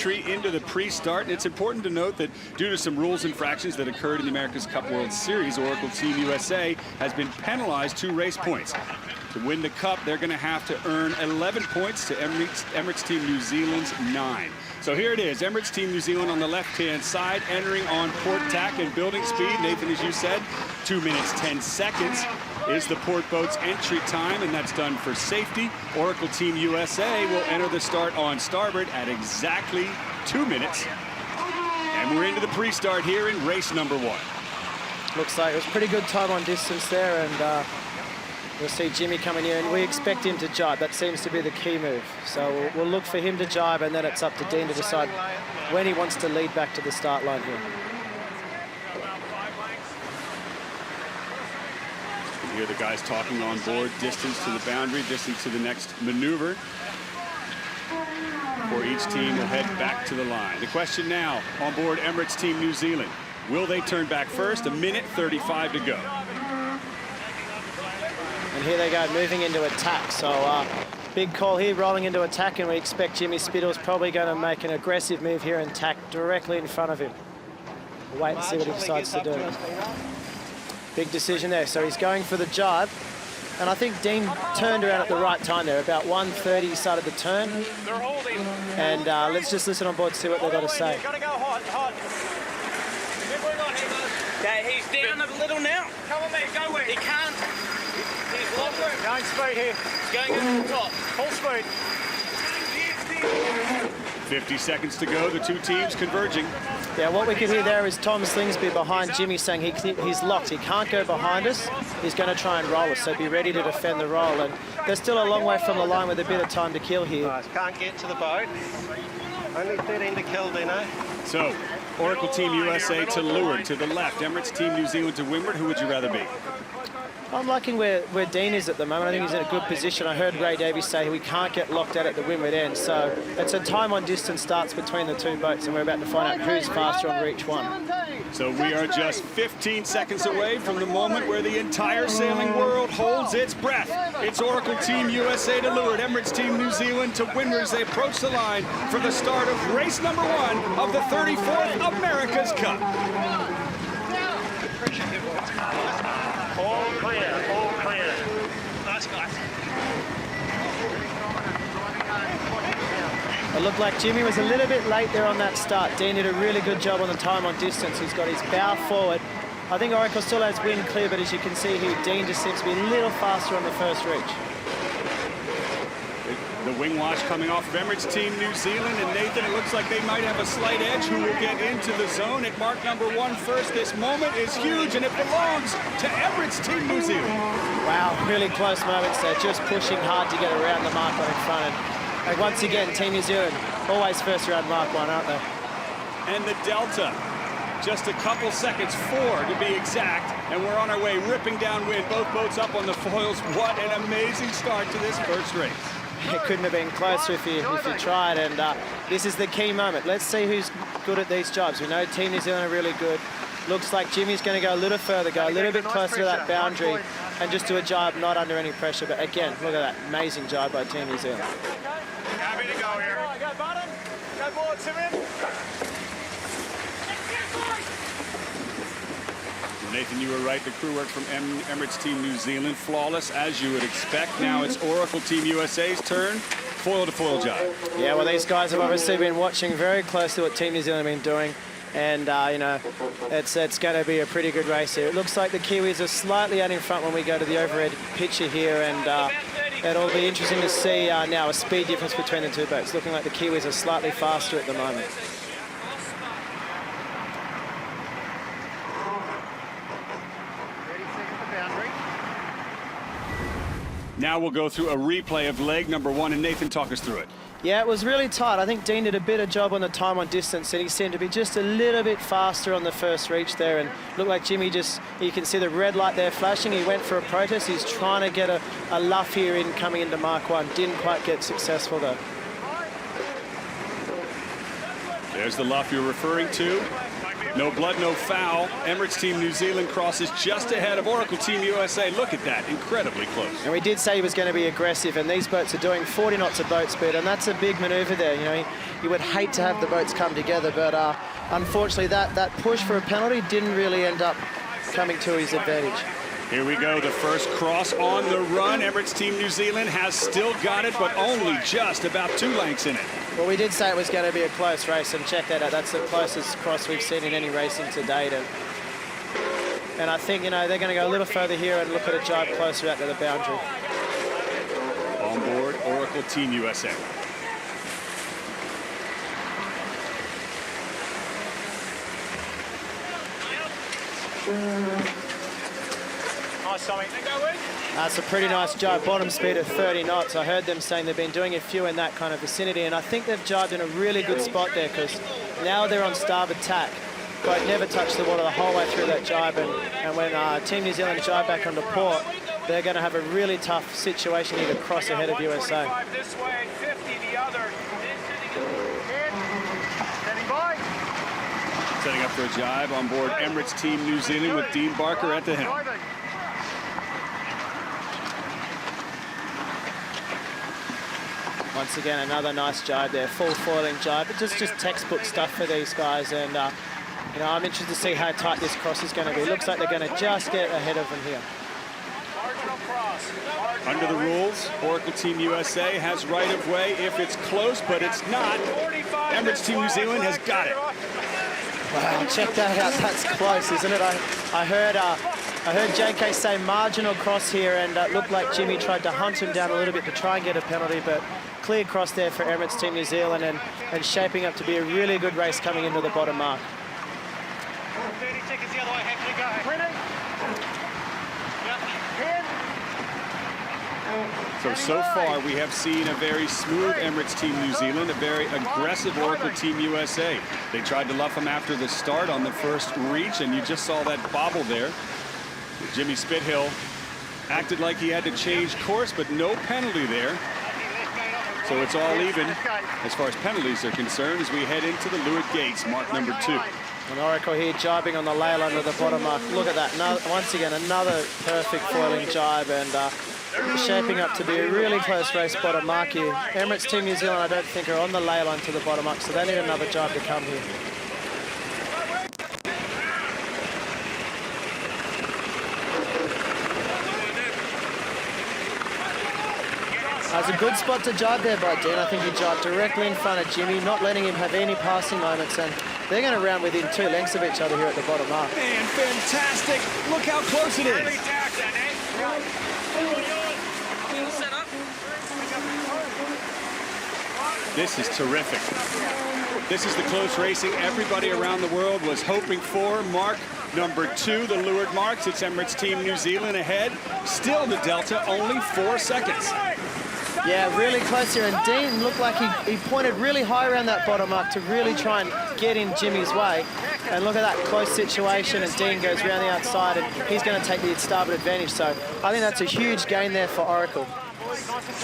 entry into the pre-start. It's important to note that due to some rules infractions that occurred in the America's Cup World Series, Oracle Team USA has been penalized 2 race points. To win the Cup, they're going to have to earn 11 points to Emirates Team New Zealand's 9. So here it is, Emirates Team New Zealand on the left-hand side, entering on port tack and building speed. Nathan, as you said, 2 minutes 10 seconds is the port boat's entry time, and that's done for safety. Oracle Team USA will enter the start on starboard at exactly 2 minutes. And we're into the pre-start here in race number 1. Looks like it was pretty good time on distance there, and we'll see Jimmy coming in, and we expect him to jibe. That seems to be the key move. So we'll look for him to jibe, and then it's up to Dean to decide when he wants to lead back to the start line here. You hear the guys talking on board, distance to the boundary, distance to the next maneuver. For each team will head back to the line. The question now on board Emirates Team New Zealand. Will they turn back first? 1:35 to go. And here they go, moving into attack. So big call here, rolling into attack, and we expect Jimmy Spittle's probably going to make an aggressive move here and tack directly in front of him. We'll wait and see what he decides to do. Big decision there. So he's going for the jibe. And I think Dean turned around at the right time there. About 1:30 he started the turn. They're holding. And let's just listen on board, see what they've got to say. Got to go hot, hot. Yeah, he's down a little now. Come on, mate, go with it. He can't. He's longer. Going speed here. He's going over the top. Full speed. 50 seconds to go, the 2 teams converging. Yeah, what we can hear there is Tom Slingsby behind Jimmy saying he's locked. He can't go behind us. He's going to try and roll us, so be ready to defend the roll. And they're still a long way from the line with a bit of time to kill here. Can't get to the boat. Only 13 to kill, Dino. So, Oracle Team USA to leeward, to the left. Emirates Team New Zealand to windward. Who would you rather be? I'm liking where Dean is at the moment. I think he's in a good position. I heard Ray Davies say we can't get locked out at the windward end. So it's a time on distance starts between the 2 boats, and we're about to find out who's faster on each one. So we are just 15 seconds away from the moment where the entire sailing world holds its breath. It's Oracle Team USA to leeward, Emirates Team New Zealand to windward as they approach the line for the start of race number 1 of the 34th America's Cup. All clear, all clear. Nice guys. It looked like Jimmy was a little bit late there on that start. Dean did a really good job on the time on distance. He's got his bow forward. I think Oracle still has wind clear, but as you can see here, Dean just seems to be a little faster on the first reach. The wing wash coming off of Emirates Team New Zealand, and Nathan, it looks like they might have a slight edge. Who will get into the zone at mark number 1 first? This moment is huge, and it belongs to Emirates Team New Zealand. Wow, really close moments there, just pushing hard to get around the mark on in front. And once again, Team New Zealand, always first around mark 1, aren't they? And the delta, just a couple seconds, 4 to be exact, and we're on our way, ripping downwind, both boats up on the foils. What an amazing start to this first race. It couldn't have been closer if you tried, and this is the key moment. Let's see who's good at these jobs. We know Team New Zealand are really good. Looks like Jimmy's going to go a little further, go a little bit closer to that boundary, and just do a jibe not under any pressure. But again, look at that amazing jibe by Team New Zealand. Happy to go here. Go bottom. Go board, Simon. Nathan, you were right. The crew work from Emirates Team New Zealand, flawless as you would expect. Now it's Oracle Team USA's turn. Foil to foil jibe. Yeah, well, these guys have obviously been watching very closely what Team New Zealand have been doing. And, you know, it's going to be a pretty good race here. It looks like the Kiwis are slightly out in front when we go to the overhead picture here. And it'll be interesting to see now a speed difference between the 2 boats. Looking like the Kiwis are slightly faster at the moment. Now we'll go through a replay of leg number 1, and Nathan, talk us through it. Yeah, it was really tight. I think Dean did a better job on the time on distance, and he seemed to be just a little bit faster on the first reach there, and looked like Jimmy just, you can see the red light there flashing. He went for a protest. He's trying to get a luff here in coming into Mark 1. Didn't quite get successful though. There's the luff you're referring to. No blood, no foul. Emirates Team New Zealand crosses just ahead of Oracle Team USA. Look at that, incredibly close. And we did say he was going to be aggressive, and these boats are doing 40 knots of boat speed, and that's a big maneuver there. You know, you would hate to have the boats come together, but unfortunately that push for a penalty didn't really end up coming to his advantage. Here we go, the first cross on the run. Emirates Team New Zealand has still got it, but only just about 2 lengths in it. Well, we did say it was going to be a close race, and check that out. That's the closest cross we've seen in any racing to date. And I think, you know, they're going to go a little further here and look at a jibe closer out to the boundary. On board, Oracle Team USA. Nice, Tommy. Go with. That's a pretty nice jibe, bottom speed of 30 knots. I heard them saying they've been doing a few in that kind of vicinity, and I think they've jibed in a really good spot there, because now they're on starboard tack. Boat never touched the water the whole way through that jibe, and when Team New Zealand jibe back onto port, they're going to have a really tough situation here to cross ahead of USA. This way, 50 the other. Standing by. Setting up for a jibe on board Emirates Team New Zealand with Dean Barker at the helm. Once again, another nice jibe there, full foiling jibe, but just textbook stuff for these guys. And you know, I'm interested to see how tight this cross is going to be. Looks like they're going to just get ahead of them here. Under the rules, Oracle Team USA has right of way if it's close, but it's not. Emirates Team New Zealand has got it. Wow, check that out. That's close, isn't it? I heard JK say marginal cross here, and it looked like Jimmy tried to hunt him down a little bit to try and get a penalty, but clear cross there for Emirates Team New Zealand, and shaping up to be a really good race coming into the bottom mark. 30 seconds the other way, happy to go. Ready? So far we have seen a very smooth Emirates Team New Zealand, a very aggressive Oracle Team USA. They tried to luff him after the start on the first reach, and you just saw that bobble there. Jimmy Spithill acted like he had to change course, but no penalty there. So it's all even as far as penalties are concerned as we head into the Leeward Gates, mark number 2. And Oracle here jibing on the lail under the bottom mark. Look at that. Once again, another perfect foiling jibe, and shaping up to be a really close race bottom mark here. Emirates Team New Zealand, I don't think, are on the ley line to the bottom mark, so they need another jibe to come here. That's a good spot to jibe there by Dean. I think he jibed directly in front of Jimmy, not letting him have any passing moments, and they're going to round within 2 lengths of each other here at the bottom mark. Man, fantastic! Look how close it is. This is terrific. This is the close racing everybody around the world was hoping for. Mark number 2, the Leeward marks. It's Emirates Team New Zealand ahead. Still the delta, only 4 seconds. Yeah, really close here, and Dean looked like he pointed really high around that bottom mark to really try and get in Jimmy's way. And look at that close situation, and Dean goes around the outside, and he's going to take the starboard advantage. So I think that's a huge gain there for Oracle.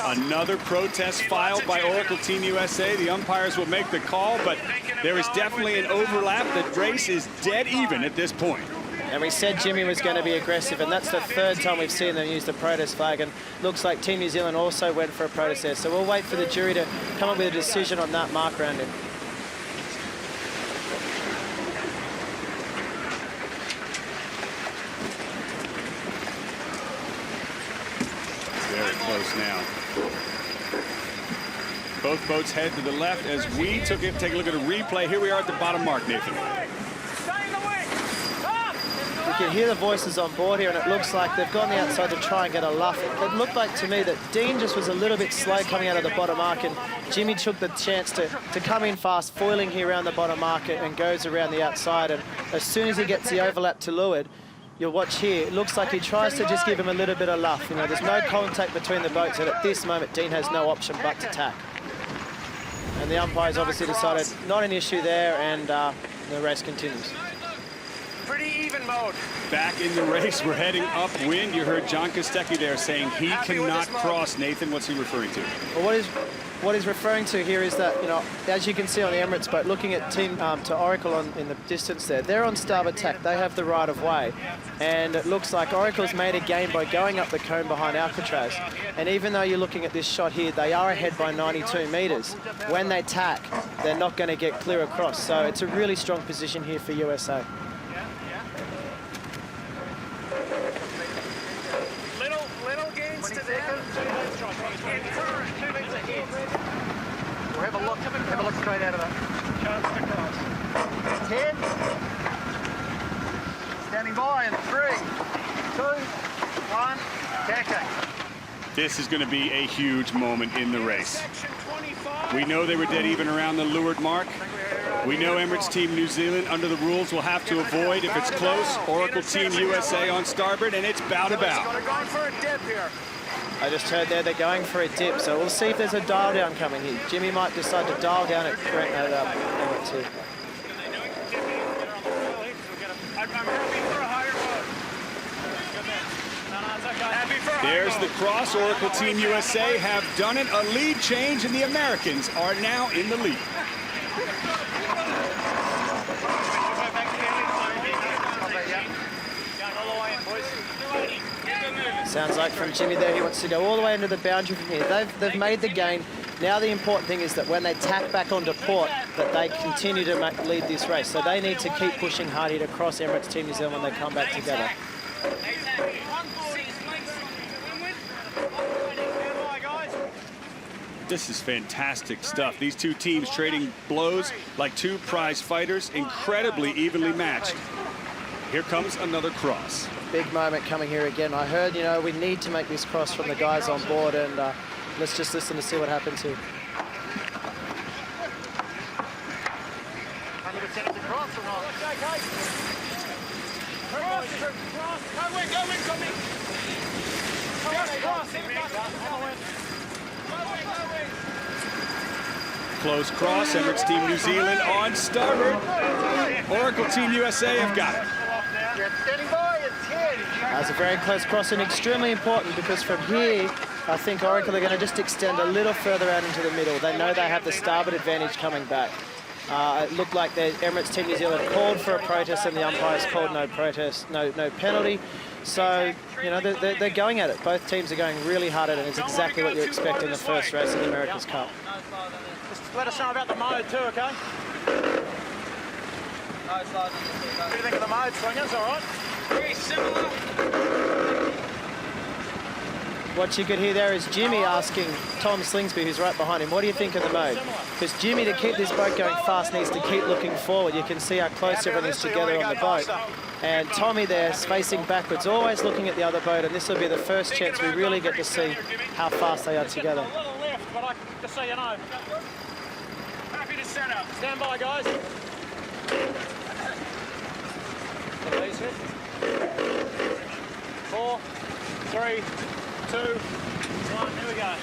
Another protest filed by Oracle Team USA. The umpires will make the call, but there is definitely an overlap. The race is dead even at this point. And we said Jimmy was going to be aggressive, and that's the 3rd time we've seen them use the protest flag, and looks like Team New Zealand also went for a protest there. So we'll wait for the jury to come up with a decision on that mark rounding. Very close now. Both boats head to the left as we take a look at a replay. Here we are at the bottom mark, Nathan. We can hear the voices on board here, and it looks like they've gone the outside to try and get a luff. It looked like to me that Dean just was a little bit slow coming out of the bottom mark, and Jimmy took the chance to come in fast, foiling here around the bottom market, and goes around the outside. And as soon as he gets the overlap to leeward, you'll watch here, it looks like he tries to just give him a little bit of luff. You know, there's no contact between the boats, and at this moment, Dean has no option but to tack. And the umpires obviously decided not an issue there, and the race continues. Pretty even mode. Back in the race, we're heading upwind. You heard John Kostecki there saying he cannot cross. Nathan, what's he referring to? Well, what he's referring to here is that, you know, as you can see on the Emirates boat, looking at team to Oracle in the distance there, they're on starboard tack. They have the right of way. And it looks like Oracle's made a gain by going up the cone behind Alcatraz. And even though you're looking at this shot here, they are ahead by 92 metres. When they tack, they're not going to get clear across. So it's a really strong position here for USA. Little gains to them. We'll have a look straight out of that. Chance to cross. 10. Standing by in 3, 2, 1. Tacking. This is going to be a huge moment in the race. We know they were dead even around the leeward mark. We know Emirates Team New Zealand, under the rules, will have to avoid if it's close. Oracle Team USA on starboard, and it's bow to bow. I just heard there they're going for a dip, so we'll see if there's a dial down coming here. Jimmy might decide to dial down at Emirates here. There's the cross. Oracle Team USA have done it. A lead change, and the Americans are now in the lead. Sounds like from Jimmy there, he wants to go all the way into the boundary from here. They've made the gain. Now the important thing is that when they tack back onto port, that they continue to lead this race. So they need to keep pushing hard here to cross Emirates Team New Zealand when they come back together. This is fantastic stuff. These two teams trading blows like two prize fighters, incredibly evenly matched. Here comes another cross. Big moment coming here again. I heard, you know, we need to make this cross from the guys on board, and let's just listen to see what happens here. 100% to cross or not? Close cross, Emirates Team New Zealand on starboard. Oracle Team USA have got it. Standing by at 10. That's a very close cross and extremely important, because from here, I think Oracle are going to just extend a little further out into the middle. They know they have the starboard advantage coming back. It looked like the Emirates Team New Zealand called for a protest, and the umpires called no protest, no penalty. So, you know, they're going at it. Both teams are going really hard at it. It's exactly what you expect in the first race in the America's Cup. Just let us know about the mode too, okay? What do you think of the mode, swingers? All right? Very similar. What you could hear there is Jimmy asking Tom Slingsby, who's right behind him, what do you think of the mode? Because Jimmy, to keep this boat going fast, needs to keep looking forward. You can see how close everything is together on the boat. And Tommy there is facing backwards, always looking at the other boat, and this will be the first chance we really get to see how fast they are together. A little left, but just so you know. Happy to set up. Stand by, guys. Please hit. 4, 3, 2, 1. Here we go.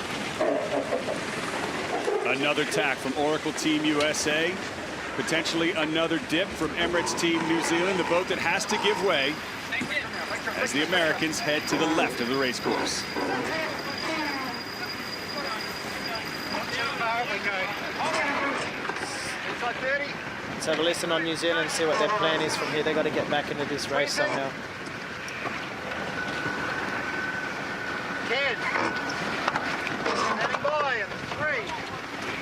Another tack from Oracle Team USA. Potentially another dip from Emirates Team New Zealand, the boat that has to give way as the Americans head to the left of the race course. Let's have a listen on New Zealand and see what their plan is from here. They've got to get back into this race somehow. 10. Standing by in 3,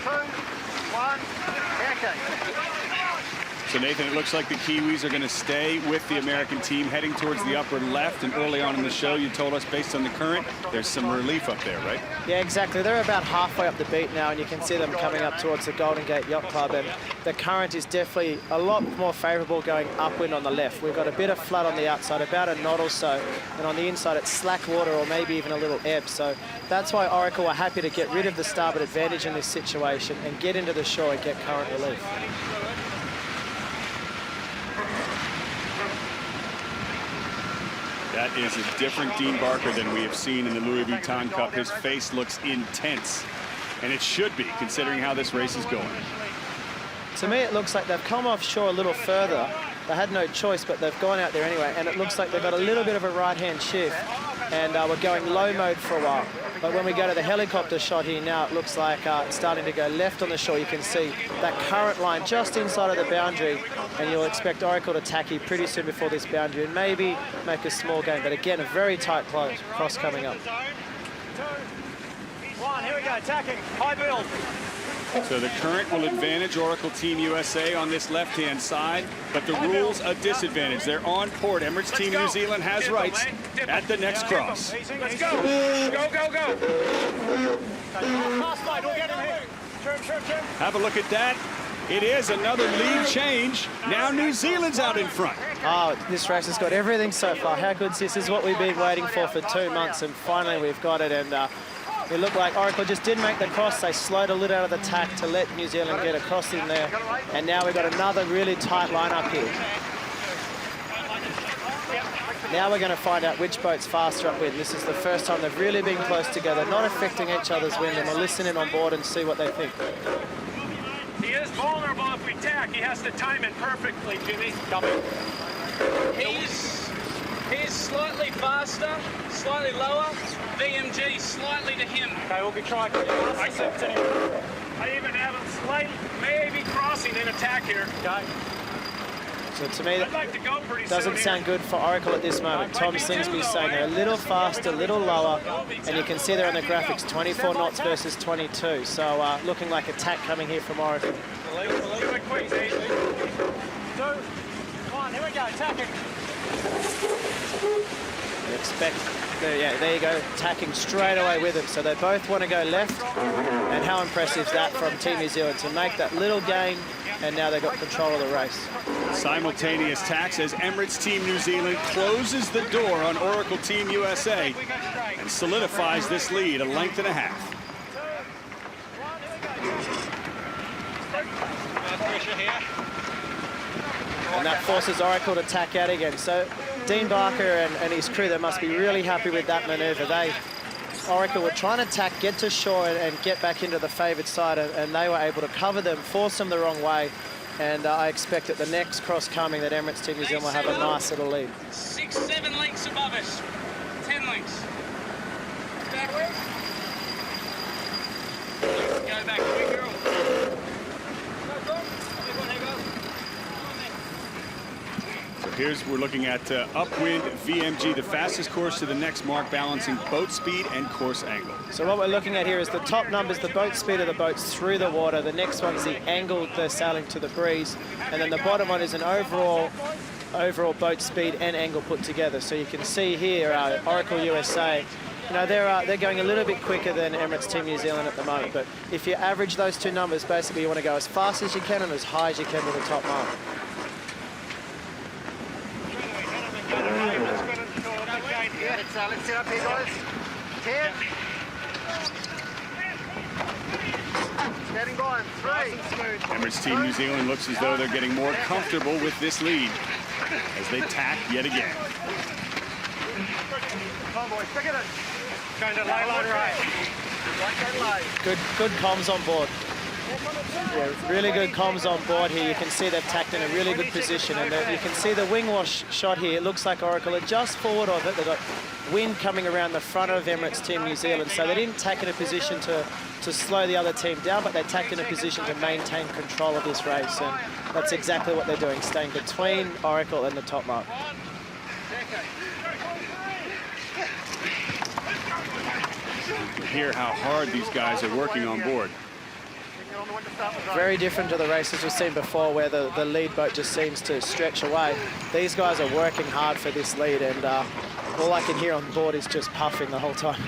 2, 1. Tacking. So Nathan, it looks like the Kiwis are going to stay with the American team heading towards the upper left, and early on in the show you told us based on the current there's some relief up there, right? Yeah, exactly. They're about halfway up the beat now, and you can see them coming up towards the Golden Gate Yacht Club, and the current is definitely a lot more favourable going upwind on the left. We've got a bit of flood on the outside, about a knot or so, and on the inside it's slack water or maybe even a little ebb. So that's why Oracle are happy to get rid of the starboard advantage in this situation and get into the shore and get current relief. That is a different Dean Barker than we have seen in the Louis Vuitton Cup. His face looks intense, and it should be, considering how this race is going. To me, it looks like they've come offshore a little further. They had no choice, but they've gone out there anyway, and it looks like they've got a little bit of a right-hand shift, and we're going low mode for a while. But when we go to the helicopter shot here now, it looks like it's starting to go left on the shore. You can see that current line just inside of the boundary, and you'll expect Oracle to tack here pretty soon before this boundary and maybe make a small gain. But again, a very tight cross coming up. 2, 1, here we go, tacking, high build. So the current will advantage Oracle Team USA on this left-hand side, but the rules a disadvantage. They're on port. Emirates Team New Zealand has rights at the next cross. Let's go. Go, go, go. Fast mate, we'll get him here. Turn. Have a look at that. It is another lead change. Now New Zealand's out in front. Oh, this race has got everything so far. How good is this? This is what we've been waiting for 2 months, and finally we've got it. And it looked like Oracle just didn't make the cross. They slowed a little out of the tack to let New Zealand get across in there. And now we've got another really tight lineup here. Now we're going to find out which boat's faster upwind. This is the first time they've really been close together, not affecting each other's wind, and we'll listen in on board and see what they think. He is vulnerable if we tack. He has to time it perfectly, Jimmy. He's slightly faster, slightly lower. VMG slightly to him. Okay, we'll be trying to accept him. I even have him slightly, maybe crossing in attack here. Okay. So to me, I'd like to go pretty doesn't soon sound good for Oracle at this moment. Tom Slingsby's saying they're a little faster, a little lower, and you can see there on the graphics 24 knots versus 22. So looking like a tack coming here from Oracle. Do it quick, Steve. 2, 1, here we go, tacking. Expect, yeah, there you go, tacking straight away with it. So they both want to go left, and how impressive is that from Team New Zealand to make that little gain, and now they've got control of the race. Simultaneous tacks as Emirates Team New Zealand closes the door on Oracle Team USA and solidifies this lead a length and a half. And that forces Oracle to tack out again. So Dean Barker and his crew, they must be really happy with that maneuver. Oracle were trying to tack, get to shore and get back into the favoured side, and they were able to cover them, force them the wrong way. And I expect at the next cross coming that Emirates Team New Zealand will have a nice little lead. 6, 7 lengths above us. 10 lengths. Backward. Go back, quick girl. We're looking at upwind VMG, the fastest course to the next mark, balancing boat speed and course angle. So what we're looking at here is the top numbers, the boat speed of the boats through the water. The next one's the angle they're sailing to the breeze. And then the bottom one is an overall boat speed and angle put together. So you can see here, Oracle USA, you know, they're going a little bit quicker than Emirates Team New Zealand at the moment. But if you average those two numbers, basically you want to go as fast as you can and as high as you can to the top mark. Let's set up here, guys. 10. Standing by in 3. Emirates Team New Zealand looks as though they're getting more comfortable with this lead as they tack yet again. Come on, boys, stick it in. Going to lay line right. Right that lay. Good comms on board. Yeah, really good comms on board here. You can see they've tacked in a really good position, and you can see the wing wash shot here. It looks like Oracle are just forward of it. They've got wind coming around the front of Emirates Team New Zealand, so they didn't tack in a position to slow the other team down, but they tacked in a position to maintain control of this race, and that's exactly what they're doing, staying between Oracle and the top mark. You hear how hard these guys are working on board. Very different to the races we've seen before where the lead boat just seems to stretch away. These guys are working hard for this lead, and all I can hear on board is just puffing the whole time.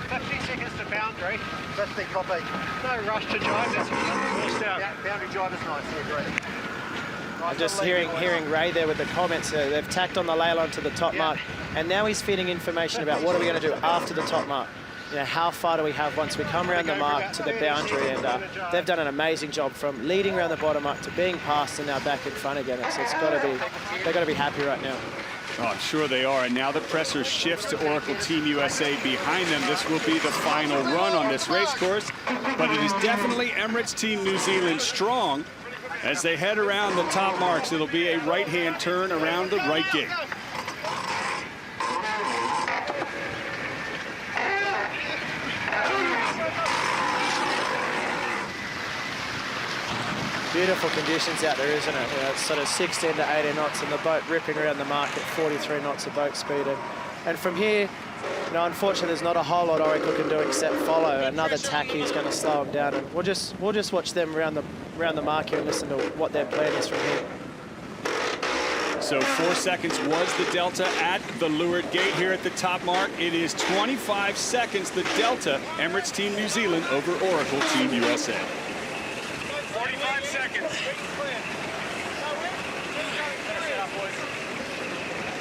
50 seconds to boundary. 50 copy. No rush to jive. That's forced out. Yeah, boundary jive is nice. Yeah, great. I'm just hearing Ray there with the comments. They've tacked on the ley line to the top mark, and now he's feeding information about what are we going to do after the top mark. You know, how far do we have once we come around the mark to the boundary, and they've done an amazing job from leading around the bottom mark to being passed and now back in front again. So it's got to be, they've got to be happy right now. Oh, I'm sure they are. And now the pressure shifts to Oracle Team USA behind them. This will be the final run on this race course, but it is definitely Emirates Team New Zealand strong as they head around the top marks. It'll be a right-hand turn around the right gate. Beautiful conditions out there, isn't it? You know, it's sort of 16 to 18 knots and the boat ripping around the mark at 43 knots of boat speed. And from here, you know, unfortunately, there's not a whole lot Oracle can do except follow. Another tacky is going to slow them down, and we'll just watch them around the mark here and listen to what their plan is from here. So 4 seconds was the delta at the leeward gate here at the top mark. It is 25 seconds, the delta, Emirates Team New Zealand over Oracle Team USA. 45 seconds.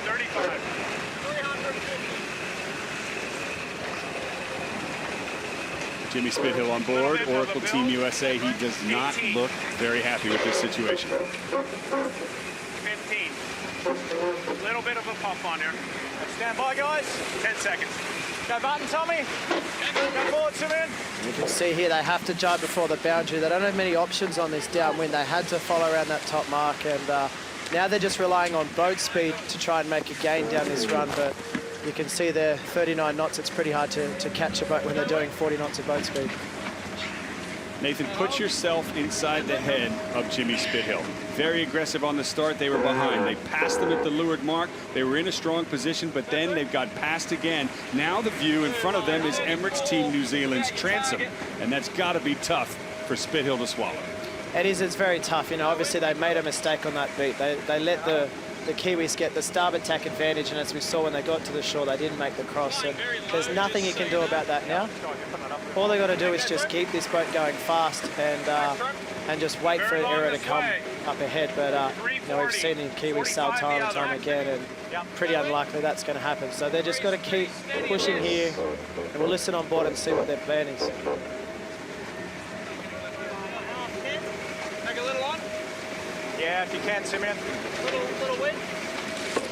35. Jimmy Spithill on board, Oracle Team USA. He does not look very happy with this situation. 15. Little bit of a pump on here. Stand by, guys. 10 seconds. Go button, Tommy. Go forward, Simon. You can see here they have to jibe before the boundary. They don't have many options on this downwind. They had to follow around that top mark, and now they're just relying on boat speed to try and make a gain down this run. But you can see there, 39 knots. It's pretty hard to catch a boat when they're doing 40 knots of boat speed. Nathan, put yourself inside the head of Jimmy Spithill. Very aggressive on the start. They were behind. They passed them at the leeward mark. They were in a strong position, but then they've got passed again. Now the view in front of them is Emirates Team New Zealand's transom, and that's got to be tough for Spithill to swallow. It is. It's very tough. You know, obviously they made a mistake on that beat. They let the Kiwis get the starboard tack advantage, and as we saw when they got to the shore, they didn't make the cross. And there's nothing you can do about that now. All they got to do is just keep this boat going fast and just wait for an error to come up ahead. But you know, we've seen the Kiwis sail time and time again, and pretty unlikely that's going to happen. So they're just got to keep pushing here, and we'll listen on board and see what their plan is. Take a little on. Yeah, if you can, Simeon. Little wind.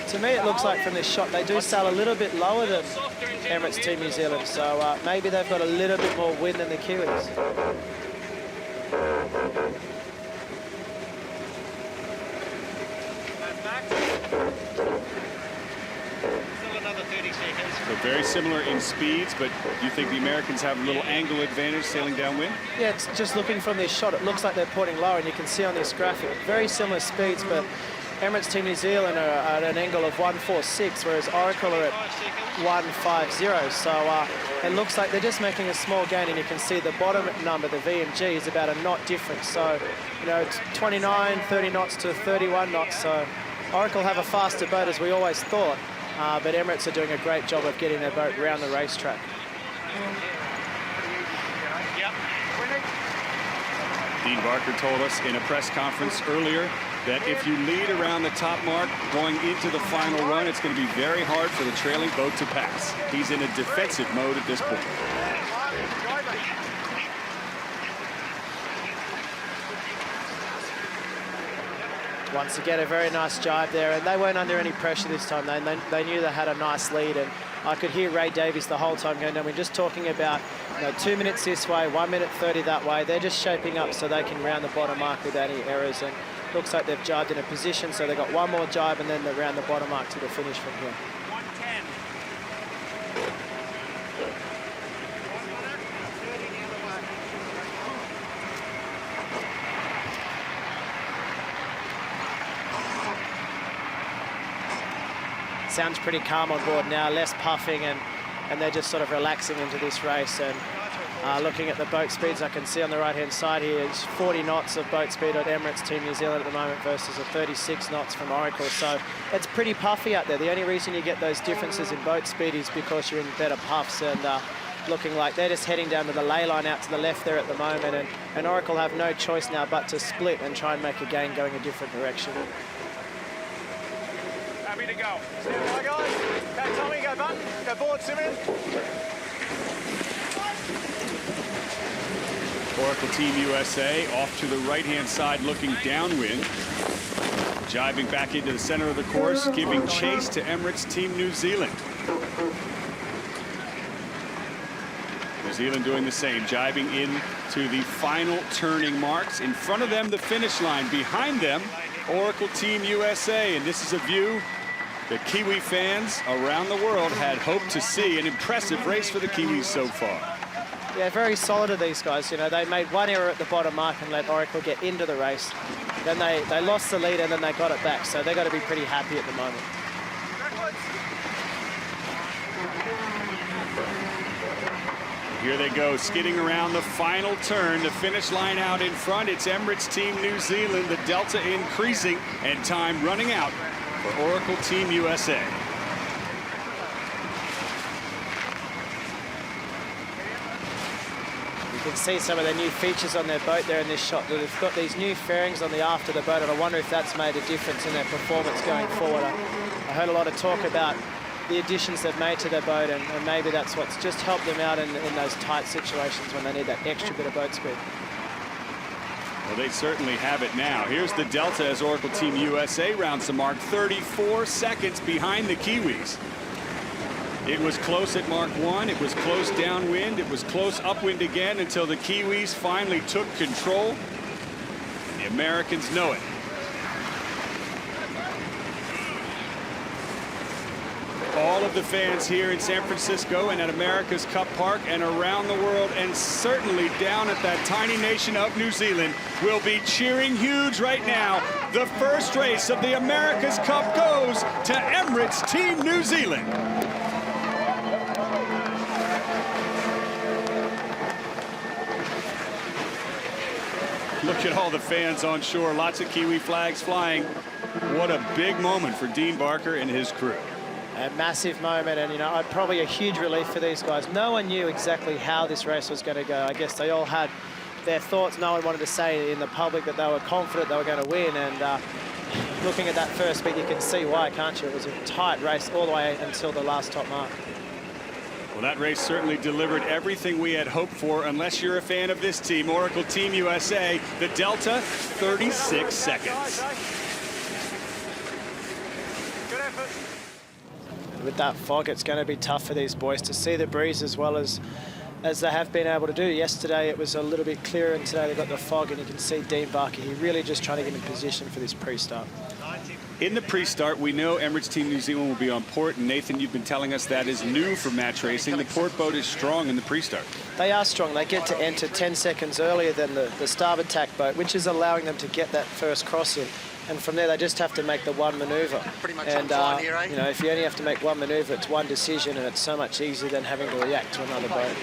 To me, it looks like from this shot, they do sail a little bit lower than Emirates Team New Zealand, so maybe they've got a little bit more wind than the Kiwis. Still another 30 seconds. So very similar in speeds, but do you think the Americans have a little angle advantage sailing downwind? Yeah, it's just looking from this shot, it looks like they're porting lower, and you can see on this graphic, very similar speeds, but Emirates Team New Zealand are at an angle of 146, whereas Oracle are at 150. So it looks like they're just making a small gain, and you can see the bottom number, the V and G, is about a knot difference. So, you know, it's 29, 30 knots to 31 knots. So Oracle have a faster boat, as we always thought, but Emirates are doing a great job of getting their boat around the racetrack. Dean Barker told us in a press conference earlier that if you lead around the top mark going into the final run, it's going to be very hard for the trailing boat to pass. He's in a defensive mode at this point. Once again, a very nice jibe there, and they weren't under any pressure this time. They knew they had a nice lead, and I could hear Ray Davies the whole time going down. We're just talking about, you know, 2 minutes this way, 1 minute 30 that way. They're just shaping up so they can round the bottom mark without any errors, and looks like they've jibed in a position, so they've got one more jibe and then they round the bottom mark to the finish from here. 110. Sounds pretty calm on board now, less puffing, and they're just sort of relaxing into this race. And looking at the boat speeds, I can see on the right-hand side here, it's 40 knots of boat speed at Emirates Team New Zealand at the moment versus a 36 knots from Oracle. So it's pretty puffy out there. The only reason you get those differences in boat speed is because you're in better puffs, and looking like they're just heading down to the ley line out to the left there at the moment, and Oracle have no choice now but to split and try and make a gain going a different direction. Happy to go. Stand by, guys. Go, Tommy. Go, button. Go board, Simeon. Oracle Team USA off to the right-hand side looking downwind. Jibing back into the center of the course, giving chase to Emirates Team New Zealand. New Zealand doing the same, jibing in to the final turning marks. In front of them, the finish line. Behind them, Oracle Team USA. And this is a view that Kiwi fans around the world had hoped to see. An impressive race for the Kiwis so far. Yeah, very solid of these guys. You know, they made one error at the bottom mark and let Oracle get into the race. Then they lost the lead and then they got it back. So they've got to be pretty happy at the moment. Here they go, skidding around the final turn. The finish line out in front. It's Emirates Team New Zealand. The delta increasing and time running out for Oracle Team USA. You can see some of the new features on their boat there in this shot. They've got these new fairings on the aft of the boat, and I wonder if that's made a difference in their performance going forward. I heard a lot of talk about the additions they've made to their boat, and maybe that's what's just helped them out in those tight situations when they need that extra bit of boat speed. Well, they certainly have it now. Here's the delta as Oracle Team USA rounds the mark, 34 seconds behind the Kiwis. It was close at Mark 1. It was close downwind. It was close upwind again until the Kiwis finally took control. The Americans know it. All of the fans here in San Francisco and at America's Cup Park and around the world, and certainly down at that tiny nation of New Zealand, will be cheering huge right now. The first race of the America's Cup goes to Emirates Team New Zealand. Look at all the fans on shore, lots of Kiwi flags flying. What a big moment for Dean Barker and his crew. A massive moment, and you know, probably a huge relief for these guys. No one knew exactly how this race was going to go. I guess they all had their thoughts. No one wanted to say in the public that they were confident they were going to win, and looking at that first bit, you can see why, can't you? It was a tight race all the way until the last top mark. Well, that race certainly delivered everything we had hoped for, unless you're a fan of this team, Oracle Team USA. The delta, 36 seconds. With that fog, it's going to be tough for these boys to see the breeze as well as they have been able to do. Yesterday it was a little bit clearer, and today they've got the fog, and you can see Dean Barker, he's really just trying to get in position for this pre-start. In the pre-start, we know Emirates Team New Zealand will be on port, and Nathan, you've been telling us that is new for match racing. The port boat is strong in the pre-start. They are strong. They get to enter 10 seconds earlier than the starboard tack boat, which is allowing them to get that first cross in. And from there, they just have to make the one manoeuvre. And, you know, if you only have to make one manoeuvre, it's one decision, and it's so much easier than having to react to another boat.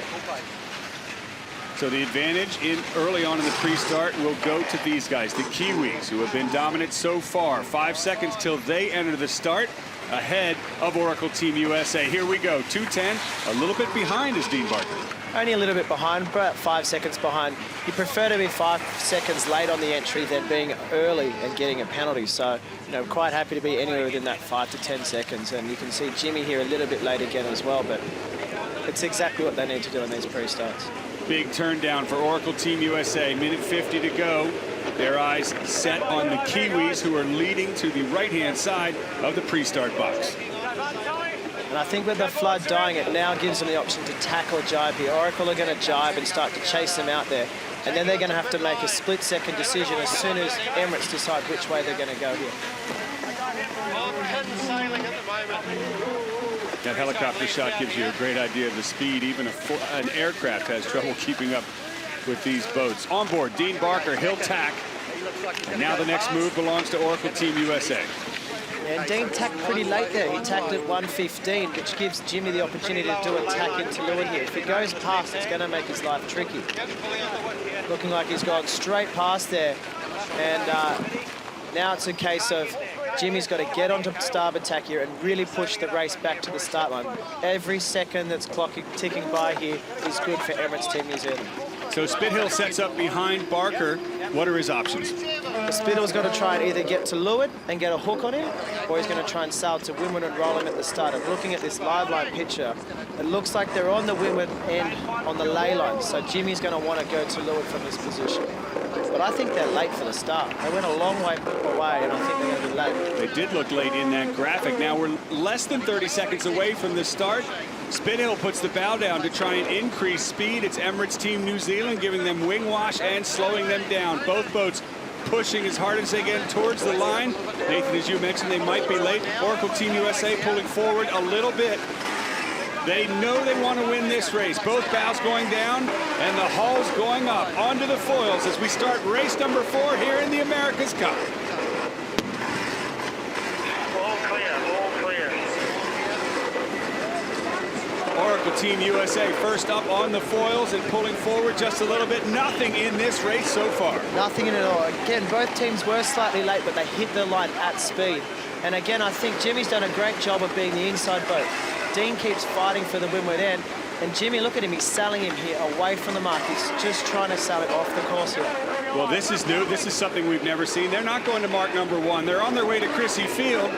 So the advantage early on in the pre-start will go to these guys, the Kiwis, who have been dominant so far. 5 seconds till they enter the start, ahead of Oracle Team USA. Here we go, 2:10, a little bit behind is Dean Barker. Only a little bit behind, about 5 seconds behind. You prefer to be 5 seconds late on the entry than being early and getting a penalty. So, you know, quite happy to be anywhere within that 5 to 10 seconds. And you can see Jimmy here a little bit late again as well, but it's exactly what they need to do in these pre-starts. Big turn down for Oracle Team USA, minute 50 to go. Their eyes set on the Kiwis, who are leading to the right-hand side of the pre-start box. And I think with the flood dying, it now gives them the option to tack or jibe here. Oracle are going to jibe and start to chase them out there. And then they're going to have to make a split-second decision as soon as Emirates decide which way they're going to go here. That helicopter shot gives you a great idea of the speed. Even an aircraft has trouble keeping up with these boats. On board, Dean Barker, he'll tack. And now the next move belongs to Oracle Team USA. And Dean tacked pretty late there. He tacked at 1:15, which gives Jimmy the opportunity to do a tack into leeward here. If it goes past, it's going to make his life tricky. Looking like he's gone straight past there. And now it's a case of Jimmy's got to get onto starboard tack here and really push the race back to the start line. Every second that's ticking by here is good for Emirates Team New Zealand. So Spithill sets up behind Barker. What are his options? Spitill's got to try and either get to leeward and get a hook on him, or he's going to try and sail to windward and roll him at the start. And looking at this live line picture, it looks like they're on the windward end on the lay line. So Jimmy's going to want to go to leeward from this position. But I think they're late for the start. They went a long way away, and I think they're going to be late. They did look late in that graphic. Now we're less than 30 seconds away from the start. Spithill puts the bow down to try and increase speed. It's Emirates Team New Zealand giving them wing wash and slowing them down. Both boats pushing as hard as they can towards the line. Nathan, as you mentioned, they might be late. Oracle Team USA pulling forward a little bit. They know they want to win this race. Both bows going down and the hulls going up onto the foils as we start race number 4 here in the America's Cup. All clear, all clear. Oracle Team USA first up on the foils and pulling forward just a little bit. Nothing in this race so far. Nothing in it all. Again, both teams were slightly late, but they hit the line at speed. And again, I think Jimmy's done a great job of being the inside boat. Dean keeps fighting for the windward end. And Jimmy, look at him, he's sailing him here away from the mark. He's just trying to sail him off the course here. Well, this is new. This is something we've never seen. They're not going to mark number 1. They're on their way to Crissy Field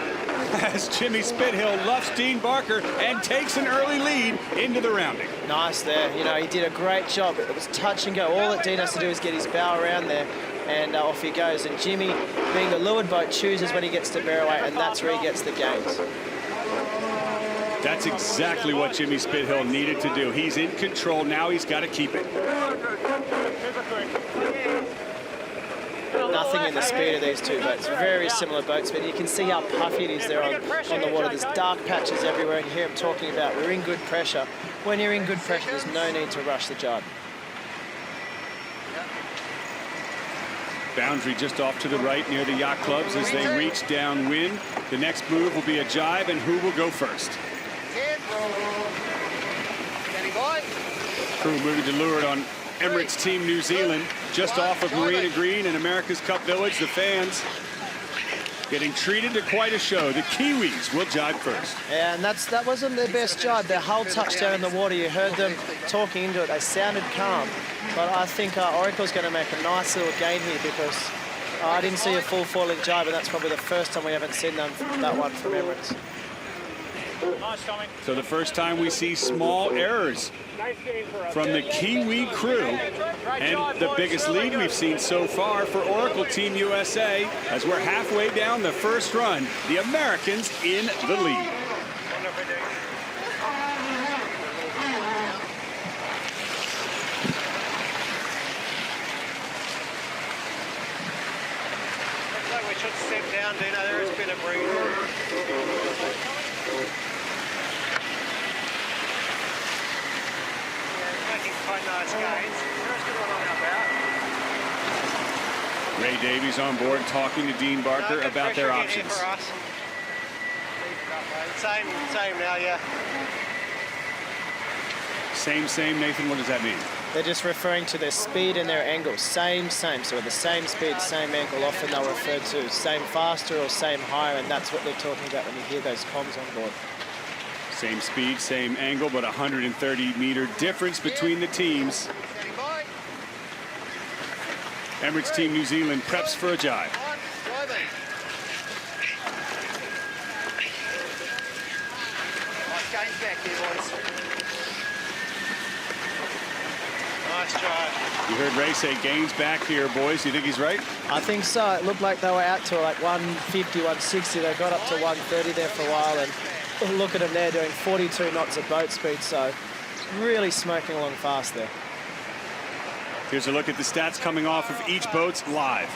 as Jimmy Spithill luffs Dean Barker and takes an early lead into the rounding. Nice there. You know, he did a great job. It was touch and go. All that Dean has to do is get his bow around there, and off he goes. And Jimmy, being the leeward boat, chooses when he gets to bear away, and that's where he gets the gains. That's exactly what Jimmy Spithill needed to do. He's in control. Now he's got to keep it. Nothing in the speed of these two boats. Very similar boats, but you can see how puffy it is there on the water. There's dark patches everywhere, and you hear him talking about we're in good pressure. When you're in good pressure, there's no need to rush the jibe. Boundary just off to the right near the yacht clubs as they reach downwind. The next move will be a jibe, and who will go first? Crew moving to leeward on Emirates Team New Zealand, just off of Marina Green in America's Cup Village. The fans getting treated to quite a show. The Kiwis will jibe first. And that wasn't their best jibe. Their hull touchdown in the water, you heard them talking into it. They sounded calm. But I think Oracle's going to make a nice little gain here because I didn't see a full falling jibe, and that's probably the first time we haven't seen that one from Emirates. So the first time we see small errors from the Kiwi crew, and the biggest lead we've seen so far for Oracle Team USA as we're halfway down the first run. The Americans in the lead. Looks like we should step down, Dino. There has been a breeze. Quite nice gains. First good one on our bow. Ray Davies on board talking to Dean Barker about their options. Same now, yeah. Same, Nathan, what does that mean? They're just referring to their speed and their angle. Same. So with the same speed, same angle, often they'll refer to same faster or same higher, and that's what they're talking about when you hear those comms on board. Same speed, same angle, but 130-meter difference between the teams. Emirates Team New Zealand preps for a jibe. Nice gains back here, boys. Nice jibe. You heard Ray say gains back here, boys. You think he's right? I think so. It looked like they were out to like 150, 160. They got up to 130 there for a while, and look at them there doing 42 knots at boat speed, so really smoking along fast there. Here's a look at the stats coming off of each boat's live.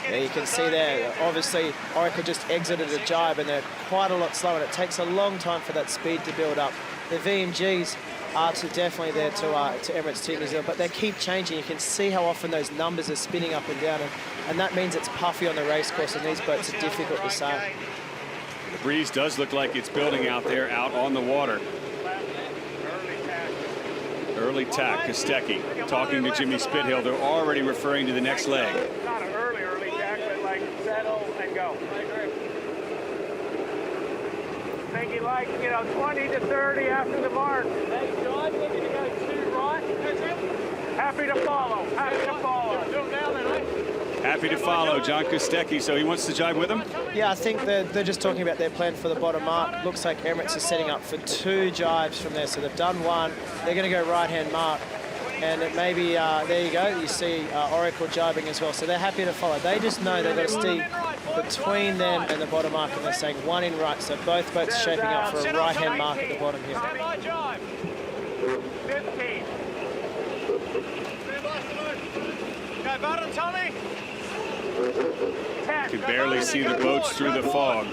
Yeah, you can see there, obviously, Oracle just exited a jibe, and they're quite a lot slower, and it takes a long time for that speed to build up. The VMGs are definitely there to Emirates Team New Zealand, but they keep changing. You can see how often those numbers are spinning up and down, and that means it's puffy on the race course, and these boats are difficult to sail. The breeze does look like it's building out there, out on the water. Early tack, Kostecki talking to Jimmy Spithill. They're already referring to the next leg. Not an early tack, but like settle and go. Thinking like, 20 to 30 after the mark. Hey, John, looking to go to right. Happy to follow. Happy to follow. Happy to follow John Kostecki. So he wants to jibe with him? Yeah, I think they're just talking about their plan for the bottom mark. Looks like Emirates is setting up for 2 jibes from there. So they've done 1. They're going to go right-hand mark. And it may be, there you go, you see Oracle jibing as well. So they're happy to follow. They just know they've got to stay between them and the bottom mark. And they're saying 1 in right. So both boats shaping up for a right-hand mark at the bottom here. 15. Go, bottom, Tommy. You can barely see the boats through the fog.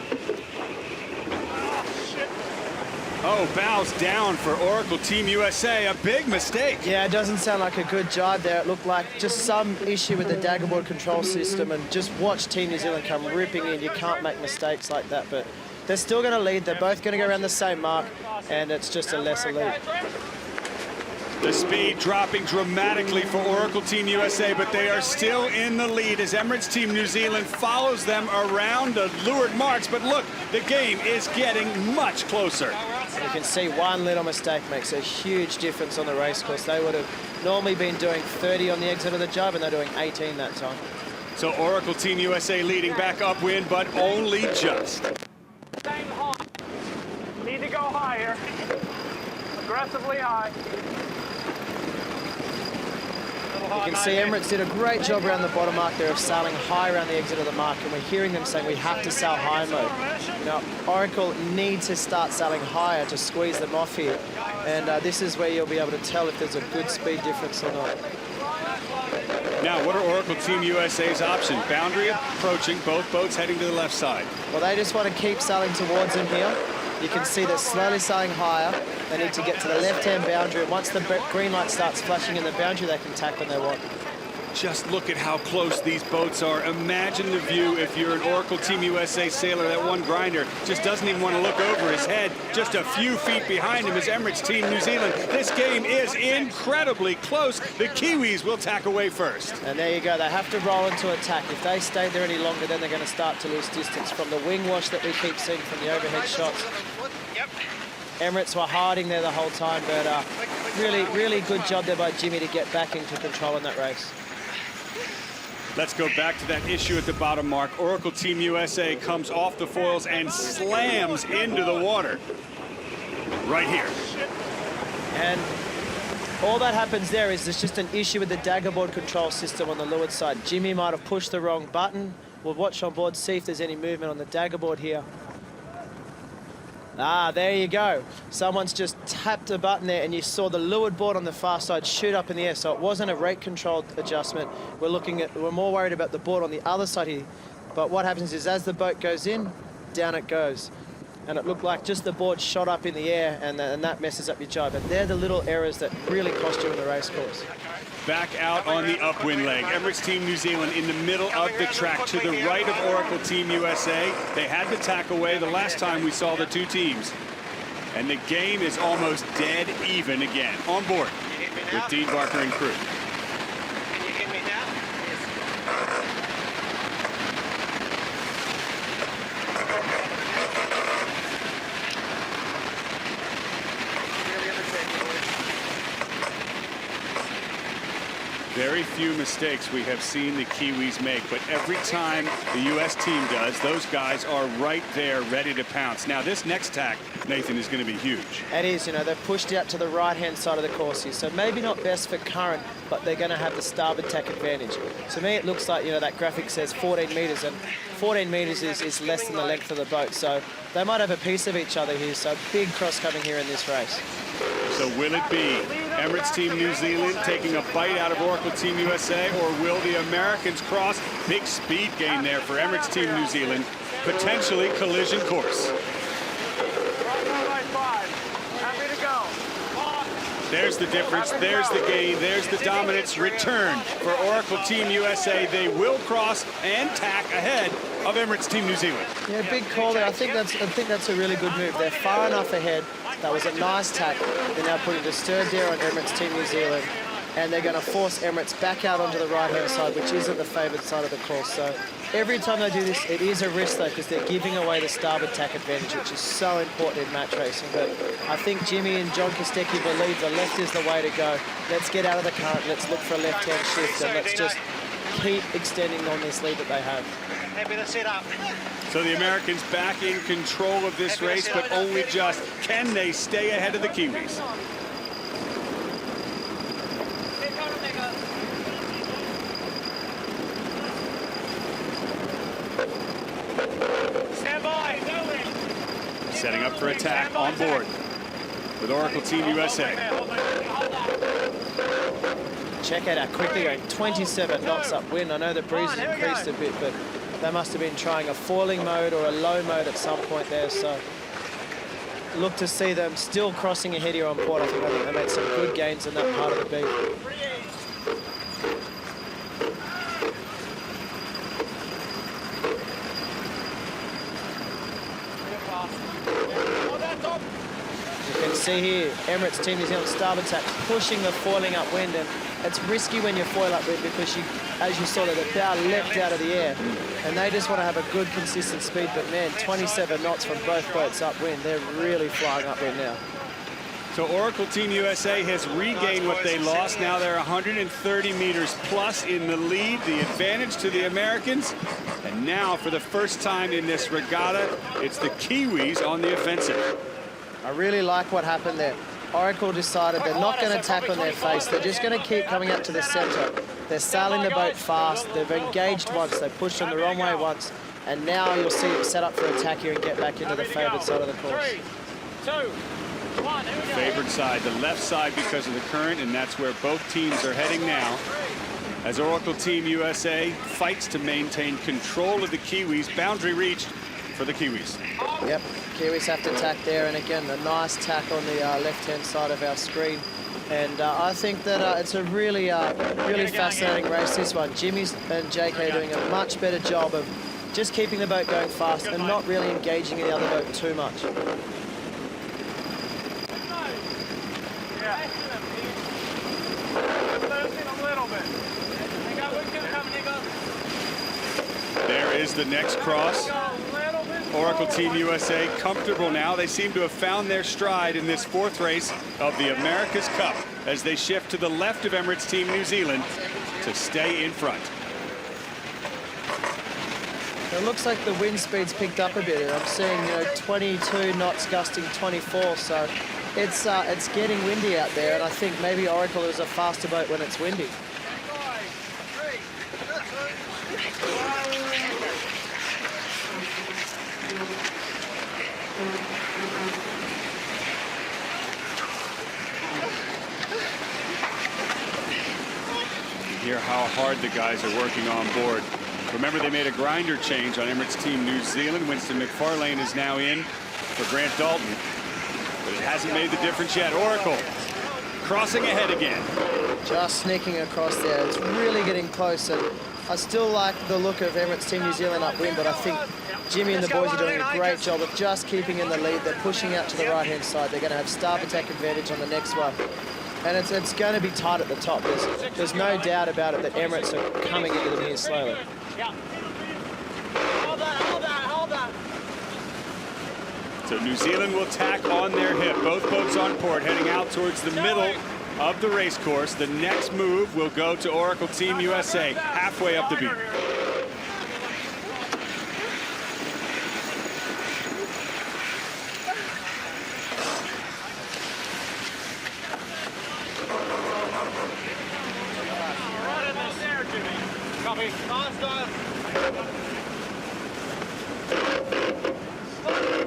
Oh, bows down for Oracle Team USA. A big mistake. Yeah, it doesn't sound like a good jibe there. It looked like just some issue with the daggerboard control system, and just watch Team New Zealand come ripping in. You can't make mistakes like that, but they're still going to lead. They're both going to go around the same mark, and it's just a lesser lead. The speed dropping dramatically for Oracle Team USA, but they are still in the lead as Emirates Team New Zealand follows them around the leeward marks. But look, the game is getting much closer. You can see one little mistake makes a huge difference on the race course. They would have normally been doing 30 on the exit of the jibe, and they're doing 18 that time. So Oracle Team USA leading back upwind, but only just. Need to go higher. Aggressively high. You can see Emirates did a great job around the bottom mark there of sailing high around the exit of the mark, and we're hearing them saying we have to sail high mode. Now, Oracle need to start sailing higher to squeeze them off here, and this is where you'll be able to tell if there's a good speed difference or not. Now, what are Oracle Team USA's options? Boundary approaching, both boats heading to the left side. Well, they just want to keep sailing towards them here. You can see they're slowly sailing higher. They need to get to the left-hand boundary, and once the green light starts flashing in the boundary, they can tack when they want. Just look at how close these boats are. Imagine the view if you're an Oracle Team USA sailor. That one grinder just doesn't even want to look over his head. Just a few feet behind him is Emirates Team New Zealand. This game is incredibly close. The Kiwis will tack away first. And there you go. They have to roll into attack. If they stay there any longer, then they're going to start to lose distance from the wing wash that we keep seeing from the overhead shots. Emirates were hiding there the whole time, but really good job there by Jimmy to get back into control in that race. Let's go back to that issue at the bottom mark. Oracle Team USA comes off the foils and slams into the water. Right here. And all that happens there is there's just an issue with the daggerboard control system on the leeward side. Jimmy might have pushed the wrong button. We'll watch on board, see if there's any movement on the daggerboard here. Ah, there you go. Someone's just tapped a button there, and you saw the leeward board on the far side shoot up in the air. So it wasn't a rate controlled adjustment. We're more worried about the board on the other side here. But what happens is as the boat goes in, down it goes. And it looked like just the board shot up in the air, and that messes up your jibe. But they're the little errors that really cost you in the race course. Back out on the upwind leg. Emirates Team New Zealand in the middle of the track to the right of Oracle Team USA. They had to tack away the last time we saw the two teams. And the game is almost dead even again. On board with Dean Barker and crew. Can you hear me now? Very few mistakes we have seen the Kiwis make, but every time the U.S. team does, those guys are right there ready to pounce. Now, this next tack, Nathan, is going to be huge. It is, you know, they've pushed out to the right-hand side of the course here, so maybe not best for current, but they're going to have the starboard tack advantage. To me, it looks like, you know, that graphic says 14 metres, and 14 metres is less than the length of the boat, so they might have a piece of each other here, so big cross coming here in this race. So will it be Emirates Team New Zealand taking a bite out of Oracle Team USA, or will the Americans cross? Big speed gain there for Emirates Team New Zealand. Potentially collision course. Happy to go. There's the difference. There's the gain. There's the dominance return for Oracle Team USA. They will cross and tack ahead of Emirates Team New Zealand. Yeah, big call there. I think that's a really good move. They're far enough ahead. That was a nice tack. They're now putting the stir there on Emirates Team New Zealand, and they're going to force Emirates back out onto the right-hand side, which isn't the favoured side of the course. So every time they do this, it is a risk, though, because they're giving away the starboard tack advantage, which is so important in match racing. But I think Jimmy and John Kostecki believe the left is the way to go. Let's get out of the current. Let's look for a left-hand shift, and let's just keep extending on this lead that they have. Happy to sit up. So the Americans back in control of this race, but only just. Can they stay ahead of the Kiwis? Stand by. Setting up for attack on board with Oracle Team USA. Check out how quickly going. 27 knots upwind. I know the breeze has increased a bit, but they must have been trying a foiling mode or a low mode at some point there. So look to see them still crossing ahead here on port. I think they made some good gains in that part of the beat. You can see here, Emirates Team New Zealand starboard tack pushing the foiling upwind, and it's risky when you foil upwind because you, as you saw, the bow leapt out of the air, and they just want to have a good consistent speed. But man, 27 knots from both boats upwind. They're really flying upwind now. So Oracle Team USA has regained what they lost. Now they're 130 meters plus in the lead, the advantage to the Americans. And now, for the first time in this regatta, it's the Kiwis on the offensive. I really like what happened there. Oracle decided they're not going to tack on their face. They're just going to keep coming up to the center. They're sailing the boat fast. They've engaged once. They pushed on the wrong way once. And now you'll see them set up for attack here and get back into the favored side of the course. 3, 2, 1. The favored side, the left side because of the current, and that's where both teams are heading now. As Oracle Team USA fights to maintain control of the Kiwis. Boundary reached for the Kiwis. Yep, Kiwis have to tack there, and again, a nice tack on the left-hand side of our screen. And I think that it's a really fascinating race, this one. Jimmy and JK are doing a much better job of just keeping the boat going fast and not really engaging in the other boat too much. There is the next cross. Oracle Team USA comfortable now. They seem to have found their stride in this fourth race of the America's Cup as they shift to the left of Emirates Team New Zealand to stay in front. It looks like the wind speed's picked up a bit. I'm seeing, 22 knots gusting 24, so it's getting windy out there, and I think maybe Oracle is a faster boat when it's windy. Hear how hard the guys are working on board. Remember, they made a grinder change on Emirates Team New Zealand. Winston McFarlane is now in for Grant Dalton, but it hasn't made the difference yet. Oracle crossing ahead again. Just sneaking across there. It's really getting close, and I still like the look of Emirates Team New Zealand upwind, but I think Jimmy and the boys are doing a great job of just keeping in the lead. They're pushing out to the right-hand side. They're going to have starboard attack advantage on the next one. And it's going to be tight at the top. There's no doubt about it that Emirates are coming into them here slowly. Yeah. Hold on. So New Zealand will tack on their hip. Both boats on port, heading out towards the middle of the race course. The next move will go to Oracle Team USA, halfway up the beat.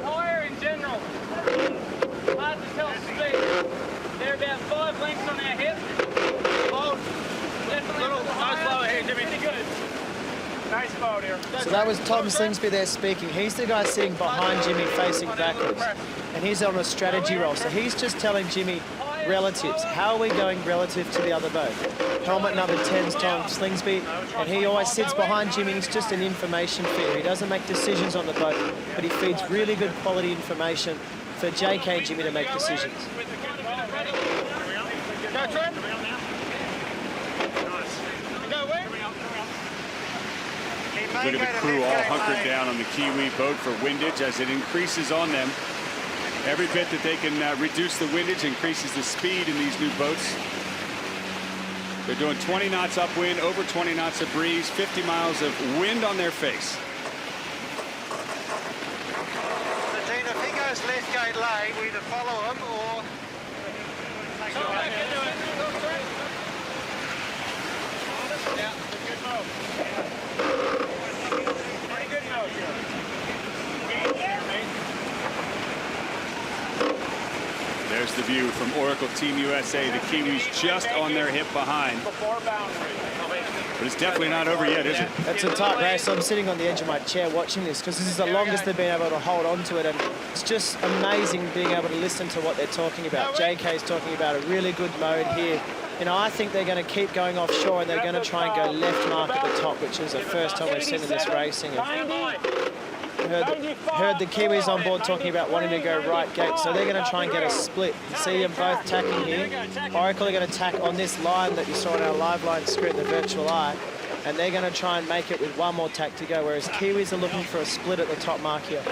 Higher in general. Hard to tell speed. They're about 5 lengths on our hip. Definitely nice lower here, Jimmy. Pretty good. Nice boat here. So that was Tom Slingsby there speaking. He's the guy sitting behind Jimmy facing backwards. And he's on a strategy roll. So he's just telling Jimmy relatives. How are we going relative to the other boat? Helmet number 10's Tom Slingsby, and he always sits behind Jimmy. He's just an information feeder. He doesn't make decisions on the boat, but he feeds really good quality information for JK and Jimmy to make decisions. Look at the crew all hunkered down on the Kiwi boat for windage as it increases on them. Every bit that they can reduce the windage increases the speed in these new boats. They're doing 20 knots upwind, over 20 knots of breeze, 50 miles of wind on their face. Dean, if he goes left gate lane, we either follow him or... Yeah, good move. Pretty good move here. There's the view from Oracle Team USA. The Kiwis just on their hip behind. But it's definitely not over yet, is it? It's a tight race. I'm sitting on the edge of my chair watching this because this is the longest they've been able to hold on to it. And It's just amazing being able to listen to what they're talking about. JK's talking about a really good mode here. You know, I think they're going to keep going offshore and they're going to try and go left mark at the top, which is the first time we've seen in this racing. Heard the Kiwis on board talking about wanting to go right gate, so they're going to try and get a split. You see them both tacking here. Oracle are going to tack on this line that you saw in our live line screen, the virtual eye, and they're going to try and make it with one more tack to go, whereas Kiwis are looking for a split at the top mark here.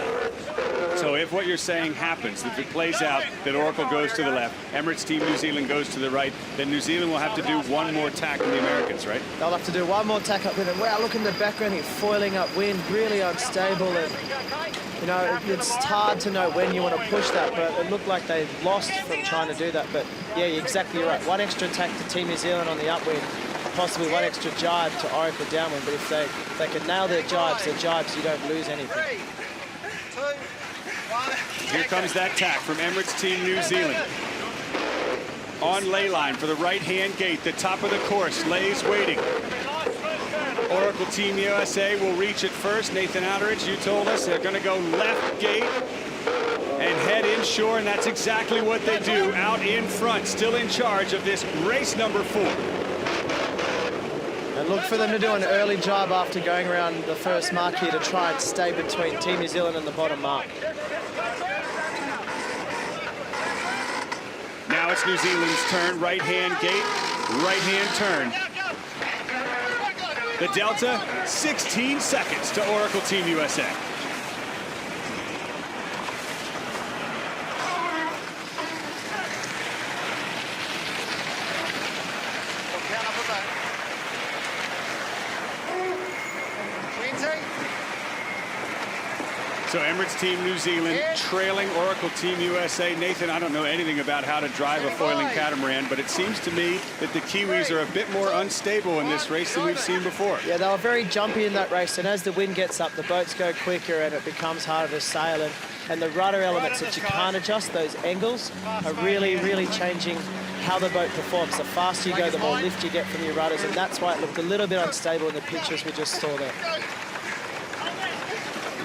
So if what you're saying happens, if it plays out that Oracle goes to the left, Emirates Team New Zealand goes to the right, then New Zealand will have to do one more tack than the Americans, right? They'll have to do one more tack up with it. Wow, look in the background here, foiling up wind, really unstable. And, you know, it's hard to know when you want to push that, but it looked like they lost from trying to do that. But yeah, you're exactly right. One extra tack to Team New Zealand on the upwind, possibly one extra jibe to Oracle downwind. But if they can nail their jibes, you don't lose anything. Here comes that tack from Emirates Team New Zealand. On lay line for the right-hand gate, the top of the course, Lay's waiting. Oracle Team USA will reach it first. Nathan Outteridge, you told us they're going to go left gate and head inshore, and that's exactly what they do out in front, still in charge of this race number 4. And look for them to do an early jibe after going around the first mark here to try and stay between Team New Zealand and the bottom mark. Now it's New Zealand's turn, right-hand gate, right-hand turn. The delta, 16 seconds to Oracle Team USA. So Emirates Team New Zealand trailing Oracle Team USA. Nathan, I don't know anything about how to drive a foiling catamaran, but it seems to me that the Kiwis are a bit more unstable in this race than we've seen before. Yeah, they were very jumpy in that race, and as the wind gets up, the boats go quicker and it becomes harder to sail. And the rudder elements that you can't adjust, those angles, are really, really changing how the boat performs. The faster you go, the more lift you get from your rudders, and that's why it looked a little bit unstable in the pictures we just saw there.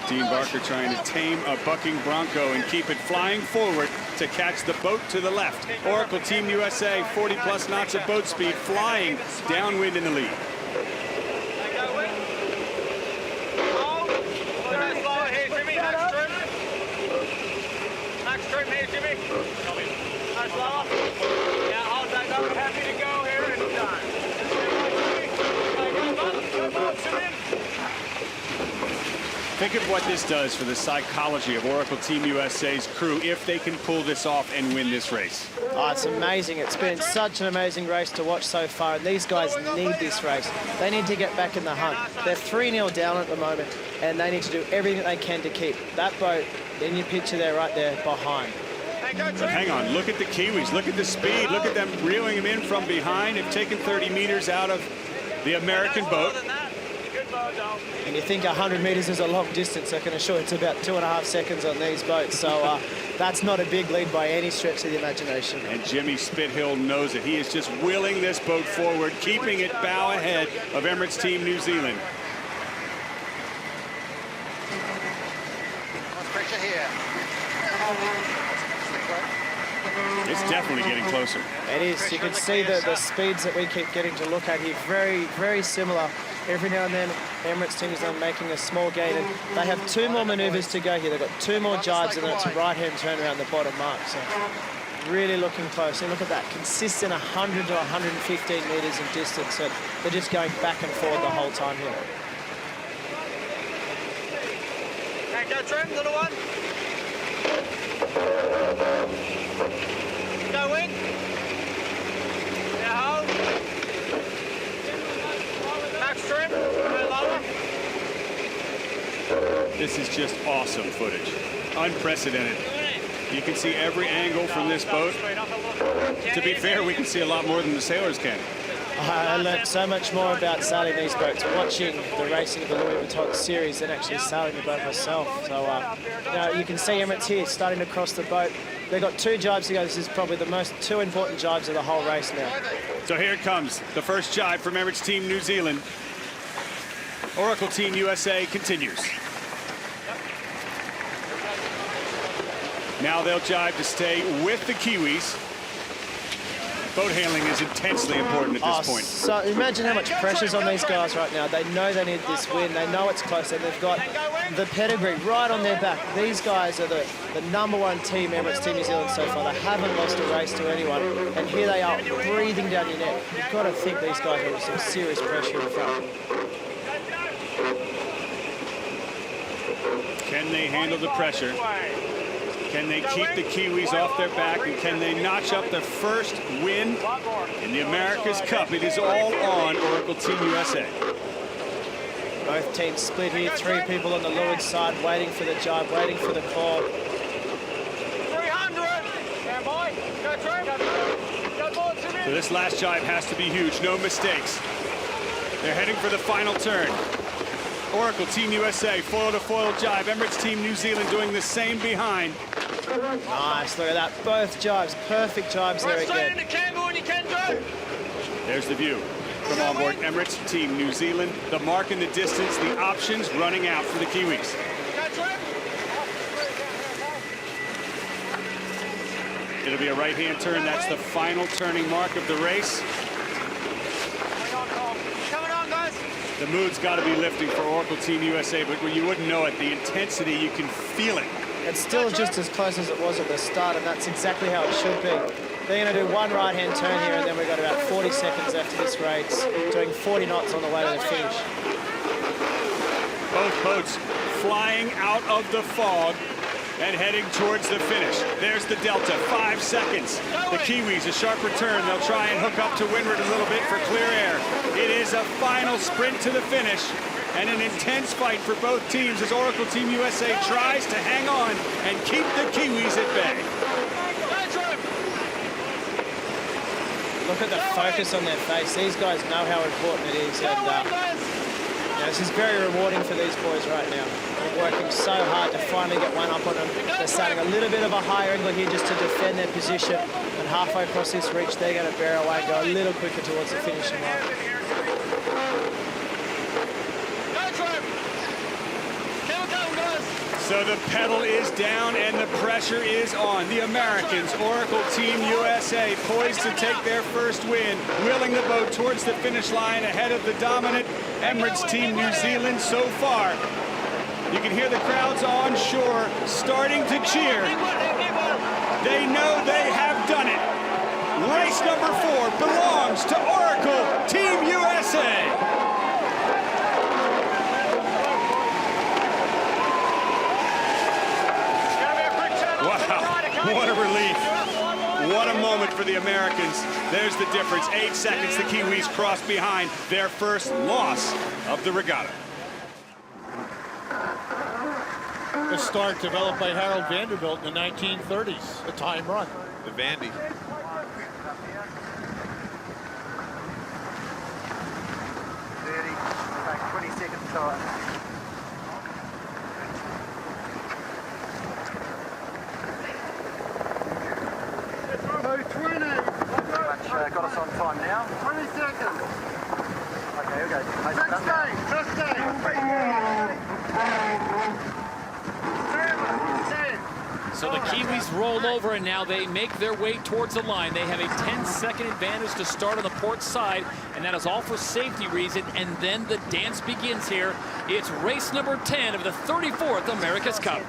Dean Barker trying to tame a bucking Bronco and keep it flying forward to catch the boat to the left. Oracle Team USA, 40+ knots of boat speed, flying downwind in the lead. Max trim here, Jimmy. Nice lower. Yeah, hold that up. Happy to go here anytime. Think of what this does for the psychology of Oracle Team USA's crew if they can pull this off and win this race. Oh, it's amazing. It's been such an amazing race to watch so far, and these guys need this race. They need to get back in the hunt. They're 3-0 down at the moment, and they need to do everything they can to keep that boat in your picture there, right there, behind. But hang on, look at the Kiwis, look at the speed, look at them reeling him in from behind. They've taken 30 meters out of the American boat. And you think 100 meters is a long distance, I can assure you it's about 2.5 seconds on these boats. So that's not a big lead by any stretch of the imagination. And Jimmy Spithill knows it. He is just willing this boat forward, keeping it bow ahead of Emirates Team New Zealand. Nice pressure here. It's definitely getting closer. It is. You can see the speeds that we keep getting to look at here. Very, very similar. Every now and then, Emirates Team is making a small gain, and they have 2 more maneuvers to go here. They've got 2 more jibes, and then it's a right-hand turn around the bottom mark. So really looking close. And look at that, consistent 100 to 115 meters in distance. So they're just going back and forward the whole time here. Okay, go trim, little one. Go in. Yeah, hold. Max trim, go lower. This is just awesome footage. Unprecedented. You can see every angle from this boat. To be fair, we can see a lot more than the sailors can. I learned so much more about sailing these boats watching the racing of the Louis Vuitton series than actually sailing the boat myself. So you can see Emirates here starting to cross the boat. They've got 2 jibes to go. This is probably the 2 important jibes of the whole race now. So here it comes, the first jibe from Emirates Team New Zealand. Oracle Team USA continues. Now they'll jibe to stay with the Kiwis. Boat handling is intensely important at this point. So imagine how much pressure's on these guys right now. They know they need this win. They know it's close, and they've got the pedigree right on their back. These guys are the #1 team, Emirates Team New Zealand so far. They haven't lost a race to anyone, and here they are breathing down your neck. You've got to think these guys are under some serious pressure in front. Can they handle the pressure? Can they keep the Kiwis off their back, and can they notch up their first win in the America's Cup? It is all on Oracle Team USA. Both teams split here. 3 people on the leeward side waiting for the jibe, waiting for the call. 300. Stand by. Go, Trent. Go forward to me. So this last jibe has to be huge. No mistakes. They're heading for the final turn. Oracle Team USA, foil-to-foil jibe. Emirates Team New Zealand doing the same behind. Nice, look at that. Both jibes, perfect jibes there again. There's the view from onboard Emirates Team New Zealand. The mark in the distance, the options running out for the Kiwis. It'll be a right-hand turn. That's the final turning mark of the race. The mood's got to be lifting for Oracle Team USA, but you wouldn't know it. The intensity, you can feel it. It's still just as close as it was at the start, and that's exactly how it should be. They're going to do one right-hand turn here, and then we've got about 40 seconds after this race, doing 40 knots on the way to the finish. Both boats flying out of the fog and heading towards the finish. There's the delta, 5 seconds. The Kiwis, a sharper turn. They'll try and hook up to windward a little bit for clear air. It is a final sprint to the finish, and an intense fight for both teams as Oracle Team USA tries to hang on and keep the Kiwis at bay. Look at the focus on their face. These guys know how important it is, and this is very rewarding for these boys right now. They're working so hard to finally get one up on them. They're starting a little bit of a higher angle here just to defend their position, and halfway across this reach, they're going to bear away and go a little quicker towards the finishing line. So the pedal is down and the pressure is on. The Americans, Oracle Team USA, poised to take their first win, wheeling the boat towards the finish line ahead of the dominant Emirates Team New Zealand so far. You can hear the crowds on shore starting to cheer. They know they have done it. Race number 4 belongs to Oracle Team USA. What a relief. What a moment for the Americans. There's the difference. 8 seconds the Kiwis cross behind their first loss of the regatta. A start developed by Harold Vanderbilt in the 1930s, a time run. The Vandy. Take 20 seconds time. Got us on time now. 20 seconds. Okay, here we go. 16. So the Kiwis roll over, and now they make their way towards the line. They have a 10-second advantage to start on the port side, and that is all for safety reason. And then the dance begins here. It's race number 10 of the 34th America's Cup.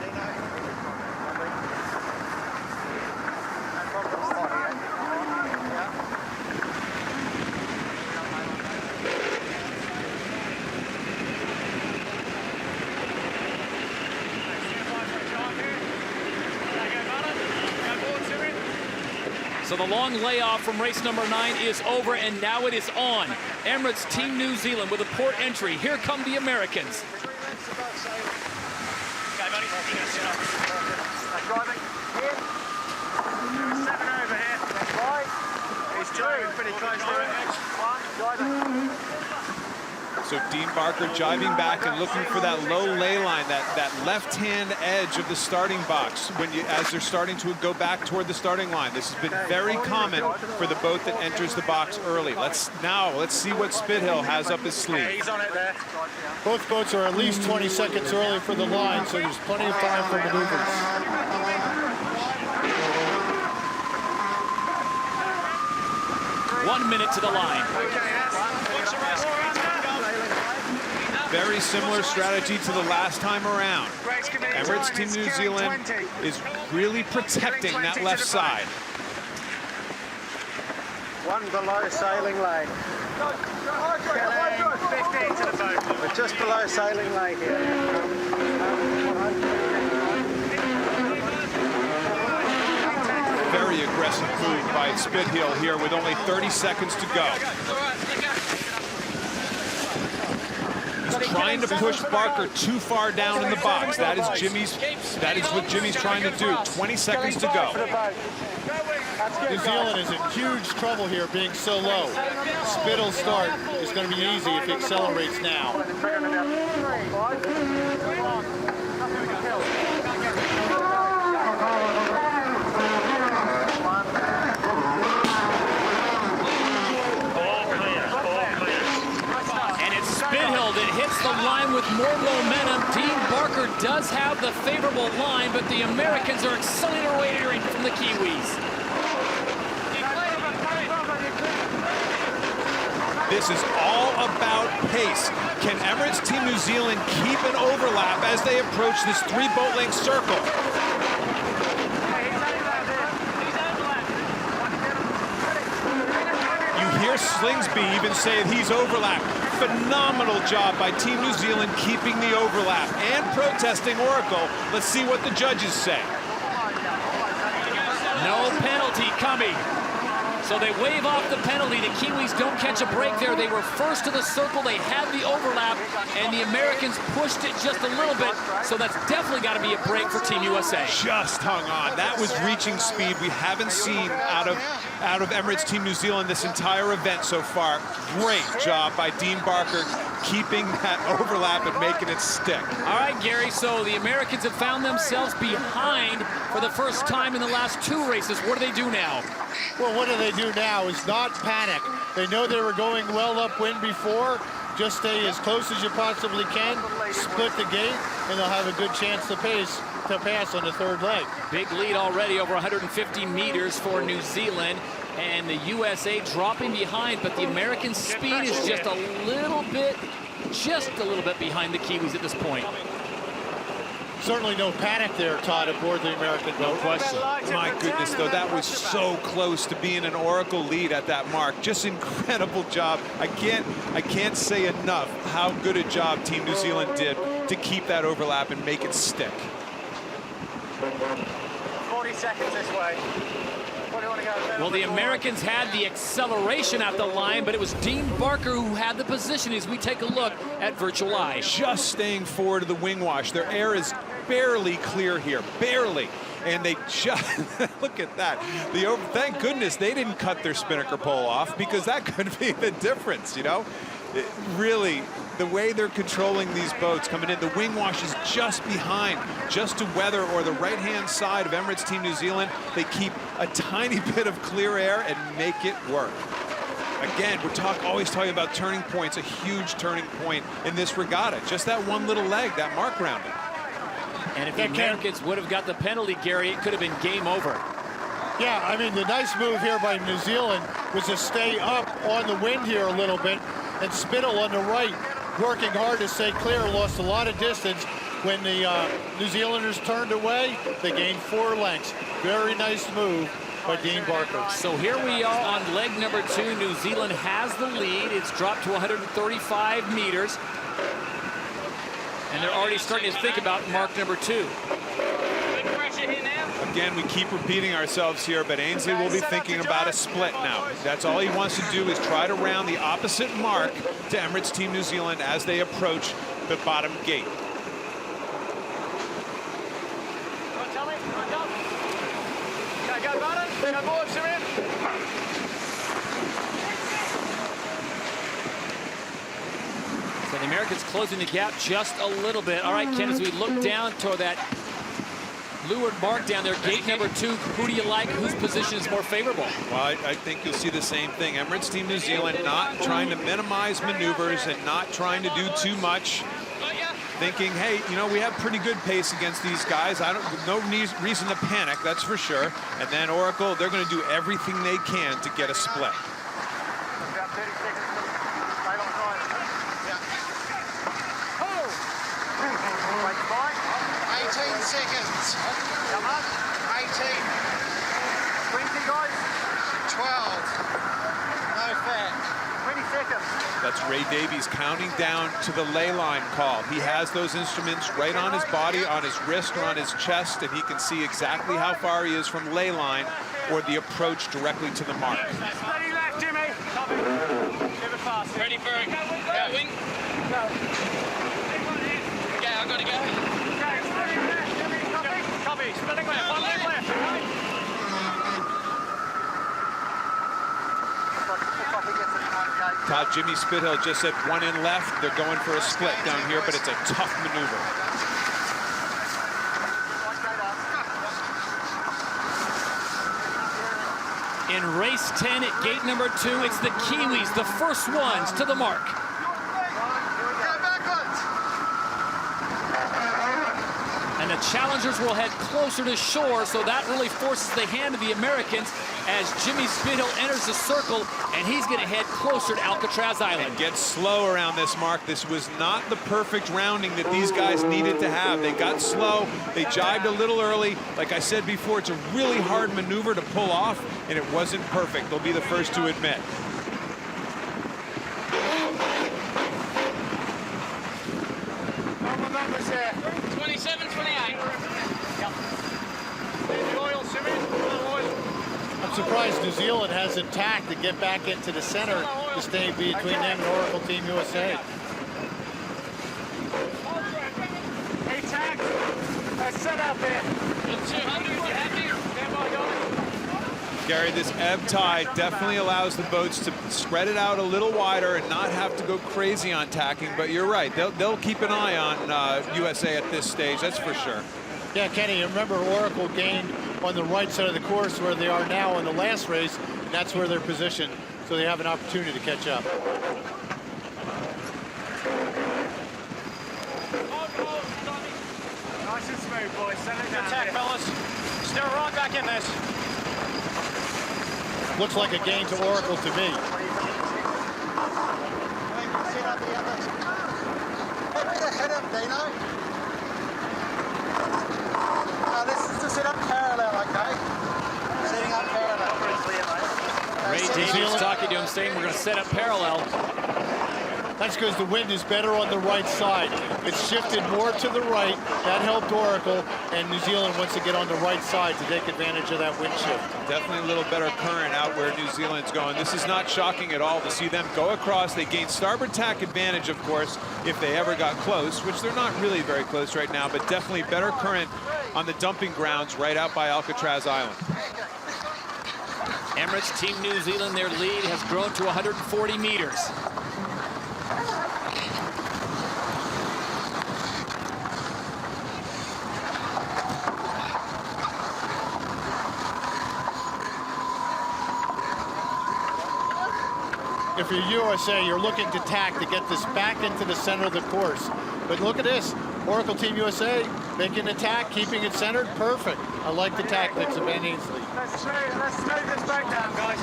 So the long layoff from race number 9 is over, and now it is on. Emirates Team New Zealand with a port entry. Here come the Americans. Driving here. 7 over here. Right. He's driving pretty close there. 1, driving. So Dean Barker jiving back and looking for that low ley line, that left-hand edge of the starting box as they're starting to go back toward the starting line. This has been very common for the boat that enters the box early. Let's see what Spithill has up his sleeve. He's on it there. Both boats are at least 20 seconds early for the line, so there's plenty of time for maneuvers. 1 minute to the line. Very similar strategy to the last time around. Emirates Team New Zealand is really protecting that left side. One below sailing lane. 15 to the boat. We're just below sailing lane here. Very aggressive move by Spithill here with only 30 seconds to go. He's trying to push Barker too far down in the box. That is what Jimmy's trying to do. 20 seconds to go. New Zealand is in huge trouble here being so low. Spittl's start is going to be easy if he accelerates now. That hits the line with more momentum. Dean Barker does have the favorable line, but the Americans are accelerating from the Kiwis. This is all about pace. Can Emirates Team New Zealand keep an overlap as they approach this 3 boat length circle? You hear Slingsby even say that he's overlapped. Phenomenal job by Team New Zealand keeping the overlap and protesting Oracle. Let's see what the judges say. No penalty coming. So they wave off the penalty. The Kiwis don't catch a break there. They were first to the circle. They had the overlap, and the Americans pushed it just a little bit. So that's definitely got to be a break for Team USA. Just hung on. That was reaching speed we haven't seen out of Emirates Team New Zealand this entire event so far. Great job by Dean Barker keeping that overlap and making it stick. All right, Gary, so the Americans have found themselves behind for the first time in the last 2 races. What do they do now? Well, what do they do now is not panic. They know they were going well upwind before. Just stay as close as you possibly can, split the gate, and they'll have a good chance to pass on the 3rd leg. Big lead already, over 150 meters for New Zealand, and the USA dropping behind, but the American speed is just a little bit behind the Kiwis at this point. Certainly no panic there, Todd, aboard the American boat. No question. My goodness, though, that was so close to being an Oracle lead at that mark. Just incredible job. I can't say enough how good a job Team New Zealand did to keep that overlap and make it stick. 40 seconds this way. Well, the Americans had the acceleration at the line, but it was Dean Barker who had the position as we take a look at Virtual Eye. Just staying forward of the wing wash. Their air is barely clear here, barely. And they just, look at that. Thank goodness they didn't cut their spinnaker pole off, because that could be the difference, you know? Really, the way they're controlling these boats coming in, the wing wash is just behind, just to weather or the right-hand side of Emirates Team New Zealand. They keep a tiny bit of clear air and make it work. Again, we're always talking about turning points, a huge turning point in this regatta. Just that one little leg, that mark round it. And if the Americans would have got the penalty, Gary, it could have been game over. Yeah, I mean, the nice move here by New Zealand was to stay up on the wind here a little bit, and Spittle on the right, working hard to stay clear, lost a lot of distance. When the New Zealanders turned away, they gained 4 lengths. Very nice move by Dean Barker. So here we are on leg number 2. New Zealand has the lead. It's dropped to 135 meters. And they're already starting to think about mark number 2. Again, we keep repeating ourselves here, but Ainsley will be thinking about a split now. That's all he wants to do, is try to round the opposite mark to Emirates Team New Zealand as they approach the bottom gate. So the Americans closing the gap just a little bit. All right, Ken, as we look down toward that leeward mark down there, gate number 2, who do you like? Whose position is more favorable? Well, I think you'll see the same thing. Emirates Team New Zealand not trying to minimize maneuvers and not trying to do too much. Thinking, hey, you know, we have pretty good pace against these guys. No reason to panic, that's for sure. And then Oracle, they're going to do everything they can to get a split. 30 seconds to stay on time. Yeah. Oh! Wait, Mike. 18 seconds. How much? 18. 20, guys. 12. No fat. 20 seconds. That's Ray Davies counting down to the ley line call. He has those instruments right on his body, on his wrist, or on his chest, and he can see exactly how far he is from ley line or the approach directly to the mark. Steady left, Jimmy. Never fast. Ready for it. Going. Go. Okay, I've got to go. Okay, steady left, Jimmy. Copy. Copy. Spinning left. One leg left. Todd, Jimmy Spithill just said 1 in left. They're going for a split down here, but it's a tough maneuver. In race 10 at gate number 2, it's the Kiwis, the first ones to the mark. And the challengers will head closer to shore, so that really forces the hand of the Americans as Jimmy Spithill enters the circle, and he's going to head closer to Alcatraz Island. And get slow around this mark. This was not the perfect rounding that these guys needed to have. They got slow. They jibed a little early. Like I said before, it's a really hard maneuver to pull off, and it wasn't perfect. They'll be the first to admit. All the numbers there. 27, 28. Oil, Jimmy. Oil. I'm surprised New Zealand hasn't tacked to get back into the center to stay between them and Oracle Team USA. Hey, tack. Let's set out there. 200, you happy? Stand by, guys. Gary, this ebb tide definitely allows the boats to spread it out a little wider and not have to go crazy on tacking, but you're right. They'll keep an eye on USA at this stage, that's for sure. Yeah, Kenny, you remember Oracle gained on the right side of the course where they are now in the last race, and that's where they're positioned, so they have an opportunity to catch up. Nice and smooth, boys. Settle it down. Attack, fellas. Still right back in this. Looks like a gain to Oracle to me. Hit him, Dino. This is to set up parallel, okay? Setting up parallel. Ray Davies talking to him, saying we're going to set up parallel. That's because the wind is better on the right side. It's shifted more to the right. That helped Oracle, and New Zealand wants to get on the right side to take advantage of that wind shift. Definitely a little better current out where New Zealand's going. This is not shocking at all to see them go across. They gain starboard tack advantage, of course, if they ever got close, which they're not really very close right now, but definitely better current on the dumping grounds right out by Alcatraz Island. Emirates Team New Zealand, their lead has grown to 140 meters. If you're USA, you're looking to tack to get this back into the center of the course. But look at this, Oracle Team USA making an attack, keeping it centered, perfect. I like the tactics of Ben Ainsley. Let's smooth this back down, guys.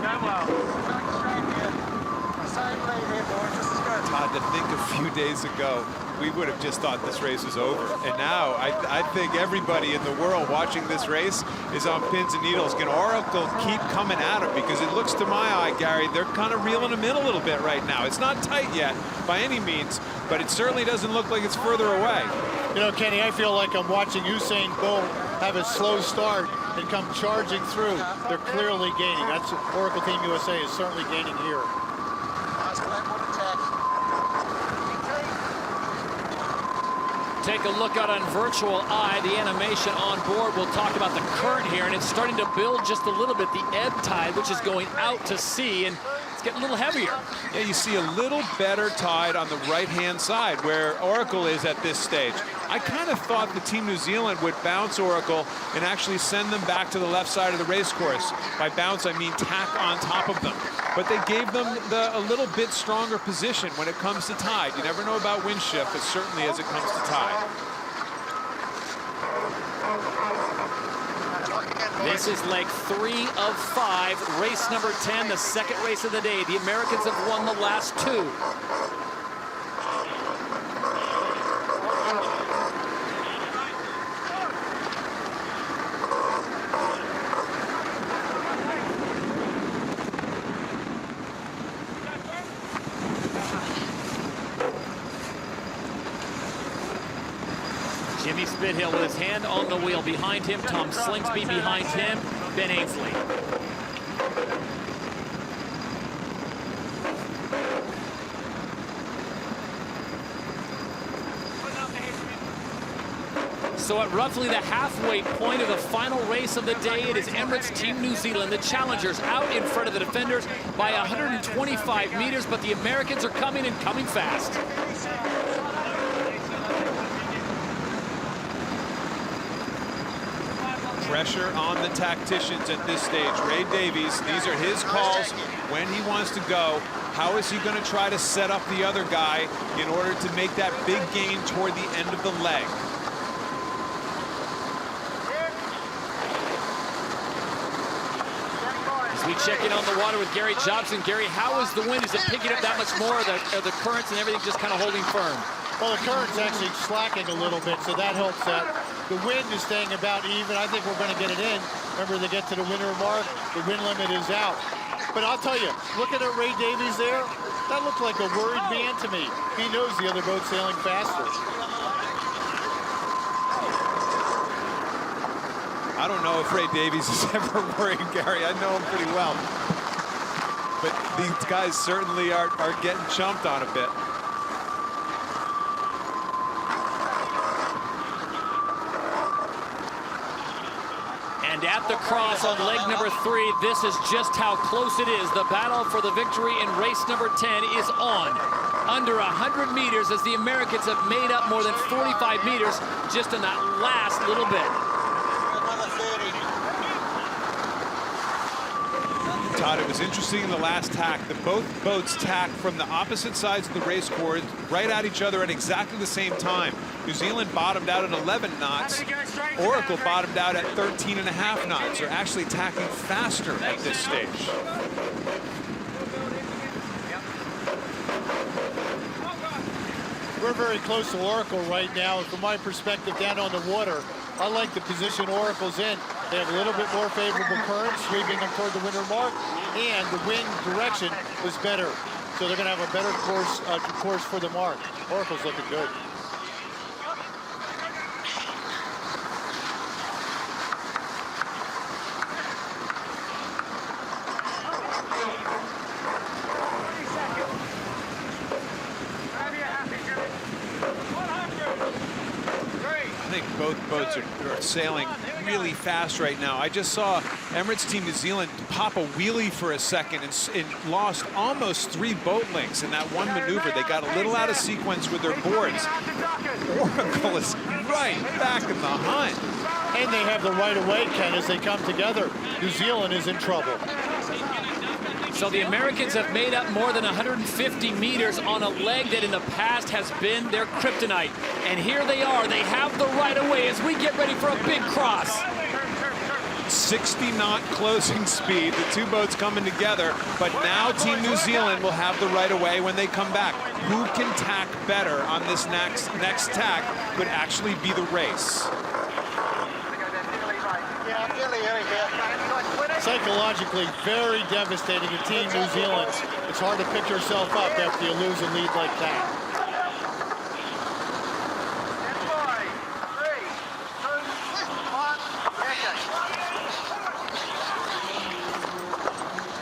Going well. Same lead here, boys. This is good. Todd, to think a few days ago, we would have just thought this race was over. And now I think everybody in the world watching this race is on pins and needles. Can Oracle keep coming at him? Because it looks to my eye, Gary, they're kind of reeling him in a little bit right now. It's not tight yet by any means, but it certainly doesn't look like it's further away. You know, Kenny, I feel like I'm watching Usain Bolt have a slow start and come charging through. They're clearly gaining. That's Oracle Team USA is certainly gaining here. Nice blackwood attack. Take a look out on virtual eye, the animation on board. We'll talk about the current here, and it's starting to build just a little bit. The ebb tide, which is going out to sea, and it's getting a little heavier. Yeah, you see a little better tide on the right-hand side where Oracle is at this stage. I kind of thought the Team New Zealand would bounce Oracle and actually send them back to the left side of the race course. By bounce, I mean tack on top of them. But they gave them a little bit stronger position when it comes to tide. You never know about wind shift, but certainly as it comes to tide. This This is leg 3 of 5, race number 10, the second race of the day. The Americans have won the last 2. Jimmy Spithill with his hand on the wheel. Behind him, Tom Slingsby. Behind him, Ben Ainsley. So at roughly the halfway point of the final race of the day, it is Emirates Team New Zealand, the challengers, out in front of the defenders by 125 meters, but the Americans are coming and coming fast. Pressure on the tacticians at this stage. Ray Davies, these are his calls when he wants to go. How is he going to try to set up the other guy in order to make that big gain toward the end of the leg? As we check in on the water with Gary Jobson. Gary, how is the wind? Is it picking up that much more? Are the currents and everything just kind of holding firm? Well, the current's actually slacking a little bit, so that helps out. The wind is staying about even. I think we're going to get it in. Remember, they get to the winter mark, the wind limit is out. But I'll tell you, looking at Ray Davies there, that looked like a worried man to me. He knows the other boat's sailing faster. I don't know if Ray Davies is ever worried, Gary. I know him pretty well. But these guys certainly are getting chumped on a bit. And at the cross on leg number 3, this is just how close it is. The battle for the victory in race number 10 is on. Under 100 meters as the Americans have made up more than 45 meters just in that last little bit. Todd, it was interesting in the last tack that both boats tacked from the opposite sides of the race course right at each other at exactly the same time. New Zealand bottomed out at 11 knots. Oracle bottomed out at 13.5 knots. They're actually tacking faster at this stage. We're very close to Oracle right now, and from my perspective down on the water, I like the position Oracle's in. They have a little bit more favorable current sweeping them toward the winter mark, and the wind direction was better. So they're going to have a better course for the mark. Oracle's looking good. I think both boats are sailing really fast right now. I just saw Emirates Team New Zealand pop a wheelie for a second and lost almost 3 boat lengths in that one maneuver. They got a little out of sequence with their boards. Oracle is right back in the hunt. And they have the right of way, Ken, as they come together. New Zealand is in trouble. So the Americans have made up more than 150 meters on a leg that in the past has been their kryptonite. And here they are. They have the right of way as we get ready for a big cross. 60-knot closing speed, the two boats coming together, but now Team New Zealand will have the right of way when they come back. Who can tack better on this next tack could actually be the race. Psychologically very devastating in Team New Zealand. It's hard to pick yourself up after you lose a lead like that.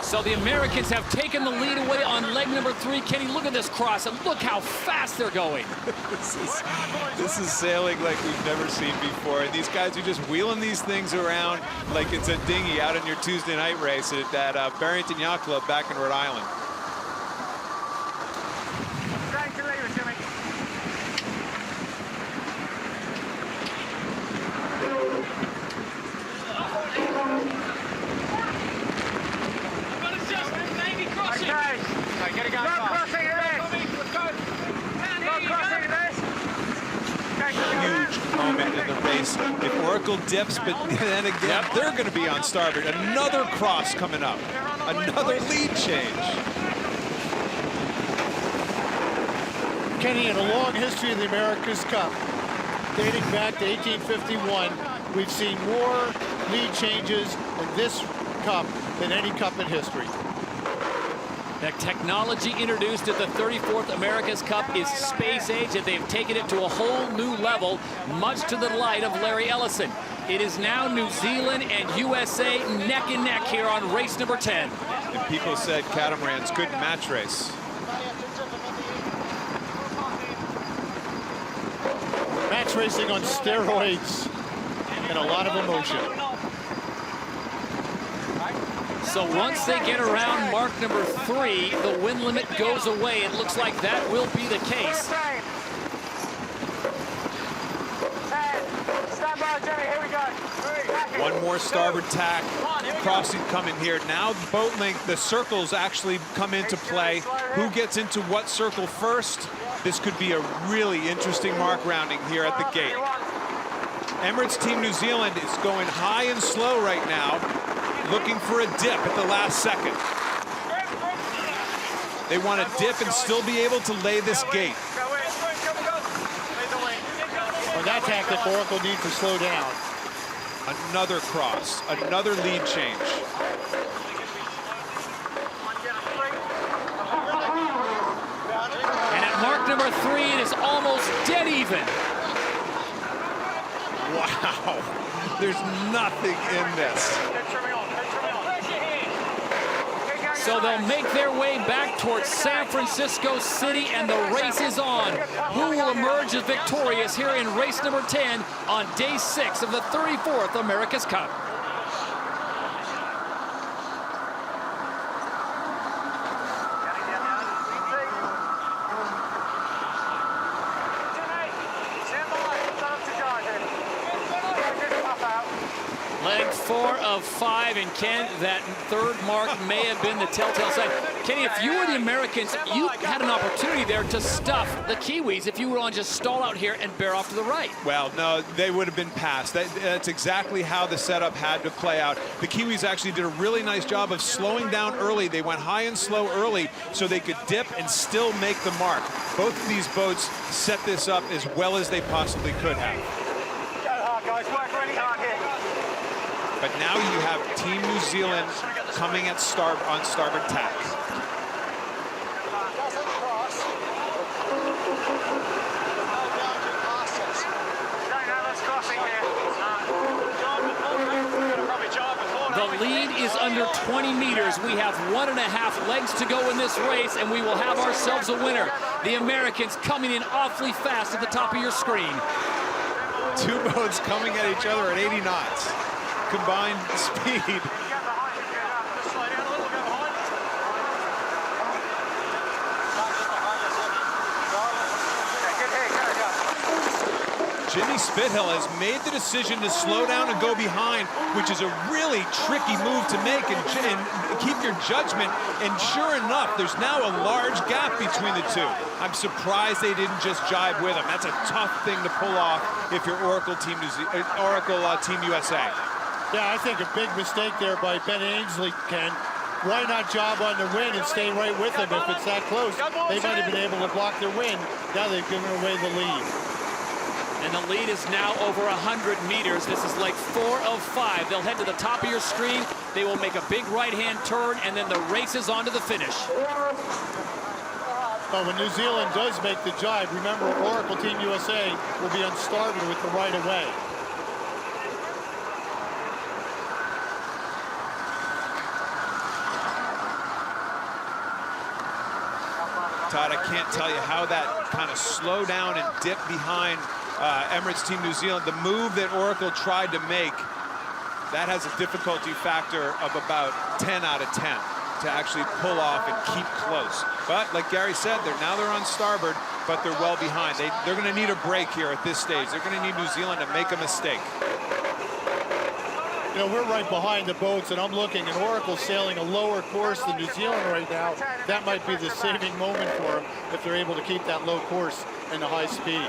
So the Americans have taken the lead away on leg number 3. Kenny, look at this cross, and look how fast they're going. This is sailing like we've never seen before. And these guys are just wheeling these things around like it's a dinghy out on your Tuesday night race at that Barrington Yacht Club back in Rhode Island. Huge moment in the race. If Oracle dips, but then again, they're going to be on starboard. Another cross coming up. Another lead change. Kenny, in a long history of the America's Cup, dating back to 1851, we've seen more lead changes in this Cup than any Cup in history. The technology introduced at the 34th America's Cup is space age, and they've taken it to a whole new level, much to the delight of Larry Ellison. It is now New Zealand and USA neck and neck here on race number 10. And people said Catamaran's good match race. Match racing on steroids and a lot of emotion. So once they get around mark number 3, the wind limit goes away. It looks like that will be the case. One more starboard tack, crossing coming here. Now the boat length, the circles actually come into play. Who gets into what circle first? This could be a really interesting mark rounding here at the gate. Emirates Team New Zealand is going high and slow right now, looking for a dip at the last second. They want to dip and still be able to lay this gate. On that tactic, Oracle needs to slow down. Another cross, another lead change. And at mark number 3, it is almost dead even. Wow, there's nothing in this. So they'll make their way back towards San Francisco City, and the race is on. Who will emerge as victorious here in race number 10 on day 6 of the 34th America's Cup? Leg 4 of 5, and Ken, that third mark may have been the telltale sign. Kenny, if you were the Americans, you had an opportunity there to stuff the Kiwis if you would want to just stall out here and bear off to the right. Well, no, they would have been passed. That's exactly how the setup had to play out. The Kiwis actually did a really nice job of slowing down early. They went high and slow early so they could dip and still make the mark. Both of these boats set this up as well as they possibly could have. Go hard, guys. Work really hard here. But now you have Team New Zealand coming at on starboard tack. The lead is under 20 meters. We have 1.5 legs to go in this race, and we will have ourselves a winner. The Americans coming in awfully fast at the top of your screen. Two boats coming at each other at 80 knots. Combined speed. Jimmy Spithill has made the decision to slow down and go behind, which is a really tricky move to make and keep your judgment. And sure enough, there's now a large gap between the two. I'm surprised they didn't just jibe with him. That's a tough thing to pull off if you're Oracle Team USA. Yeah, I think a big mistake there by Ben Ainsley, Ken. Why not job on the win and stay right with them if it's that close? They might have been able to block their win. Now they've given away the lead. And the lead is now over 100 meters. This is like 4 of 5. They'll head to the top of your screen. They will make a big right-hand turn, and then the race is on to the finish. But when New Zealand does make the jibe, remember Oracle Team USA will be on starboard with the right of way. Todd, I can't tell you how that kind of slow down and dip behind Emirates Team New Zealand, the move that Oracle tried to make, that has a difficulty factor of about 10 out of 10 to actually pull off and keep close. But like Gary said, they're on starboard, but they're well behind. They're going to need a break here at this stage. They're going to need New Zealand to make a mistake. You know, we're right behind the boats, and I'm looking, and Oracle's sailing a lower course than New Zealand right now. That might be the saving moment for them if they're able to keep that low course and the high speed.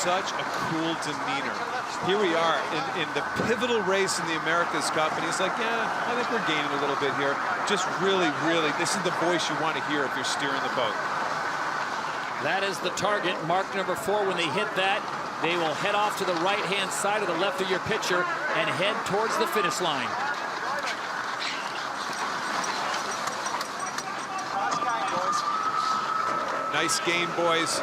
such a cool demeanor. Here we are in the pivotal race in the America's Cup, and he's like, yeah, I think we're gaining a little bit here. Just really, this is the voice you want to hear if you're steering the boat. That is the target, mark number 4. When they hit that, they will head off to the right-hand side of the left of your picture and head towards the finish line. Nice game, boys.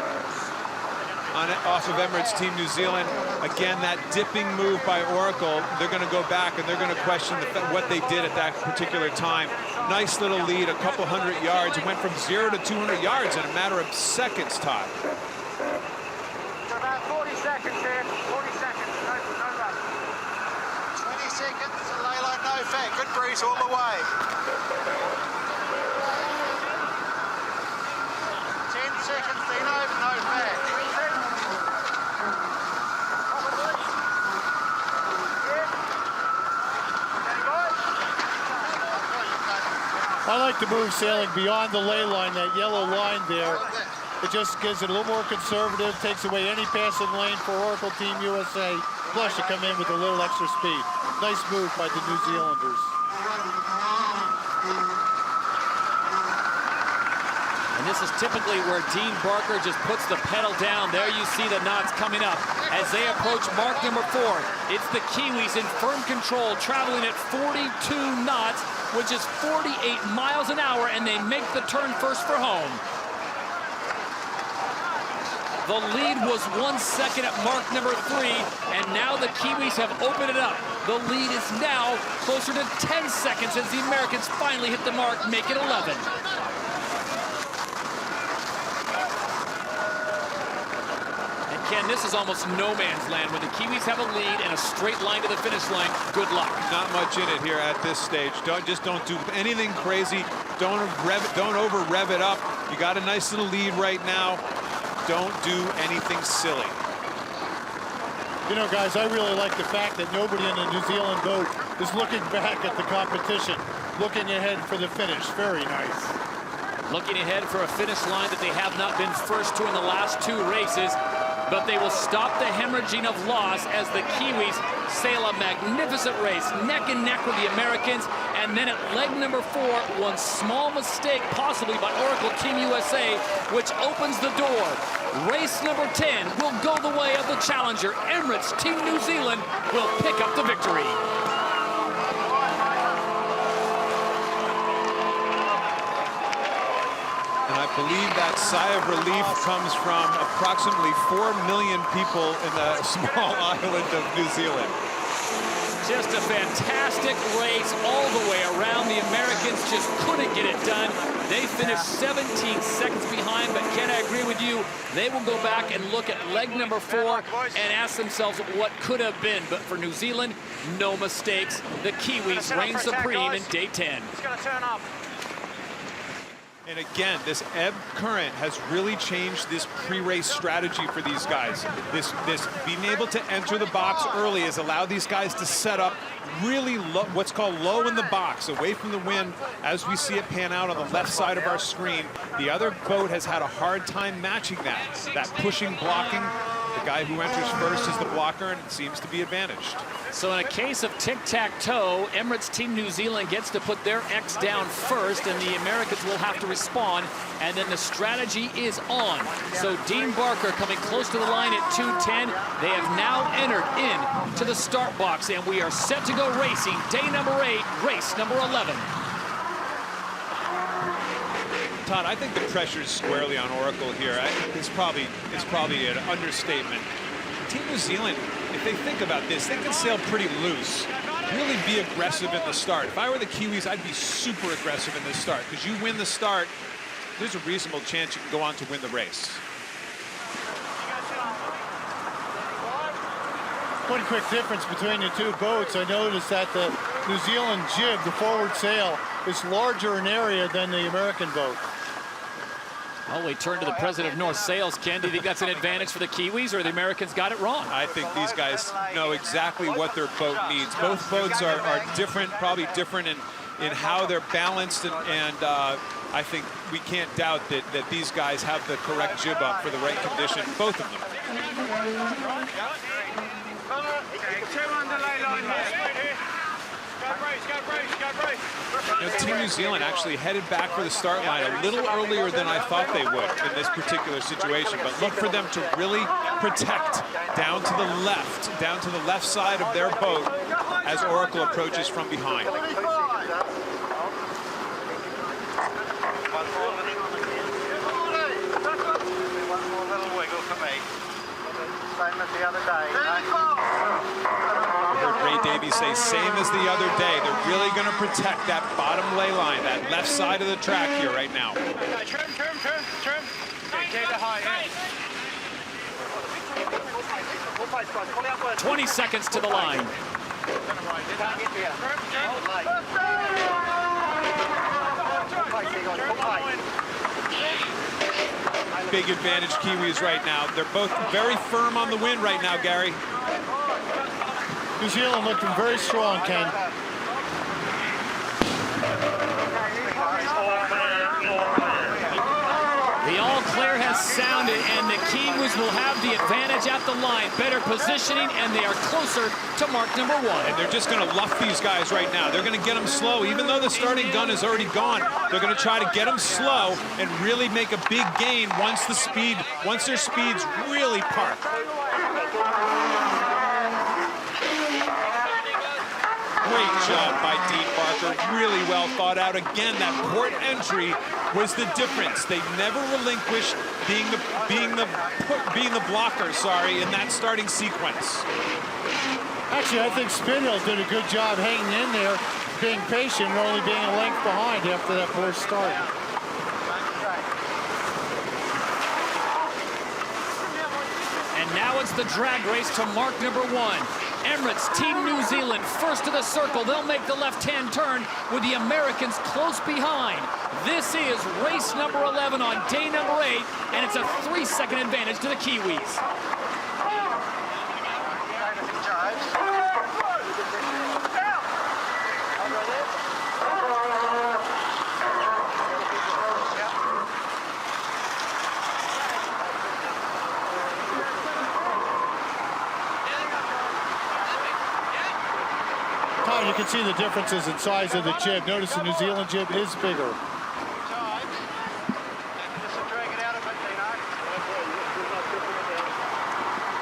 Off of Emirates Team New Zealand. Again, that dipping move by Oracle, they're going to go back and they're going to question what they did at that particular time. Nice little lead, a couple hundred yards. It went from 0 to 200 yards in a matter of seconds, Todd. For about 40 seconds here. 40 seconds. No rush. 20 seconds, a lay like no fat. Good breeze all the way. 10 seconds, Dino, no fat. I like to move sailing beyond the ley line, that yellow line there. It just gives it a little more conservative, takes away any passing lane for Oracle Team USA. Plus, you come in with a little extra speed. Nice move by the New Zealanders. And this is typically where Dean Barker just puts the pedal down. There you see the knots coming up as they approach mark number 4. It's the Kiwis in firm control, traveling at 42 knots, which is 48 miles an hour, and they make the turn first for home. The lead was 1 second at mark number 3, and now the Kiwis have opened it up. The lead is now closer to 10 seconds as the Americans finally hit the mark, make it 11. Ken, this is almost no man's land. When the Kiwis have a lead and a straight line to the finish line, good luck. Not much in it here at this stage. Don't do anything crazy. Don't over rev it up. You got a nice little lead right now. Don't do anything silly. You know, guys, I really like the fact that nobody in the New Zealand boat is looking back at the competition, looking ahead for the finish. Very nice. Looking ahead for a finish line that they have not been first to in the last 2 races. But they will stop the hemorrhaging of loss as the Kiwis sail a magnificent race, neck and neck with the Americans. And then at leg number 4, one small mistake, possibly by Oracle Team USA, which opens the door. Race number 10 will go the way of the challenger. Emirates Team New Zealand will pick up the victory. I believe that sigh of relief comes from approximately 4 million people in the small island of New Zealand. Just a fantastic race all the way around. The Americans just couldn't get it done. They finished 17 seconds behind, but Ken, I agree with you. They will go back and look at leg number 4 and ask themselves what could have been. But for New Zealand, no mistakes. The Kiwis reign supreme in day 10. It's going to turn up. And again, this ebb current has really changed this pre-race strategy for these guys. This being able to enter the box early has allowed these guys to set up really low, what's called low in the box, away from the wind, as we see it pan out on the left side of our screen. The other boat has had a hard time matching that pushing, blocking. The guy who enters first is the blocker, and it seems to be advantaged. So in a case of tic-tac-toe, Emirates Team New Zealand gets to put their X down first, and the Americans will have to respond, and then the strategy is on. So Dean Barker coming close to the line at 2:10. They have now entered into the start box, and we are set to go racing. Day number 8, race number 11. Todd, I think the pressure is squarely on Oracle here. It's probably an understatement. Team New Zealand, if they think about this, they can sail pretty loose, really be aggressive in the start. If I were the Kiwis, I'd be super aggressive in this start, because you win the start, there's a reasonable chance you can go on to win the race. One quick difference between the 2 boats. I noticed that the New Zealand jib, the forward sail, is larger in area than the American boat. Well, we turn to the president of North Sales. Ken, do you think that's an advantage for the Kiwis, or the Americans got it wrong? I think these guys know exactly what their boat needs. Both boats are different, probably different in how they're balanced, and I think we can't doubt that these guys have the correct jib up for the right condition, both of them. You know, Team New Zealand actually headed back for the start line a little earlier than I thought they would in this particular situation, but look for them to really protect down to the left side of their boat as Oracle approaches from behind. Same as the other day. I heard Ray Davies say, same as the other day. They're really going to protect that bottom lay line, that left side of the track here right now. Trim. Keep it high, 20 seconds to the line. Big advantage Kiwis right now. They're both very firm on the wind right now, Gary. New Zealand looking very strong, Ken. The all clear has sounded, and the Kiwis will have the advantage at the line. Better positioning, and they are closer to mark number 1. And they're just going to luff these guys right now. They're going to get them slow. Even though the starting gun is already gone, they're going to try to get them slow and really make a big gain once their speed's really parked. Great job by Dean Barker, really well thought out. Again, that port entry was the difference. They never relinquished being the blocker, in that starting sequence. Actually, I think Spindle did a good job hanging in there, being patient, and only being a length behind after that poor start. And now it's the drag race to mark number 1. Emirates, Team New Zealand, first to the circle. They'll make the left-hand turn with the Americans close behind. This is race number 11 on day number 8, and it's a 3-second advantage to the Kiwis. You can see the differences in size of the jib. Notice the New Zealand jib is bigger.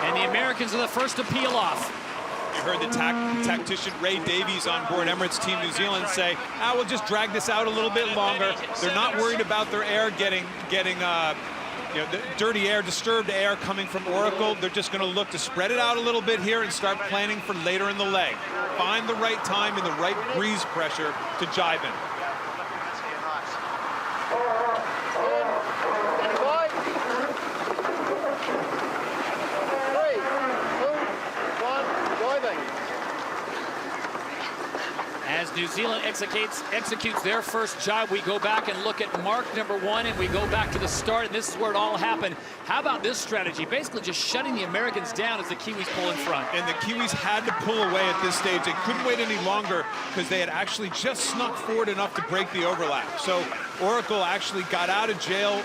And the Americans are the first to peel off. You heard the tactician Ray Davies on board Emirates Team New Zealand say, we'll just drag this out a little bit longer. They're not worried about their air getting the dirty air, disturbed air coming from Oracle. They're just going to look to spread it out a little bit here and start planning for later in the leg. Find the right time and the right breeze pressure to jibe in. As New Zealand executes their first jibe, we go back and look at mark number 1, and we go back to the start, and this is where it all happened. How about this strategy? Basically just shutting the Americans down as the Kiwis pull in front. And the Kiwis had to pull away at this stage. They couldn't wait any longer because they had actually just snuck forward enough to break the overlap. So Oracle actually got out of jail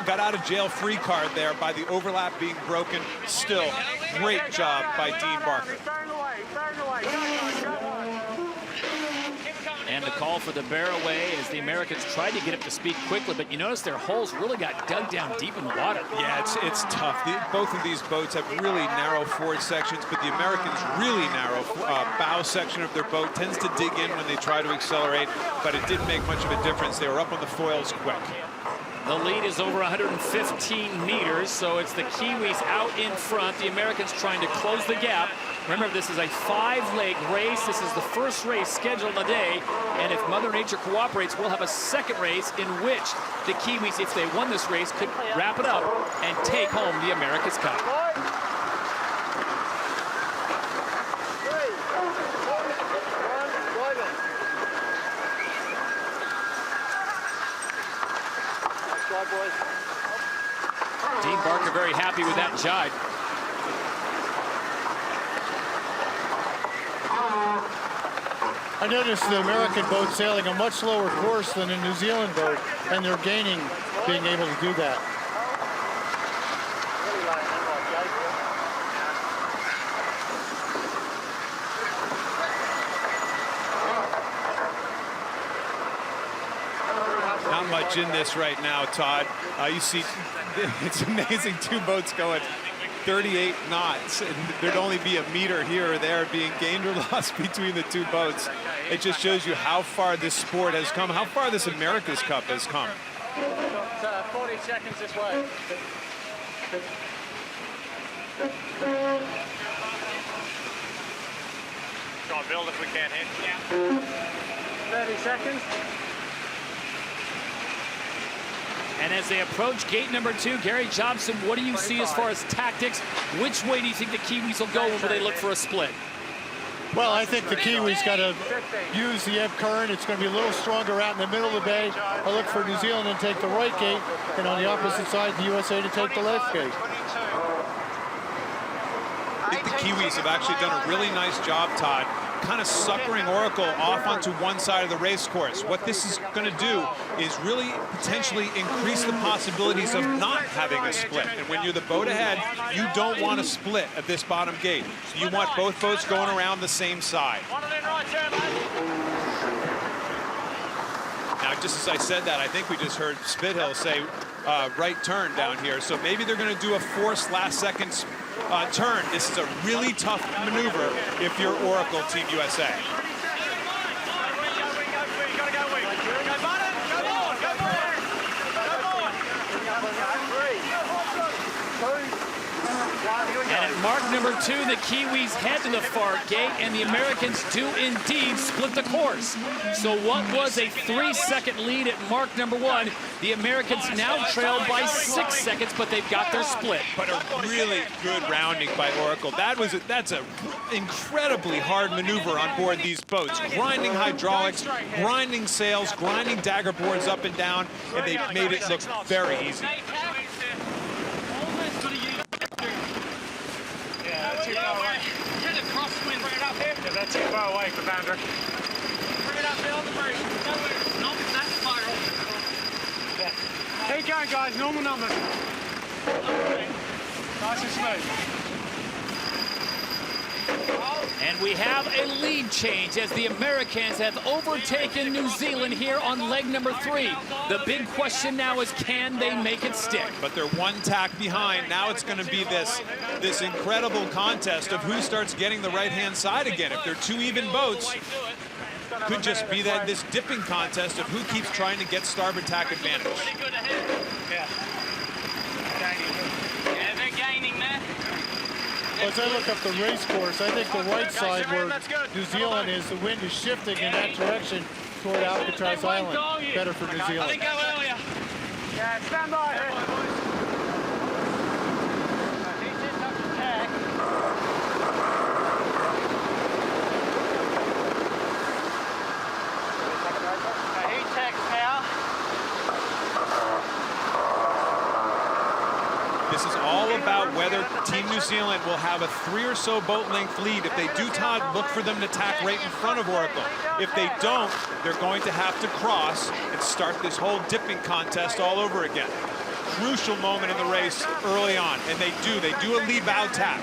got out of jail free card there by the overlap being broken. Still, great job by Dean Barker. And the call for the bear away as the Americans tried to get up to speed quickly, but you notice their holes really got dug down deep in the water. Yeah, it's tough. Both of these boats have really narrow forward sections, but the Americans' really narrow bow section of their boat tends to dig in when they try to accelerate, but it didn't make much of a difference. They were up on the foils quick. The lead is over 115 meters, so it's the Kiwis out in front. The Americans trying to close the gap. Remember, this is a 5-leg race. This is the first race scheduled on the day, and if Mother Nature cooperates, we'll have a second race in which the Kiwis, if they won this race, could wrap it up and take home the America's Cup. Dean Barker very happy with that jibe. I noticed the American boat sailing a much slower course than the New Zealand boat, and they're gaining being able to do that. much in this right now, Todd. You see, it's amazing, 2 boats going 38 knots, and there'd only be a meter here or there being gained or lost between the 2 boats. It just shows you how far this sport has come, how far this America's Cup has come. Got 40 seconds this way. Try and build if we can hit. Yeah. 30 seconds. And as they approach gate number 2, Gary Jobson, what do you see as far as tactics? Which way do you think the Kiwis will go when they look for a split? Well, I think the Kiwis got to use the ebb current. It's going to be a little stronger out in the middle of the bay. I look for New Zealand to take the right gate, and on the opposite side, the USA to take the left gate. I think the Kiwis have actually done a really nice job, Todd, kind of suckering Oracle off onto one side of the race course. What this is going to do is really potentially increase the possibilities of not having a split. And when you're the boat ahead, you don't want to split at this bottom gate. So you want both boats going around the same side. Now, just as I said that, I think we just heard Spithill say right turn down here. So maybe they're going to do a forced last-second turn. This is a really tough maneuver if you're Oracle Team USA. And at mark number 2, the Kiwis head to the far gate, and the Americans do indeed split the course. So what was a 3-second lead at mark number 1, the Americans now trail by 6 seconds, but they've got their split. But a really good rounding by Oracle. That's an incredibly hard maneuver on board these boats. Grinding hydraulics, grinding sails, grinding dagger boards up and down, and they made it look very easy. Yeah, that's too far away for Boundary. Bring it up, Bill, the break. Not that spiral. Yeah. Keep going, guys. Normal numbers. Nice and smooth. And we have a lead change as the Americans have overtaken New Zealand here on leg number 3. The big question now is, can they make it stick? But they're 1 tack behind. Now it's going to be this incredible contest of who starts getting the right-hand side again. If they're 2 even boats, could just be this dipping contest of who keeps trying to get starboard tack advantage. Yeah. Yeah, they're gaining there. As I look up the race course, I think the right side where New Zealand is, the wind is shifting in that direction toward Alcatraz Island. Better for New I Zealand. think go earlier. Yeah, stand by here. This is all about whether Team New Zealand will have a 3 or so boat length lead. If they do, Todd, look for them to tack right in front of Oracle. If they don't, they're going to have to cross and start this whole dipping contest all over again. Crucial moment in the race early on, and they do a lead bow tack,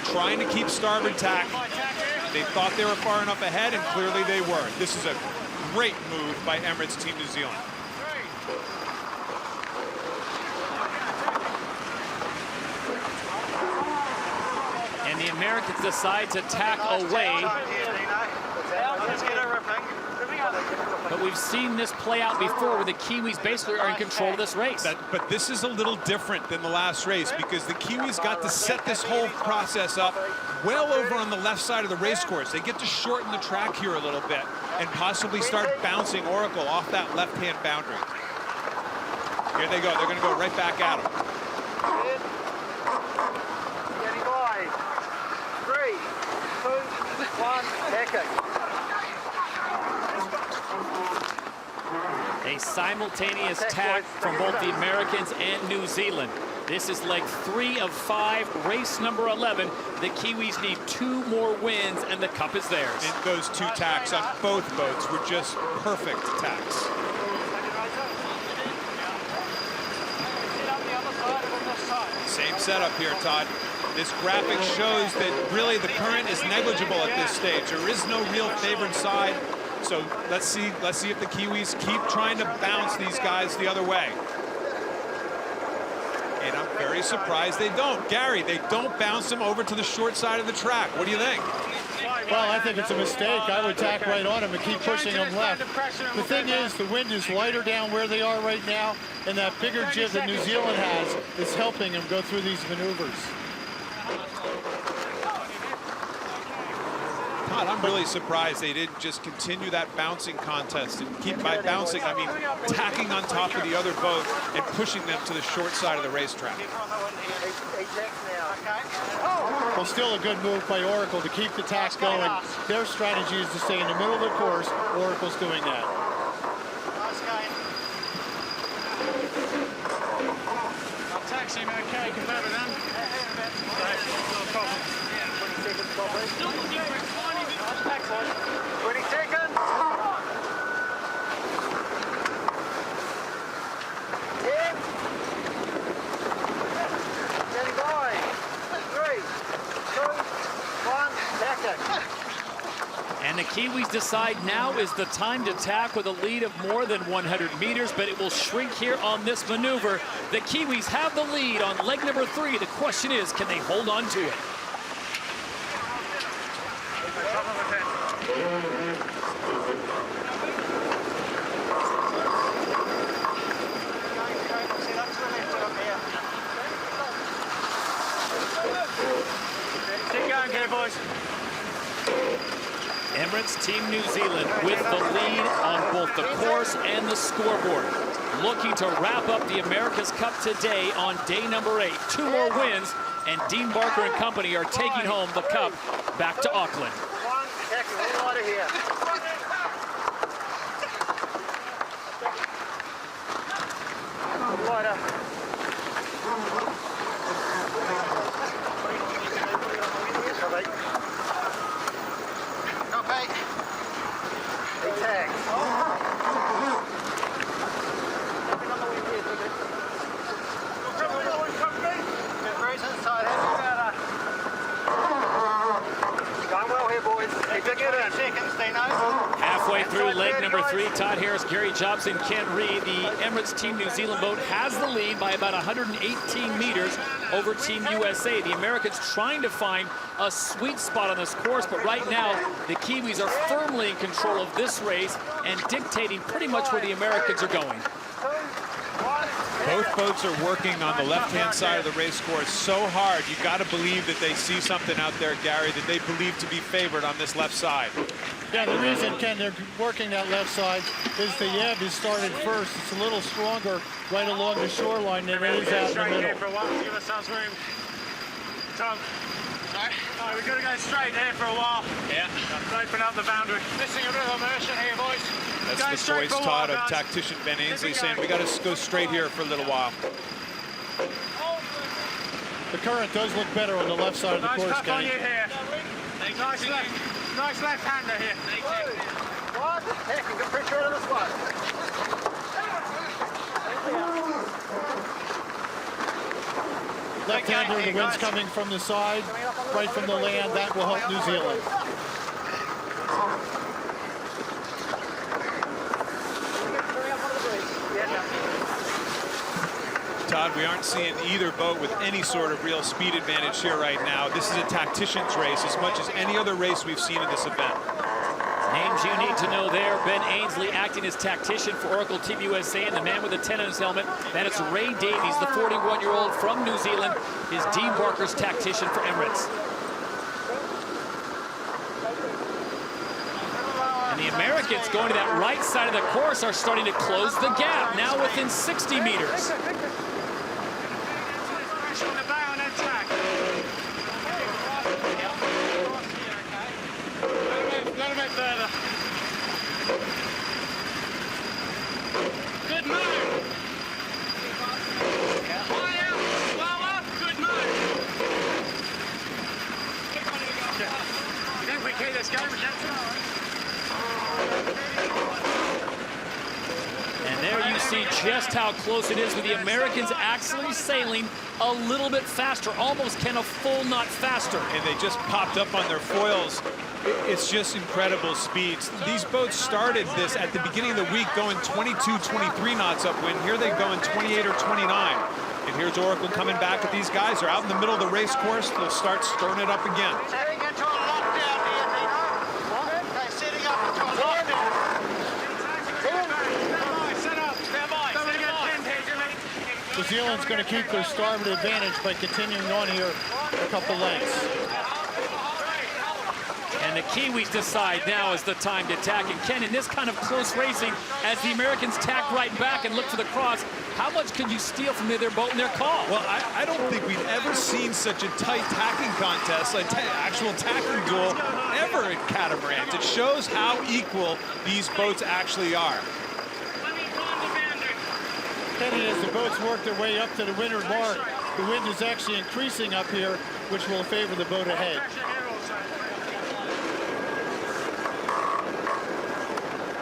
trying to keep starboard tack. They thought they were far enough ahead, and clearly they were. This is a great move by Emirates Team New Zealand. And the Americans decide to tack away. But we've seen this play out before where the Kiwis basically are in control of this race. But this is a little different than the last race because the Kiwis got to set this whole process up well over on the left side of the race course. They get to shorten the track here a little bit and possibly start bouncing Oracle off that left-hand boundary. Here they go. They're going to go right back at them. Getting wide. 3, 2, 1, second. A simultaneous tack from both the Americans and New Zealand. This is leg 3 of 5, race number 11. The Kiwis need 2 more wins, and the cup is theirs. And those 2 tacks on both boats were just perfect tacks. Same setup here, Todd. This graphic shows that really the current is negligible at this stage. There is no real favored side. So let's see if the Kiwis keep trying to bounce these guys the other way. And I'm very surprised they don't. Gary, they don't bounce them over to the short side of the track. What do you think? Well, I think it's a mistake. I would tack right on them and keep pushing them left. The thing is, the wind is lighter down where they are right now, and that bigger jib that New Zealand has is helping them go through these maneuvers. God, I'm really surprised they didn't just continue that bouncing contest and keep, by bouncing, I mean tacking on top of the other boat and pushing them to the short side of the racetrack. Well, still a good move by Oracle to keep the tack going. Their strategy is to stay in the middle of the course. Oracle's doing that. I'll taxi him, okay, confirm it then. No problem. 20 seconds, copy. 20 seconds. 10. Standing by. 3, 2, 1, tack. And the Kiwis decide now is the time to tack with a lead of more than 100 meters, but it will shrink here on this maneuver. The Kiwis have the lead on leg number 3. The question is, can they hold on to it? Keep going here, boys. Emirates Team New Zealand with the lead on both the course and the scoreboard. Looking to wrap up the America's Cup today on day number 8. 2 more wins, and Dean Barker and company are taking home the cup back to Auckland. One, tack, a little lighter here. Lighter. Copy. Big tag. Going well here, boys. Keep it in. Seconds, Dino. Halfway through leg number 3, Todd Harris, Gary Jobson, Ken Reed. The Emirates Team New Zealand boat has the lead by about 118 meters over Team USA. The Americans trying to find a sweet spot on this course, but right now the Kiwis are firmly in control of this race and dictating pretty much where the Americans are going. Both boats are working on the left-hand side of the race course so hard. You've got to believe that they see something out there, Gary, that they believe to be favored on this left side. Yeah, the reason, Ken, they're working that left side is the ebb is started first. It's a little stronger right along the shoreline than it is out in the middle. For a while, give ourselves room. Tom. Sorry? Oh, we've got to go straight here for a while. Yeah. Open up the boundary. Missing a bit of immersion here, boys. That's the voice, Todd, of tactician Ben Ainsley saying we got to go straight here for a little while. The current does look better on the left side of the course, Nice on Kenny. you here. Nice left-hander here. 1, tack, good pressure out of this one. Left-hander, the wind's coming from the side, right from the land. That will help New Zealand. Todd, we aren't seeing either boat with any sort of real speed advantage here right now. This is a tactician's race as much as any other race we've seen in this event. Names you need to know there. Ben Ainsley acting as tactician for Oracle Team USA, and the man with the 10 on his helmet, that is Ray Davies, the 41-year-old from New Zealand, is Dean Barker's tactician for Emirates. And the Americans going to that right side of the course are starting to close the gap, now within 60 meters. Good move. Higher, lower, good move. I think we keep this going, And there you see just how close it is with the Americans acting actually sailing a little bit faster, almost Ken a full knot faster. And they just popped up on their foils. It's just incredible speeds. These boats started this at the beginning of the week going 22, 23 knots upwind. Here they go in 28 or 29. And here's Oracle coming back with these guys. They're out in the middle of the race course. They'll start stirring it up again. Heading into a lockdown here, Nino. They're setting up into a lockdown. New Zealand's going to keep their starboard advantage by continuing on here a couple lengths. And the Kiwis decide now is the time to tack. And Ken, in this kind of close racing, as the Americans tack right back and look for the cross, how much can you steal from their boat and their call? Well, I don't think we've ever seen such a tight tacking contest, like actual tacking duel, ever in catamarans. It shows how equal these boats actually are. And as the boats work their way up to the windward mark, the wind is actually increasing up here, which will favor the boat ahead.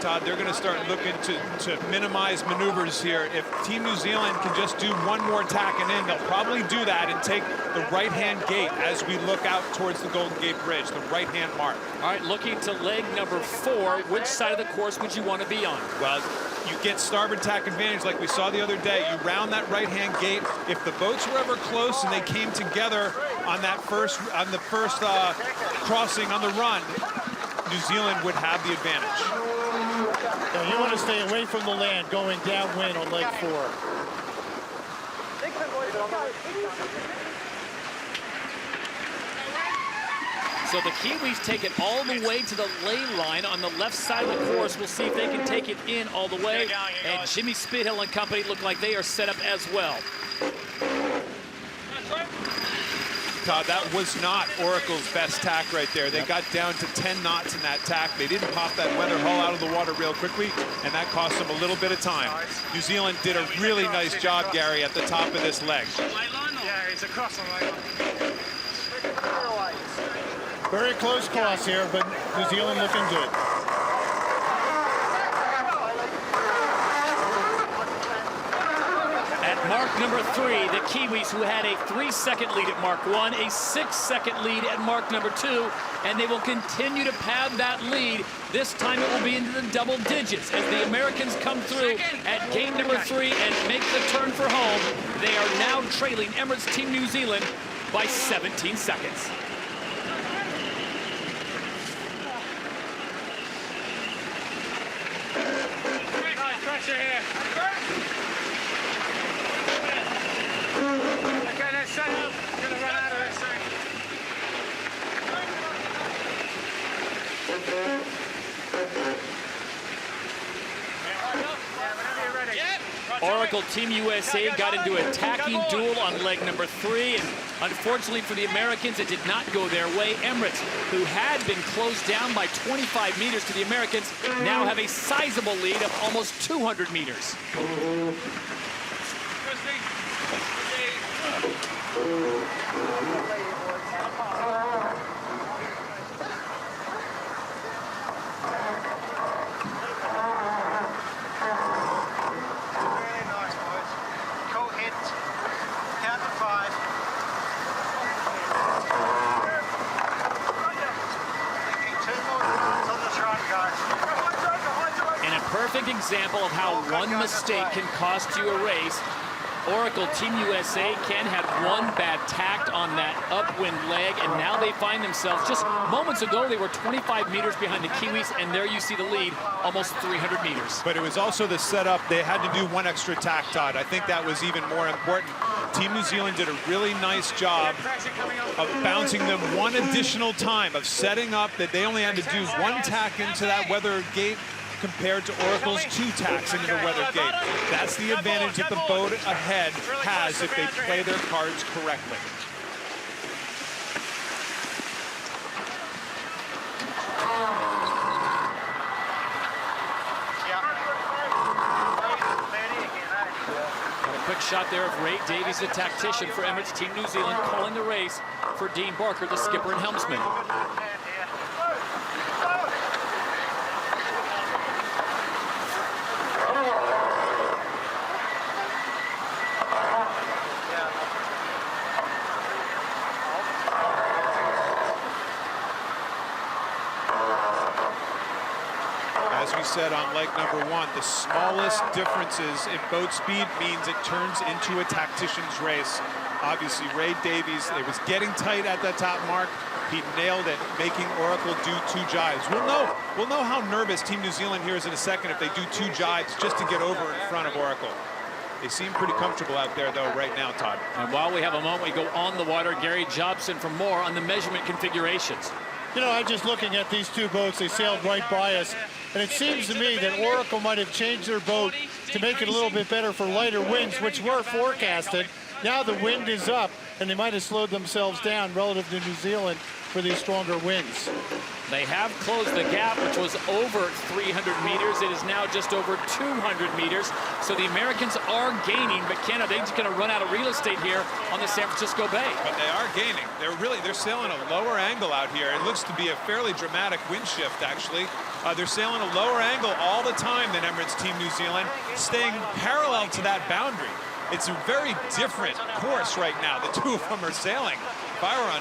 Todd, they're going to start looking to minimize maneuvers here. If Team New Zealand can just do one more tacking in, they'll probably do that and take the right-hand gate as we look out towards the Golden Gate Bridge, the right-hand mark. All right, looking to leg number 4, which side of the course would you want to be on? Well, you get starboard tack advantage like we saw the other day. You round that right-hand gate. If the boats were ever close and they came together on the first crossing on the run, New Zealand would have the advantage. Now you want to stay away from the land going downwind on leg 4. So the Kiwis take it all the way to the lay line on the left side of the course. We'll see if they can take it in all the way. And Jimmy Spithill and company look like they are set up as well. Todd, that was not Oracle's best tack right there. They got down to 10 knots in that tack. They didn't pop that weather hull out of the water real quickly, and that cost them a little bit of time. New Zealand did a really nice job, Gary, at the top of this leg. Yeah, it's across the line. Very close cross here, but New Zealand looking good. At mark number 3, the Kiwis, who had a 3-second lead at mark 1, a 6-second lead at mark number 2, and they will continue to pad that lead. This time it will be into the double digits as the Americans come through at gate number 3 and make the turn for home. They are now trailing Emirates Team New Zealand by 17 seconds. Pressure here. Okay, let's set up. We're gonna run out of this thing. Oracle Team USA got into a tacking duel on leg number 3, and unfortunately for the Americans, it did not go their way. Emirates, who had been closed down by 25 meters to the Americans, now have a sizable lead of almost 200 meters. Perfect example of how one mistake can cost you a race. Oracle Team USA, Ken, had one bad tack on that upwind leg, and now they find themselves, just moments ago, they were 25 meters behind the Kiwis, and there you see the lead, almost 300 meters. But it was also the setup. They had to do one extra tack, Todd. I think that was even more important. Team New Zealand did a really nice job of bouncing them one additional time, of setting up that they only had to do one tack into that weather gate compared to Oracle's 2 tacks into the weather gate. That's the advantage that the boat ahead has if they play their cards correctly. A quick shot there of Ray Davies, the tactician for Emirates Team New Zealand, calling the race for Dean Barker, the skipper and helmsman. as we said on leg number 1, the smallest differences in boat speed means it turns into a tactician's race. Obviously, Ray Davies, it was getting tight at that top mark. He nailed it, making Oracle do 2 jives. We'll know how nervous Team New Zealand here is in a second if they do 2 jives just to get over in front of Oracle. They seem pretty comfortable out there, though, right now, Todd. And while we have a moment, we go on the water. Gary Jobson for more on the measurement configurations. You know, I'm just looking at these 2 boats. They sailed right by us. And it seems to me that Oracle might have changed their boat to make it a little bit better for lighter winds, which were forecasted. Now the wind is up, and they might have slowed themselves down relative to New Zealand for these stronger winds. They have closed the gap, which was over 300 meters. It is now just over 200 meters. So the Americans are gaining, but Ken, are they just going to run out of real estate here on the San Francisco Bay? But they are gaining. They're sailing a lower angle out here. It looks to be a fairly dramatic wind shift, actually. They're sailing a lower angle all the time than Emirates Team New Zealand, staying parallel to that boundary. It's a very different course right now. The 2 of them are sailing. If I were on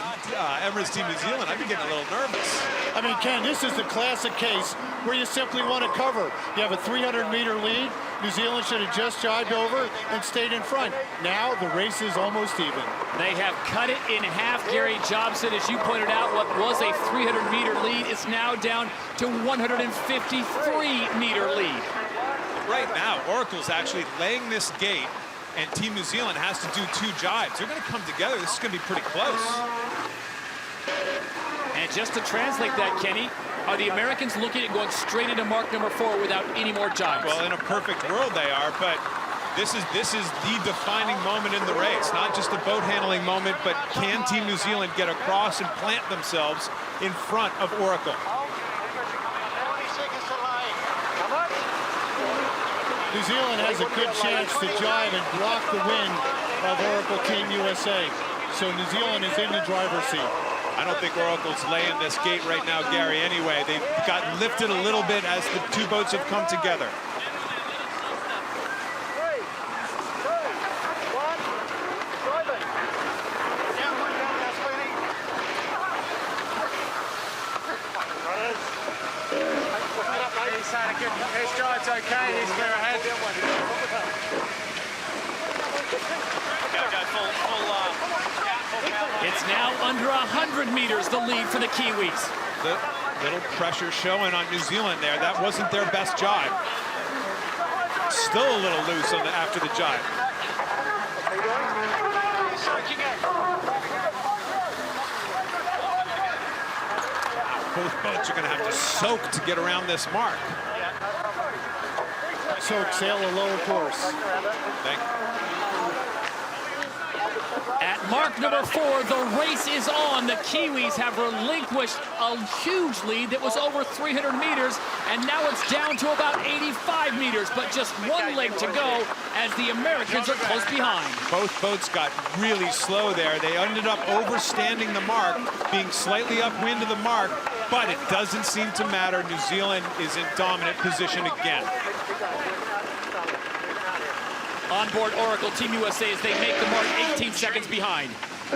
Emirates Team New Zealand, I'd be getting a little nervous. I mean, Ken, this is the classic case where you simply want to cover. You have a 300-meter lead. New Zealand should have just jived over and stayed in front. Now the race is almost even. They have cut it in half. Gary Jobson, as you pointed out, what was a 300-meter lead is now down to 153-meter lead. Right now, Oracle's actually laying this gate, and Team New Zealand has to do 2 jives. They're going to come together. This is going to be pretty close. And just to translate that, Kenny, are the Americans looking at going straight into mark number 4 without any more jives? Well, in a perfect world they are, but this is the defining moment in the race. Not just a boat handling moment, but can Team New Zealand get across and plant themselves in front of Oracle? 20 seconds to lane. Come on. New Zealand has a good chance to jive and block the wind of Oracle Team USA. So New Zealand is in the driver's seat. I don't think Oracle's laying this gate right now, Gary, anyway. They've got lifted a little bit as the 2 boats have come together. 3, 2, 1, driving. Down, that's cleaning. He's had a good, his drive's okay, he's clear ahead. It's now under 100 meters, the lead for the Kiwis. The little pressure showing on New Zealand there. That wasn't their best jive. Still a little loose on after the jive. Both boats are going to have to soak to get around this mark. Soak, sail a lower course. Thank you. At mark number 4, the race is on. The Kiwis have relinquished a huge lead that was over 300 meters, and now it's down to about 85 meters, but just 1 leg to go as the Americans are close behind. Both boats got really slow there. They ended up overstanding the mark, being slightly upwind of the mark, but it doesn't seem to matter. New Zealand is in dominant position again. On board Oracle Team USA as they make the mark 18 seconds behind. I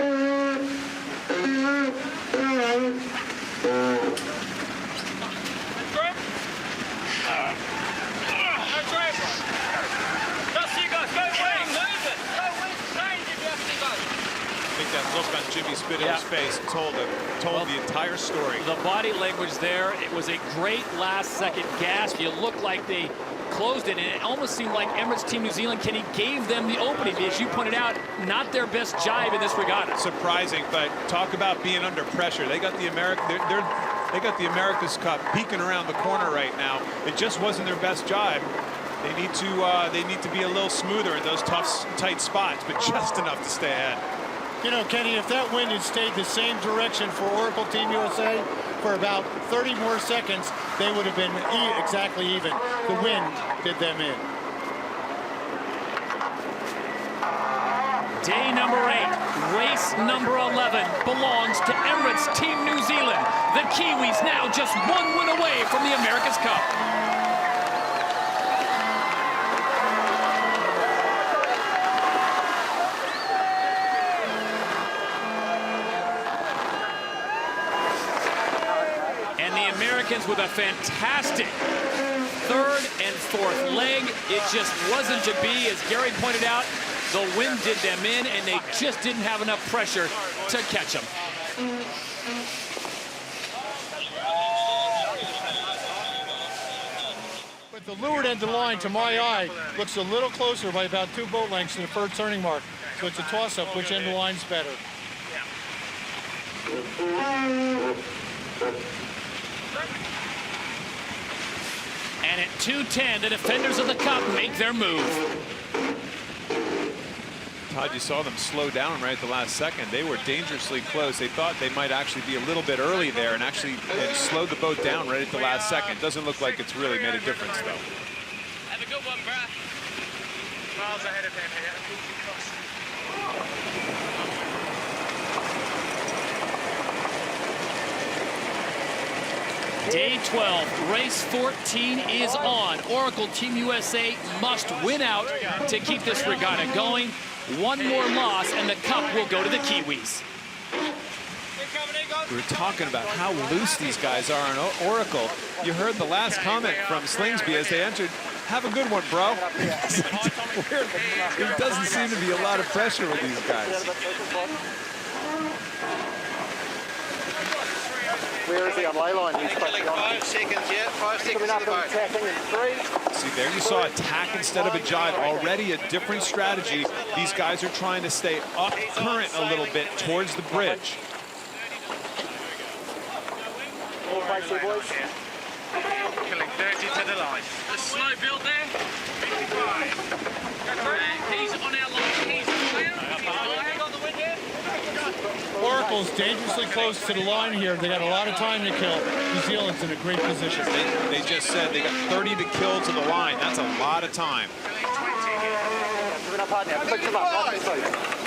think that look on Jimmy Spittle's face told the entire story. The body language there, it was a great last-second gasp. You look like they closed it, and it almost seemed like Emirates Team New Zealand, Kenny, gave them the opening. As you pointed out, not their best jive in this regatta. Surprising, but talk about being under pressure. They got the they got the America's Cup peeking around the corner right now. It just wasn't their best jive. They need to be a little smoother in those tough, tight spots, but just enough to stay ahead. You know, Kenny, if that wind had stayed the same direction for Oracle Team USA for about 30 more seconds, they would have been exactly even. The wind did them in. Day number 8, race number 11 belongs to Emirates Team New Zealand. The Kiwis now just 1 win away from the America's Cup. the Americans with a fantastic third and fourth leg. It just wasn't to be, as Gary pointed out. The wind did them in, and they just didn't have enough pressure to catch them. But the leeward end of the line, to my eye, looks a little closer by about 2 boat lengths to the first turning mark. So it's a toss-up, which end of the line's better. And at 2:10, the defenders of the Cup make their move. Todd, you saw them slow down right at the last second. They were dangerously close. They thought they might actually be a little bit early there and actually slowed the boat down right at the last second. Doesn't look like it's really made a difference, though. Have a good one, Brad. Miles ahead of him here. Day 12, race 14 is on. Oracle Team USA must win out to keep this regatta going. One more loss and the Cup will go to the Kiwis. We were talking about how loose these guys are on Oracle. You heard the last comment from Slingsby as they entered. Have a good one, bro. There doesn't seem to be a lot of pressure with these guys. Where is he on ley line? He's Like 5 seconds, yeah. 5 seconds coming up to the and boat. attacking in 3. See, there you saw attack instead of a jibe. Already a different strategy. These guys are trying to stay up current a little bit towards the bridge. Face here, boys. Killing 30 to the line. The slow build there. 55. He's on our line. He's clear. Hang on the wind here. Oracle's dangerously close to the line here. They got a lot of time to kill. New Zealand's in a great position. They just said they got 30 to kill to the line. That's a lot of time. Moving up hard now. Fix them up. Nice and smooth.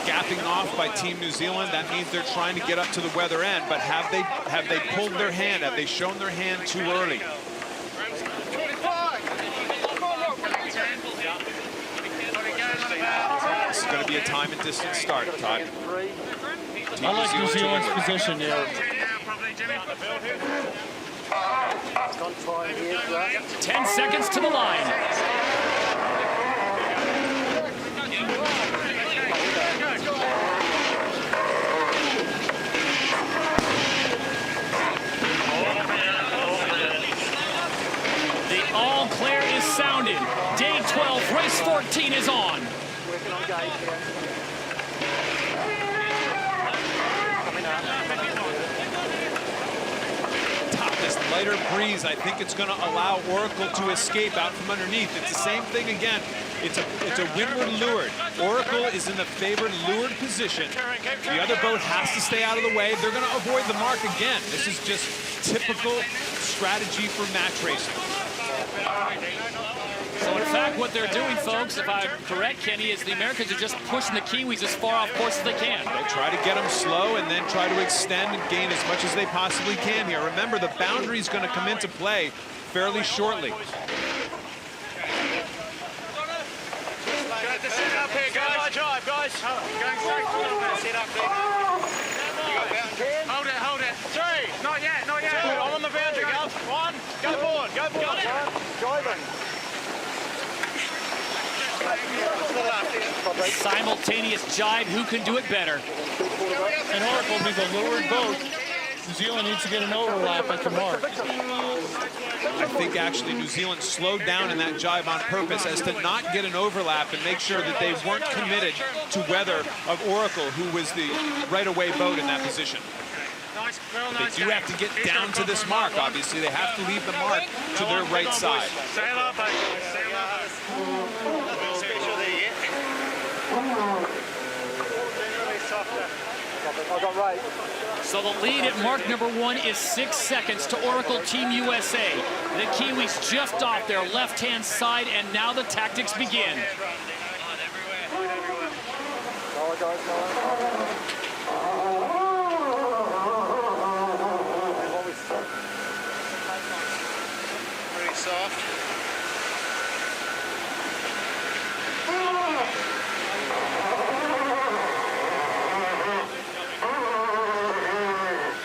Gapping off by Team New Zealand. That means they're trying to get up to the weather end. But have they pulled their hand? Have they shown their hand too early? This is going to be a time and distance start, Todd. I like New Zealand's position here. 10 seconds to the line. The all clear is sounded. Day 12, race 14 is on. Working on gauge here. Top, this lighter breeze, I think it's going to allow Oracle to escape out from underneath. It's the same thing again. It's a windward leeward. Oracle is in the favored leeward position. The other boat has to stay out of the way. They're going to avoid the mark again. This is just typical strategy for match racing. So in fact, what they're doing, folks, if I'm correct, Kenny, is the Americans are just pushing the Kiwis as far off course as they can. They try to get them slow and then try to extend and gain as much as they possibly can here. Remember, the boundary is going to come into play fairly shortly. Set up here, guys. Drive, guys. Going straight forward. Set up there. Hold it. 3. Not yet. 2. I'm on the boundary, Gal. 1. Go forward. Driving. Simultaneous jibe. Who can do it better? And Oracle will be the leeward boat. New Zealand needs to get an overlap at the mark. I think actually New Zealand slowed down in that jibe on purpose as to not get an overlap and make sure that they weren't committed to weather of Oracle, who was the right-of-way boat in that position. They do have to get down to this mark, obviously. They have to leave the mark to their right side. Sail up, mate. Sail up. Special there yet. I got right. So the lead at mark number 1 is 6 seconds to Oracle Team USA. The Kiwis just off their left-hand side, and now the tactics begin. Very soft.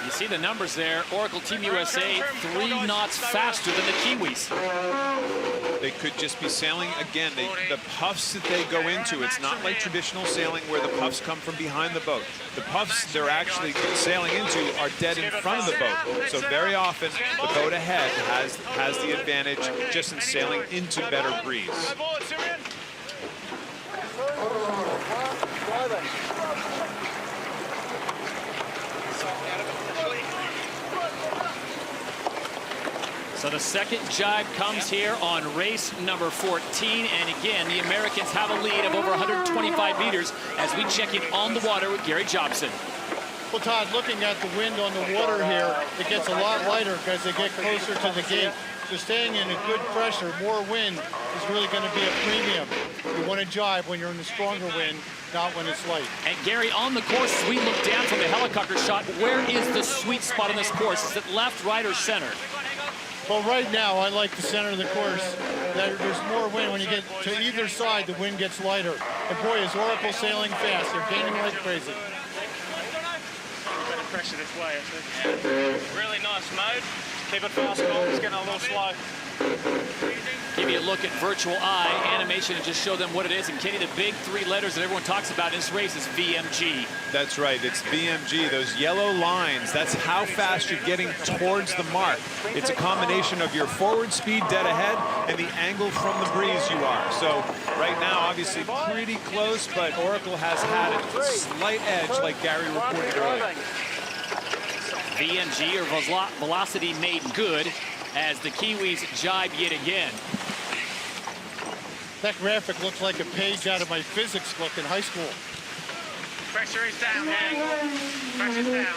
You see the numbers there. Oracle Team USA 3 knots faster than the Kiwis. They could just be sailing again. The puffs that they go into, it's not like traditional sailing where the puffs come from behind the boat. The puffs they're actually sailing into are dead in front of the boat. So very often the boat ahead has the advantage just in sailing into better breeze. So the second jibe comes here on race number 14. And again, the Americans have a lead of over 125 meters as we check in on the water with Gary Jobson. Well, Todd, looking at the wind on the water here, it gets a lot lighter because they get closer to the gate. So staying in a good pressure, more wind is really going to be a premium. You want to jibe when you're in the stronger wind, not when it's light. And Gary, on the course, as we look down from the helicopter shot, where is the sweet spot on this course? Is it left, right, or center? Well, right now, I like the center of the course. There's more wind. When you get to either side, the wind gets lighter. And boy, is Oracle sailing fast. They're gaining like crazy. Better pressure this way, actually. Really nice mode. Keep it fast, Paul. It's getting a little slow. Give you a look at virtual eye animation and just show them what it is. And Kenny, the big 3 letters that everyone talks about in this race is VMG. That's right, it's VMG. Those yellow lines, that's how fast you're getting towards the mark. It's a combination of your forward speed dead ahead and the angle from the breeze you are. So right now, obviously pretty close, but Oracle has had a slight edge like Gary reported earlier. VMG, or velocity made good, as the Kiwis jibe yet again. That graphic looks like a page out of my physics book in high school. Pressure is down, Hank. Pressure's down.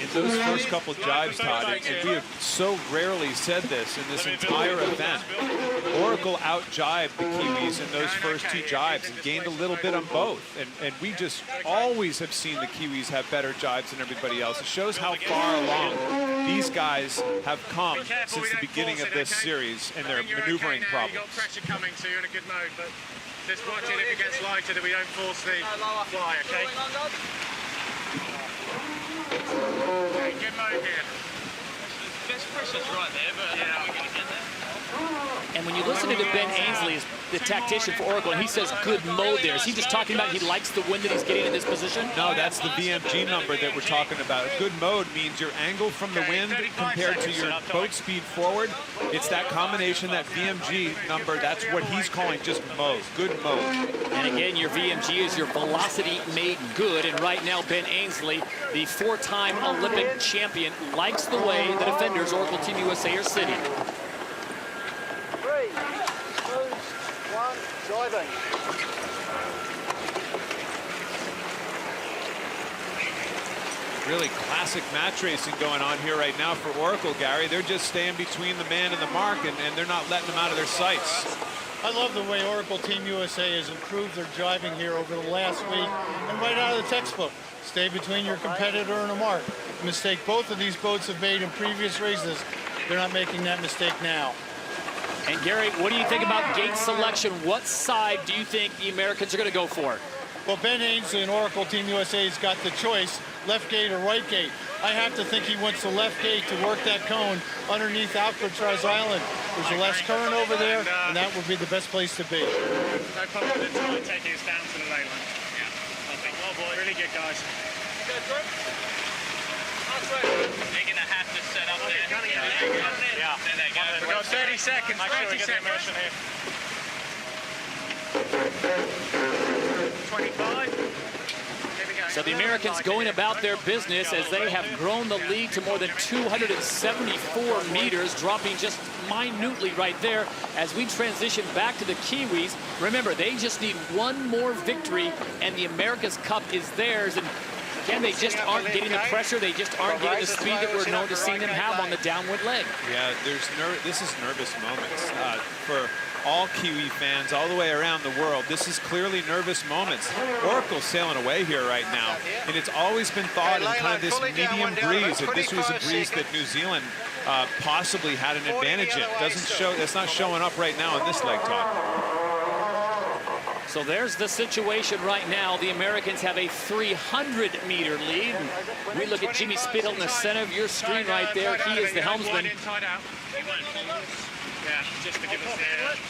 In those first couple jibes, Todd, and we have so rarely said this in this entire event, Oracle out-jibed the Kiwis in those first 2 jibes and gained a little bit on both. And we just always have seen the Kiwis have better jibes than everybody else. It shows how far along these guys have come since the beginning of this series and their maneuvering problems. You've got pressure coming, so you're in a good mode, but just watch it if it gets lighter that we don't force the fly, okay? Okay, good mode here. This pressure's right there, but yeah, we're going to get there. And when you listen to Ben Ainsley, the tactician for Oracle, and he says good mode there. Is he just talking about he likes the wind that he's getting in this position? No, that's the VMG number that we're talking about. Good mode means your angle from the wind compared to your boat speed forward. It's that combination, that VMG number, that's what he's calling just mode, good mode. And again, your VMG is your velocity made good. And right now, Ben Ainsley, the 4-time Olympic champion, likes the way the defenders, Oracle Team USA, are sitting. 3, 2, 1, diving. Really classic match racing going on here right now for Oracle, Gary. They're just staying between the man and the mark, and they're not letting them out of their sights. I love the way Oracle Team USA has improved their driving here over the last week and right out of the textbook. Stay between your competitor and a mark. A mistake both of these boats have made in previous races. They're not making that mistake now. And Gary, what do you think about gate selection? What side do you think the Americans are going to go for? Well, Ben Ainsley and Oracle Team USA has got the choice, left gate or right gate. I have to think he wants the left gate to work that cone underneath Alcatraz Island. There's less current over there, and that would be the best place to be. No problem with the time taking us down to the lane line. Yeah, I think, well, boy, really good, guys. Go through. They're going to have to set up there. Yeah, there they go. We've got 30 seconds, 30 seconds. Here. 25. So the Americans going about their business as they have grown the lead to more than 274 meters, dropping just minutely right there as we transition back to the Kiwis. Remember, they just need one more victory and the America's Cup is theirs. And again, they just aren't getting the pressure. They just aren't getting the speed that we're known to seeing them have on the downward leg. Yeah, this is nervous moments for all Kiwi fans all the way around the world. This is clearly nervous moments. Oracle's sailing away here right now, and it's always been thought in kind of this medium breeze that this was a breeze that New Zealand possibly had an advantage in. Doesn't show. That's not showing up right now on this leg, Todd. So there's the situation right now. The Americans have a 300-meter lead. We look at Jimmy Spithill in the center of your screen right there. He is the helmsman. Yeah, just to give us the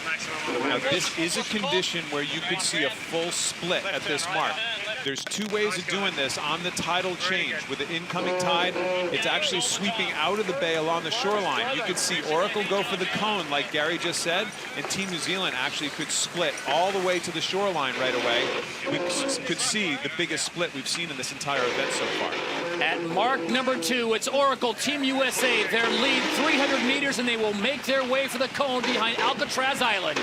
maximum. Now, this is a condition where you could see a full split at this mark. There's two ways of doing this on the tidal change. With the incoming tide, it's actually sweeping out of the bay along the shoreline. You could see Oracle go for the cone, like Gary just said, and Team New Zealand actually could split all the way to the shoreline right away. We could see the biggest split we've seen in this entire event so far. At mark number 2, it's Oracle, Team USA. Their lead 300 meters, and they will make their way for the cone behind Alcatraz Island.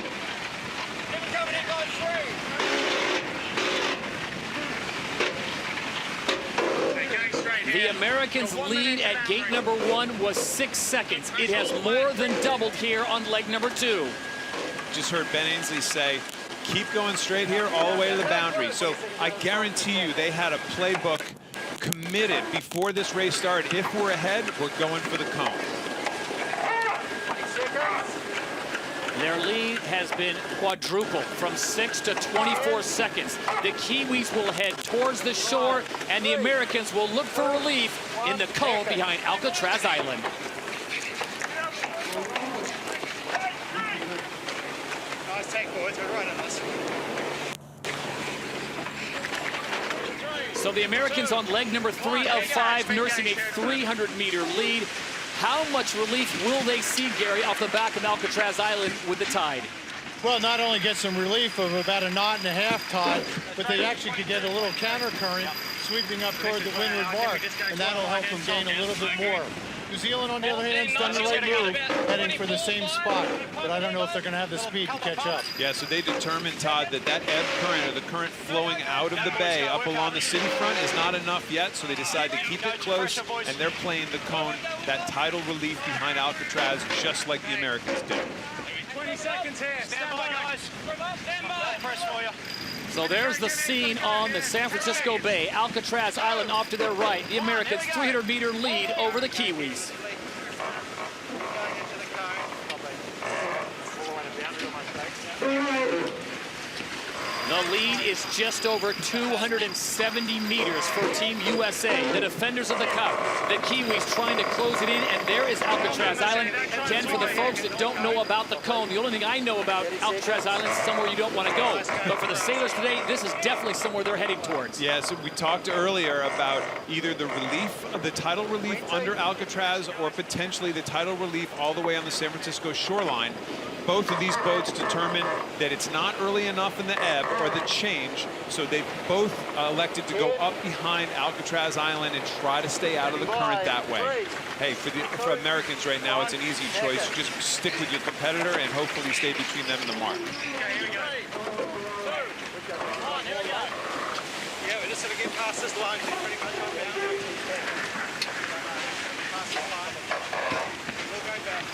The Americans' lead at gate number 1 was 6 seconds. It has more than doubled here on leg number 2. Just heard Ben Ainsley say, keep going straight here all the way to the boundary. So I guarantee you they had a playbook committed before this race started. If we're ahead, we're going for the cone. Their lead has been quadrupled from 6 to 24 seconds. The Kiwis will head towards the shore, and the Americans will look for relief in the cone behind Alcatraz Island. Nice take, boys. We're right on this. So the Americans on leg number 3 of 5, nursing a 300-meter lead. How much relief will they see, Gary, off the back of Alcatraz Island with the tide? Well, not only get some relief of about a knot and a half tide, but they actually could get a little counter current sweeping up toward the windward mark, and that'll help them gain a little bit more. New Zealand, on the other hand, has done the right move, heading for the same spot, but I don't know if they're going to have the speed to catch up. Yeah, so they determined, Todd, that ebb current, or the current flowing out of the bay up along the city front, is not enough yet, so they decide to keep it close, and they're playing the cone, that tidal relief behind Alcatraz, just like the Americans did. 20 seconds here. Stand by, guys. Stand by. Press for you. So there's the scene on the San Francisco Bay. Alcatraz Island off to their right. The Americans' 300-meter lead over the Kiwis. The lead is just over 270 meters for Team USA, the defenders of the Cup. The Kiwis trying to close it in, and there is Alcatraz Island. Ken, for the folks that don't know about the cone, the only thing I know about Alcatraz Island is somewhere you don't want to go. But for the sailors today, this is definitely somewhere they're heading towards. Yeah, so we talked earlier about either the relief, the tidal relief under Alcatraz, or potentially the tidal relief all the way on the San Francisco shoreline. Both of these boats determined that it's not early enough in the ebb or the change, so they've both elected to go up behind Alcatraz Island and try to stay out of the current that way. Hey, for Americans right now, it's an easy choice. Just stick with your competitor and hopefully stay between them and the mark. Yeah, we're just going to get past this line. Pretty much on boundary.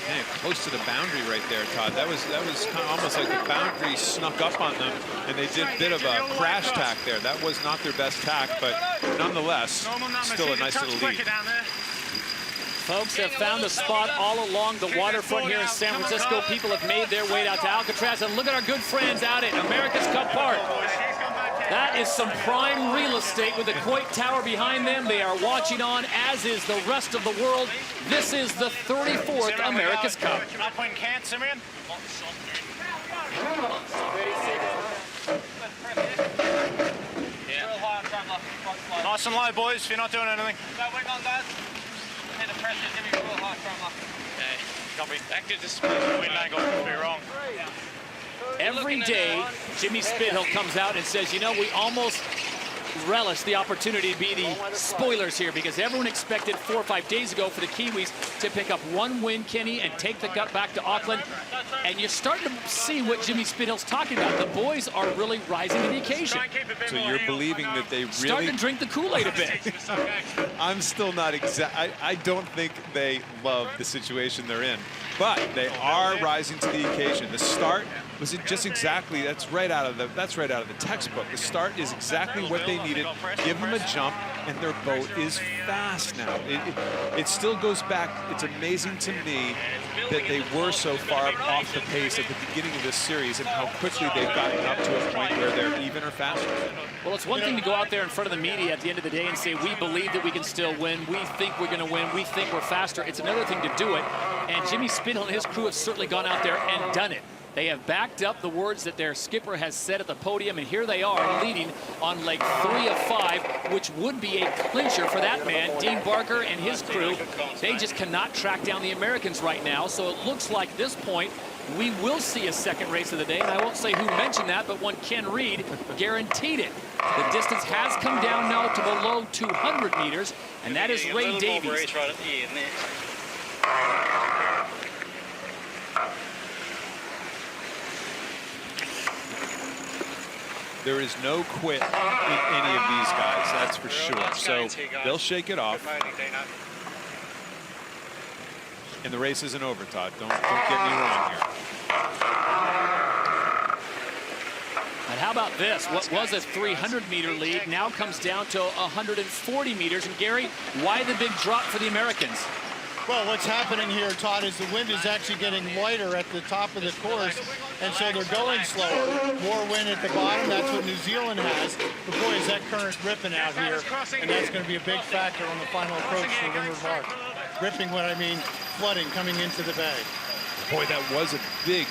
Man, close to the boundary right there, Todd. That was kind of almost like the boundary snuck up on them, and they did a bit of a crash tack there. That was not their best tack, but nonetheless, still a nice little lead. Folks have found a spot all along the waterfront here in San Francisco. People have made their way out to Alcatraz, and look at our good friends out at America's Cup Park. That is some prime real estate with the Coit Tower behind them. They are watching on, as is the rest of the world. This is the 34th America's Cup. Up when can't, Simeon. Nice and low, boys, if you're not doing anything. Go, wing on, guys. Hit the pressure, give me real high front lock. Okay, copy. That could just be the wind angle, could be wrong. Every day, Jimmy Spithill comes out and says, you know, we almost relish the opportunity to be the spoilers here, because everyone expected 4 or 5 days ago for the Kiwis to pick up one win, Kenny, and take the cup back to Auckland. And you're starting to see what Jimmy Spithill's talking about. The boys are really rising to the occasion. So you're believing that they really... Starting to drink the Kool-Aid a bit. I'm still not I don't think they love the situation they're in, but they are rising to the occasion. The start was just exactly, that's right out of the textbook. The start is exactly what they needed. Give them a jump, and their boat is fast now. It still goes back. It's amazing to me that they were so far off the pace at the beginning of this series and how quickly they've gotten up to a point where they're even or faster. Well, it's one thing to go out there in front of the media at the end of the day and say, we believe that we can still win. We think we're going to win. We think we're faster. It's another thing to do it. And Jimmy Spittle and his crew have certainly gone out there and done it. They have backed up the words that their skipper has said at the podium, and here they are leading on leg 3 of 5, which would be a clincher for that man, Dean Barker and his crew. They just cannot track down the Americans right now, so it looks like at this point we will see a second race of the day, and I won't say who mentioned that, but one Ken Reed guaranteed it. The distance has come down now to below 200 meters, and that is Ray Davies. There is no quit in any of these guys, that's for sure. So they'll shake it off. And the race isn't over, Todd. Don't get me wrong here. And how about this? What was a 300-meter lead now comes down to 140 meters. And Gary, why the big drop for the Americans? Well, what's happening here, Todd, is the wind is actually getting lighter at the top of the course, and so they're going slower. More wind at the bottom, that's what New Zealand has. But boy, is that current ripping out here, and that's going to be a big factor on the final approach to Windward Mark. Ripping, what I mean, flooding coming into the bay. Boy, that was a big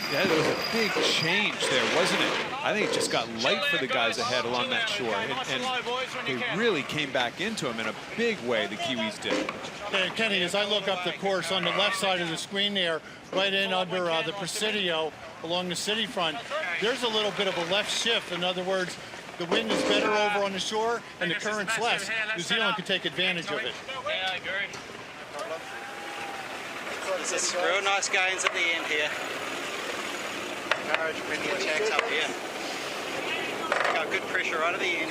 change there, wasn't it? I think it just got light for the guys ahead along that shore, and they really came back into them in a big way, the Kiwis did. Yeah, Kenny, as I look up the course on the left side of the screen there, right in under the Presidio along the city front, there's a little bit of a left shift. In other words, the wind is better over on the shore and the current's less. New Zealand could take advantage of it. Yeah, I agree. There's real nice gains at the end here. Encourage bringing the attacks up here. Got good pressure right at the end.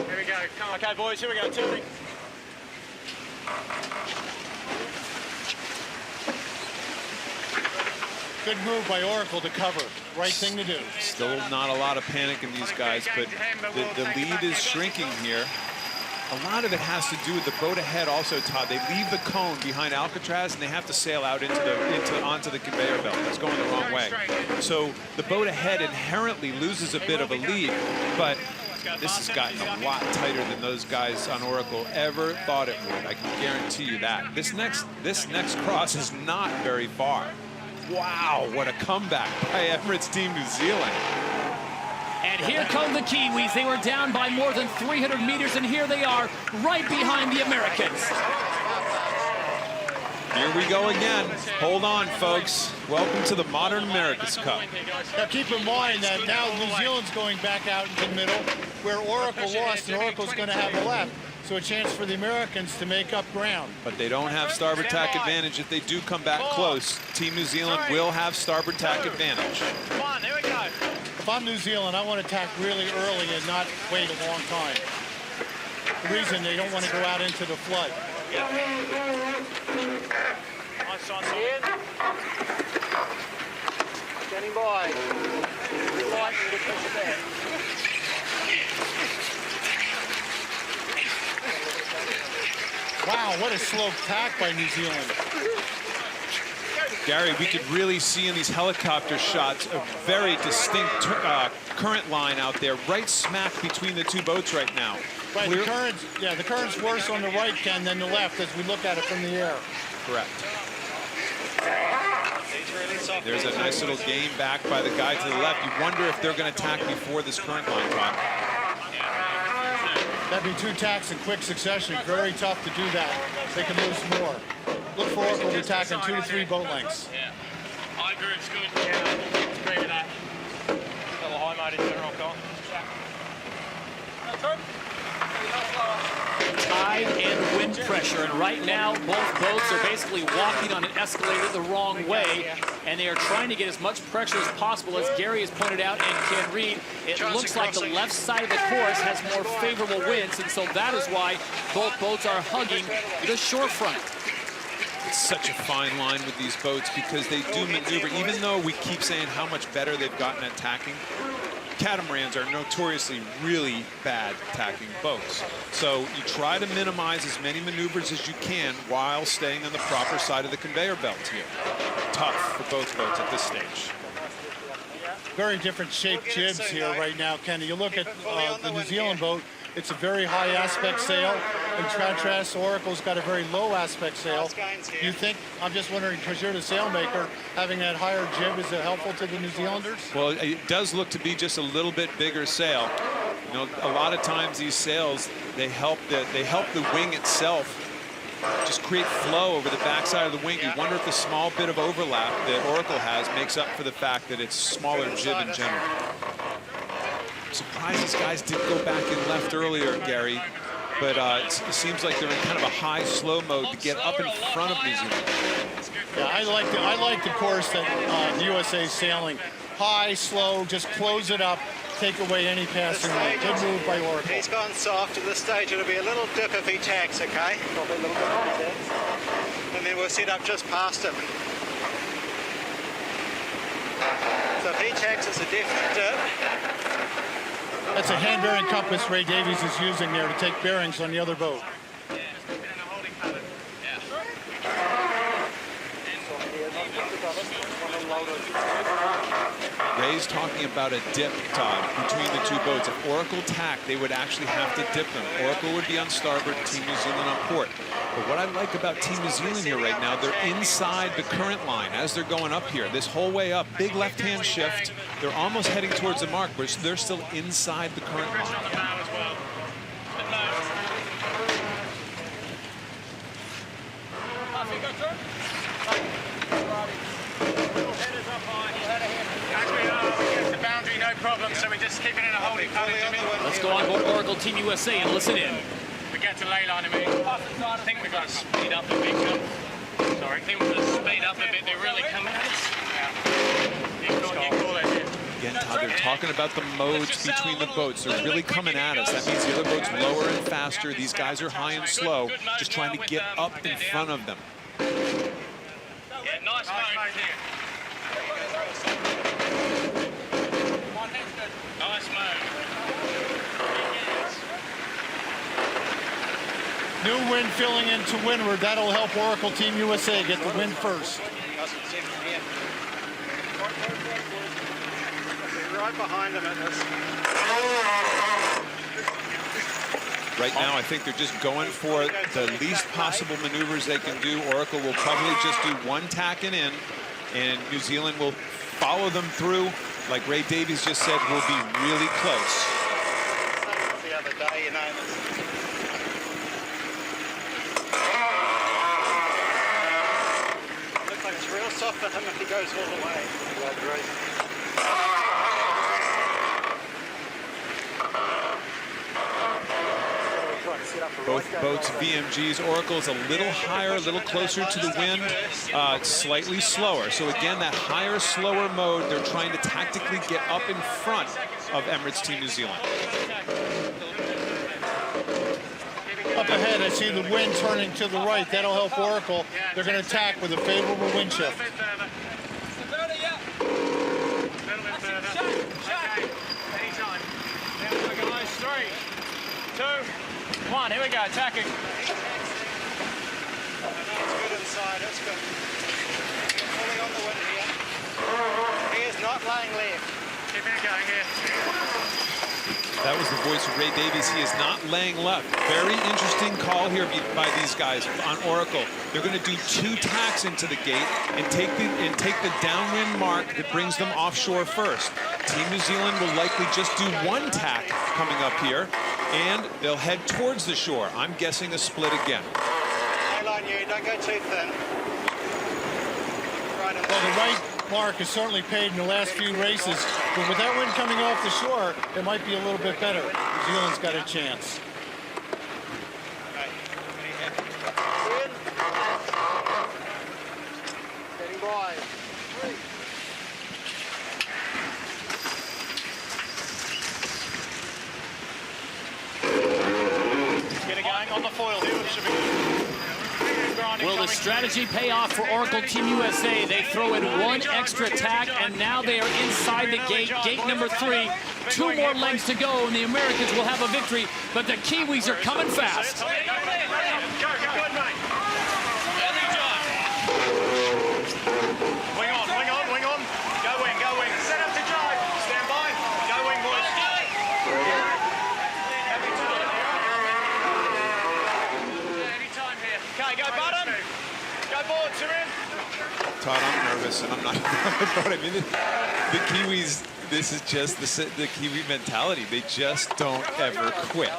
Here we go. Come on. Okay, boys, here we go. Tilting. Good move by Oracle to cover. Right thing to do. Still not a lot of panic in these guys, but the lead is shrinking here. A lot of it has to do with the boat ahead also, Todd. They leave the cone behind Alcatraz and they have to sail out onto the conveyor belt. It's going the wrong way. So the boat ahead inherently loses a bit of a lead, but this has gotten a lot tighter than those guys on Oracle ever thought it would. I can guarantee you that. This next cross is not very far. Wow, what a comeback by Emirates Team New Zealand. And here come the Kiwis. They were down by more than 300 meters, and here they are, right behind the Americans. Here we go again. Hold on, folks. Welcome to the Modern America's Cup. Now keep in mind that now New Zealand's going back out in the middle, where Oracle lost, and Oracle's going to have a left. So a chance for the Americans to make up ground. But they don't have starboard tack advantage if they do come back close. Team New Zealand will have starboard tack advantage. Come on, here we go. If I'm New Zealand, I want to tack really early and not wait a long time. The reason they don't want to go out into the flood. Nice on, Ian. Standing by. Wow, what a slow tack by New Zealand. Gary, we could really see in these helicopter shots a very distinct current line out there, right smack between the two boats right now. Right, the current's worse on the right, Ken, than the left as we look at it from the air. Correct. There's a nice little game back by the guy to the left. You wonder if they're going to tack before this current line, Todd. That'd be two tacks in quick succession. Very tough to do that. They can lose more. Look for Oracle to tack in 2 to 3 boat lengths. Yeah. I agree, it's good. Yeah, it's great with that. Got a high mode in general, Colin. Tide and wind pressure, and right now both boats are basically walking on an escalator the wrong way, and they are trying to get as much pressure as possible. As Gary has pointed out and Ken Reed, it looks like the left side of the course has more favorable winds, and so that is why both boats are hugging the shore front. It's such a fine line with these boats because they do maneuver, even though we keep saying how much better they've gotten at tacking. catamarans are notoriously really bad tacking boats. So you try to minimize as many maneuvers as you can while staying on the proper side of the conveyor belt here. Tough for both boats at this stage. Very different shaped jibs here right now, Kenny. You look at the New Zealand boat, it's a very high aspect sail. In contrast, Oracle's got a very low aspect sail. You think, I'm just wondering, because you're the sailmaker, having that higher jib, is it helpful to the New Zealanders? Well, it does look to be just a little bit bigger sail. You know, a lot of times these sails, they help the wing itself just create flow over the backside of the wing. You wonder if the small bit of overlap that Oracle has makes up for the fact that it's smaller jib in general. I'm surprised these guys did go back and left earlier, Gary, but it seems like they're in kind of a high slow mode to get up in front of New Zealand. Yeah, I like the course that the USA is sailing. High, slow, just close it up, take away any passing lane. Good move by Oracle. He's gone soft at this stage. It'll be a little dip if he tacks, okay? And then we'll set up just past him. So if he tacks, it's a definite dip. That's a hand bearing compass Ray Davies is using there to take bearings on the other boat. Ray's talking about a dip, Todd, between the two boats. If Oracle tacked, they would actually have to dip them. Oracle would be on starboard, Team New Zealand on port. But what I like about Team New Zealand here right now, they're inside the current line as they're going up here. This whole way up, big left-hand shift. They're almost heading towards the mark, but they're still inside the current line. No problem, so we're just keeping in a holding pattern. Let's go on board Oracle Team USA and listen in. We get to ley line a minute. I think we've got to speed up a bit. Sorry, I think we've got to speed up a bit. They're really coming at us. Yeah. You call it. Again, Todd, they're talking about the modes between the boats. They're really coming at us. That means the other boat's lower and faster. These guys are high and slow, just trying to get up in front of them. Yeah, nice mode here. Nice mode. New wind filling into windward. That'll help Oracle Team USA get the wind first. Right behind him at this. Right now, I think they're just going for the least possible maneuvers they can do. Oracle will probably just do one tacking in, and New Zealand will follow them through. Like Ray Davies just said, will be really close. The other day, you know. Looks like it's real soft for him if he goes all the way. I agree. Both boats, VMGs. Oracle's a little higher, a little closer to the wind, slightly slower. So again, that higher, slower mode, they're trying to tactically get up in front of Emirates Team New Zealand. Up ahead, I see the wind turning to the right. That'll help Oracle. They're going to attack with a favorable wind shift. Anytime. There we go, guys. 3, 2, 1. Here we go, attacking. It's good inside, it's good. Pulling on the wind here. He is not laying left. Keeping it going here. That was the voice of Ray Davies. He is not laying left. Very interesting call here by these guys on Oracle. They're going to do 2 tacks into the gate and take the downwind mark that brings them offshore first. Team New Zealand will likely just do 1 tack coming up here, and they'll head towards the shore. I'm guessing a split again. Ley line you, don't go too thin. Right in Well, the right mark has certainly paid in the last few races, but with that wind coming off the shore, it might be a little bit better. New Zealand's got a chance. Getting by. 3. Get it going on the foil here. Should be good. Will the strategy pay off for Oracle Team USA? They throw in one extra tack, and now they are inside the gate, gate number 3. 2 more legs to go, and the Americans will have a victory, but the Kiwis are coming fast. Wing on. Go wing. Set up to drive. Stand by. Go wing, boys. Anytime here. Okay, go bottom. Go board, Turin. Todd, I'm nervous, and I'm not but I mean, the Kiwis, this is just the Kiwi mentality. They just don't ever quit.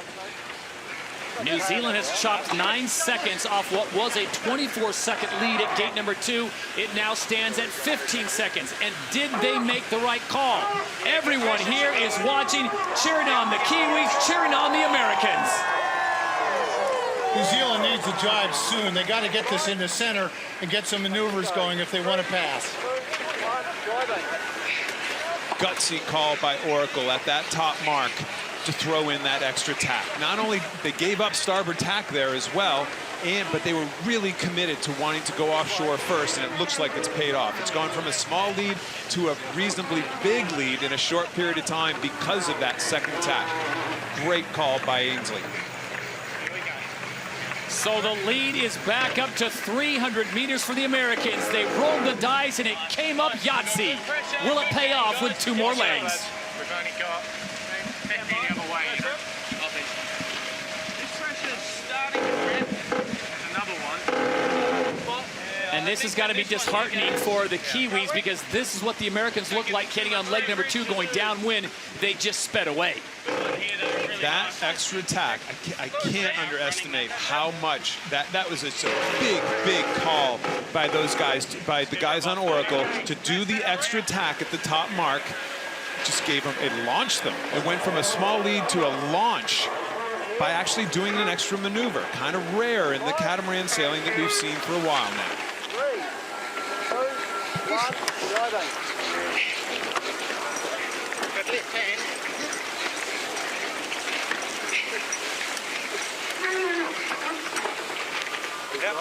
New Zealand has chopped 9 seconds off what was a 24-second lead at gate number 2. It now stands at 15 seconds. And did they make the right call? Everyone here is watching, cheering on the Kiwis, cheering on the Americans. New Zealand needs to jibe soon. They got to get this in the center and get some maneuvers going if they want to pass. Gutsy call by Oracle at that top mark to throw in that extra tack. Not only they gave up starboard tack there as well, but they were really committed to wanting to go offshore first, and it looks like it's paid off. It's gone from a small lead to a reasonably big lead in a short period of time because of that second tack. Great call by Ainsley. So the lead is back up to 300 meters for the Americans. They rolled the dice and it came up Yahtzee. Will it pay off with 2 more legs? We've only got 50 the other way. This pressure's starting to grip. There's another one. And this has got to be disheartening for the Kiwis, because this is what the Americans look like hitting on leg number 2 going downwind. They just sped away. That extra tack, I can't underestimate how much that was a big call by those guys, by the guys on Oracle, to do the extra tack at the top mark. Just gave them, it launched them. It went from a small lead to a launch by actually doing an extra maneuver. Kind of rare in the catamaran sailing that we've seen for a while now. 3, 2, 1, driving. Good left hand. Yep.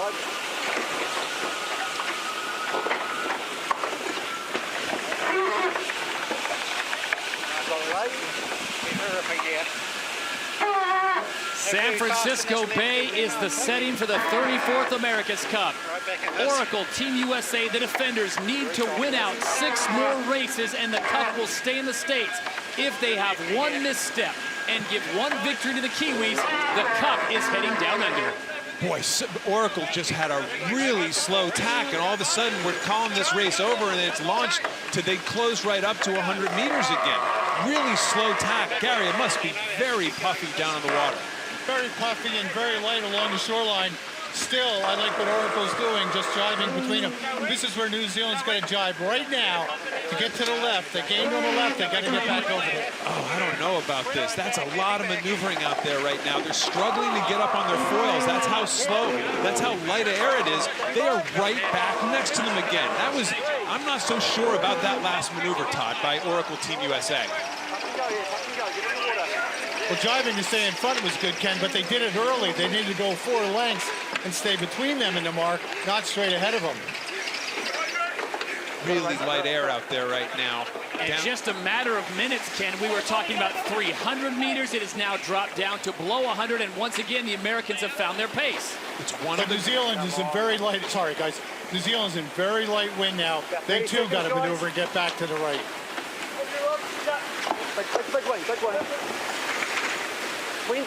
San Francisco Bay is the setting for the 34th America's Cup. Oracle Team USA, the defenders, need to win out 6 more races, and the Cup will stay in the States. If they have one misstep and give one victory to the Kiwis, the Cup is heading down under. Boy, Oracle just had a really slow tack, and all of a sudden we're calling this race over, and it's launched to, they close right up to 100 meters again. Really slow tack. Gary, it must be very puffy down in the water. Very puffy and very light along the shoreline. Still, I like what Oracle's doing, just jibing between them. This is where New Zealand's going to jibe right now to get to the left. They gained on the left. They got to get back over there. Oh, I don't know about this. That's a lot of maneuvering out there right now. They're struggling to get up on their foils. That's how slow, that's how light of air it is. They are right back next to them again. That was, I'm not so sure about that last maneuver, Todd, by Oracle Team USA. Well, jibing to stay in front was good, Ken, but they did it early. They needed to go 4 lengths and stay between them and the mark, not straight ahead of them. Really light air out there right now. And just a matter of minutes, Ken, we were talking about 300 meters. It has now dropped down to below 100, and once again, the Americans have found their pace. It's one but of the... New Zealand is in very light, sorry guys, New Zealand's in very light wind now. They too got to maneuver and get back to the right. Big one. 20.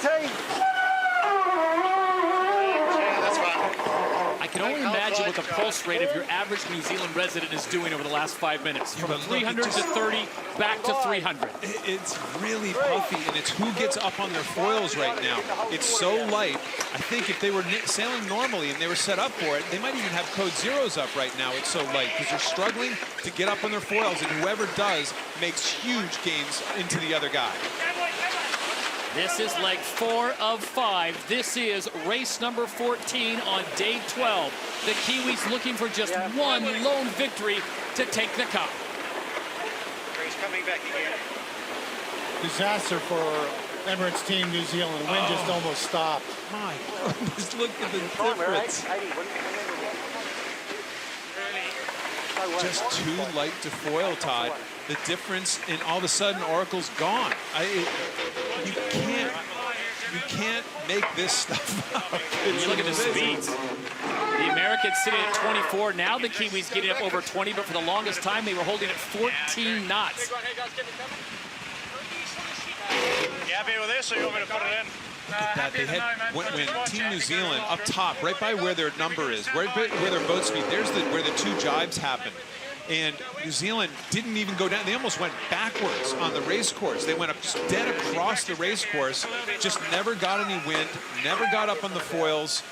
I can only imagine what the pulse rate of your average New Zealand resident is doing over the last 5 minutes. From 300 to 30, back to 300. It's really puffy, and it's who gets up on their foils right now. It's so light. I think if they were sailing normally and they were set up for it, they might even have code zeros up right now. It's so light because they're struggling to get up on their foils, and whoever does makes huge gains into the other guy. This is leg 4 of 5. This is race number 14 on day 12. The Kiwis looking for just one lone victory to take the cup. He's coming back again. Disaster for Emirates Team New Zealand. Wind just almost stopped. My goodness, look at the difference. just too light to foil, Todd. The difference, and all of a sudden, Oracle's gone. You can't make this stuff up. You look at the speeds. The Americans sitting at 24. Now the Kiwis getting up over 20, but for the longest time, they were holding at 14 knots. You happy with this, or you want me to put it in? That they had when Team New Zealand up top, right by where their number is, right by where their boat speed, there's where the two jibes happen. And New Zealand didn't even go down. They almost went backwards on the race course. They went up dead across the race course, just never got any wind, never got up on the foils.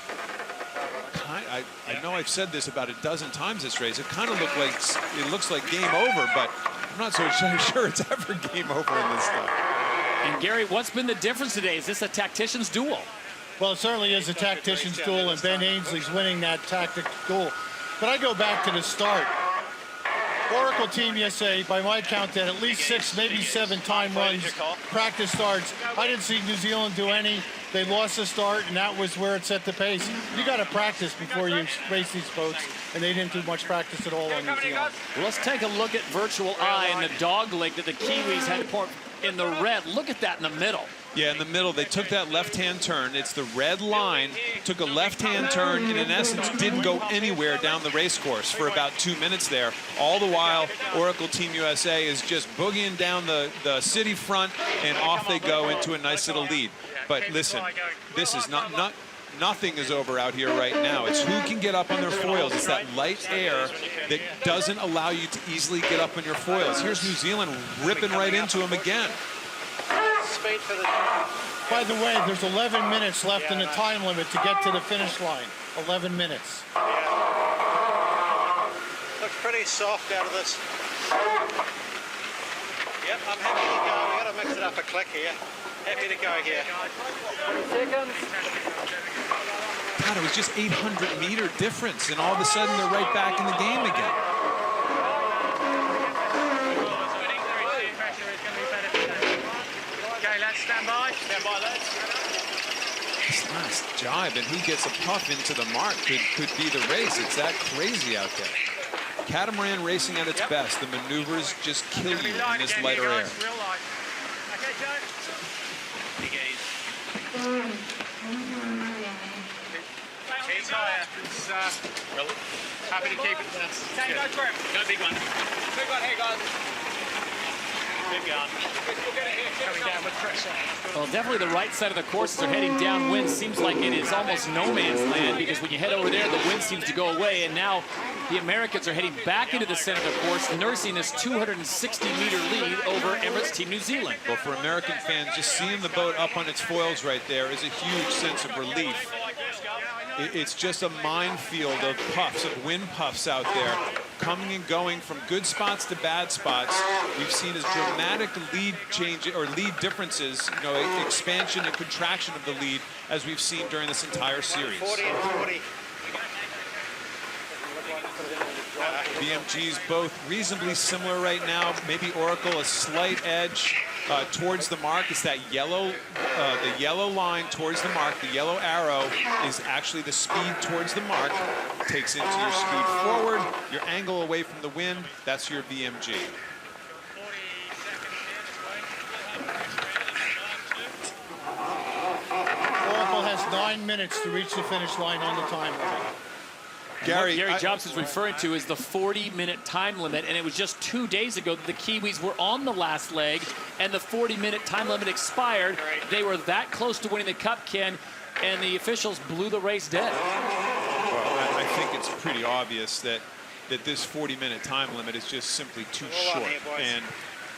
I know I've said this about a dozen times this race. It kind of looks like game over, but I'm not so sure it's ever game over in this stuff. And Gary, what's been the difference today? Is this a tactician's duel? Well, it certainly is a tactician's duel, and Ben Ainsley's winning that tactic duel. But I go back to the start. Oracle Team USA, by my count, had at least 6, maybe 7 time runs, practice starts. I didn't see New Zealand do any. They lost the start, and that was where it set the pace. You got to practice before you race these boats, and they didn't do much practice at all on New Zealand. Well, let's take a look at virtual eye and the dog leg that the Kiwis had in the red. Look at that in the middle. Yeah, in the middle, they took that left-hand turn. It's the red line, took a left-hand turn, and in essence didn't go anywhere down the race course for about 2 minutes there. All the while, Oracle Team USA is just boogieing down the city front, and off they go into a nice little lead. But listen, this is nothing is over out here right now. It's who can get up on their foils. It's that light air that doesn't allow you to easily get up on your foils. Here's New Zealand ripping right into them again. By the way, there's 11 minutes left in the time limit to get to the finish line. 11 minutes. Looks pretty soft out of this. Yep, I'm happy to go. We've got to mix it up a click here. Happy to go here. 20 seconds. God, it was just 800-meter difference, and all of a sudden they're right back in the game again. Stand by. Stand by, lads. This last jibe, and who gets a puff into the mark could be the race. It's that crazy out there. Catamaran racing at its best. The maneuvers just kill you in this lighter air. Real light. Okay, Joe. Big ease. He's higher. Happy to keep it. Go, Trevor. Go, big one. Big one here, guys. Big gun. Coming down with pressure. Well, definitely the right side of the course as they're heading downwind seems like it is almost no man's land, because when you head over there, the wind seems to go away, and now the Americans are heading back into the center of the course, nursing this 260-meter lead over Emirates Team New Zealand. Well, for American fans, just seeing the boat up on its foils right there is a huge sense of relief. It's just a minefield of puffs, of wind puffs out there, coming and going from good spots to bad spots. We've seen as dramatic lead change or lead differences, you know, expansion and contraction of the lead as we've seen during this entire series. 40 and 40. BMG's both reasonably similar right now. Maybe Oracle a slight edge towards the mark. It's that yellow, the yellow line towards the mark. The yellow arrow is actually the speed towards the mark. Takes into your speed forward, your angle away from the wind. That's your BMG. Oracle has 9 minutes to reach the finish line on the time limit. Gary Jobson's referring to is the 40-minute time limit, and it was just 2 days ago that the Kiwis were on the last leg, and the 40-minute time limit expired. They were that close to winning the Cup, Ken, and the officials blew the race dead. Well, I think it's pretty obvious that this 40-minute time limit is just simply too short. And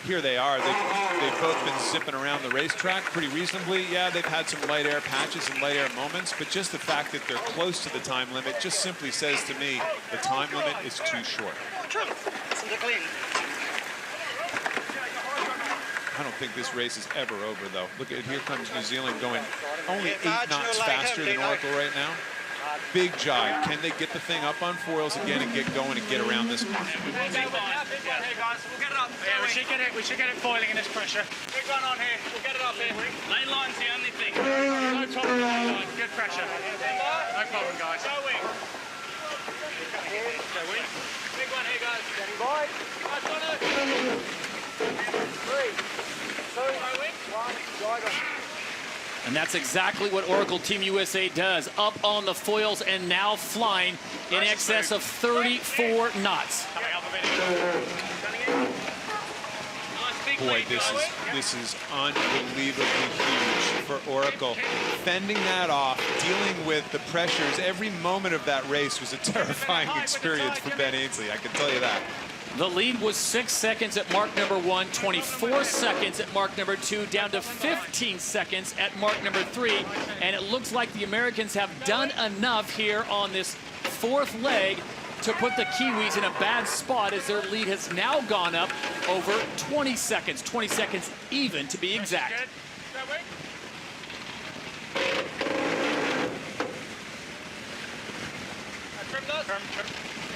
here they are. They've both been zipping around the racetrack pretty reasonably. Yeah, they've had some light air patches and light air moments, but just the fact that they're close to the time limit just simply says to me the time limit is too short. I don't think this race is ever over, though. Look at here comes New Zealand going only 8 knots faster than Oracle right now. Big jibe. Can they get the thing up on foils again and get going and get around this? Yeah, we should get it foiling in this pressure. Big one on here. We'll get it up here. Lane line's the only thing. No problem, lane line. Good pressure. No problem, guys. Go wing. Go wing. Big one here, guys. Standing by. 3, 2, 1, drive on. And that's exactly what Oracle Team USA does. Up on the foils and now flying in excess of 34 knots. Boy, this is unbelievably huge for Oracle. Fending that off, dealing with the pressures. Every moment of that race was a terrifying experience for Ben Ainslie, I can tell you that. The lead was 6 seconds at mark number 1, 24 seconds at mark number 2, down to 15 seconds at mark number 3. And it looks like the Americans have done enough here on this fourth leg to put the Kiwis in a bad spot, as their lead has now gone up over 20 seconds even, to be exact.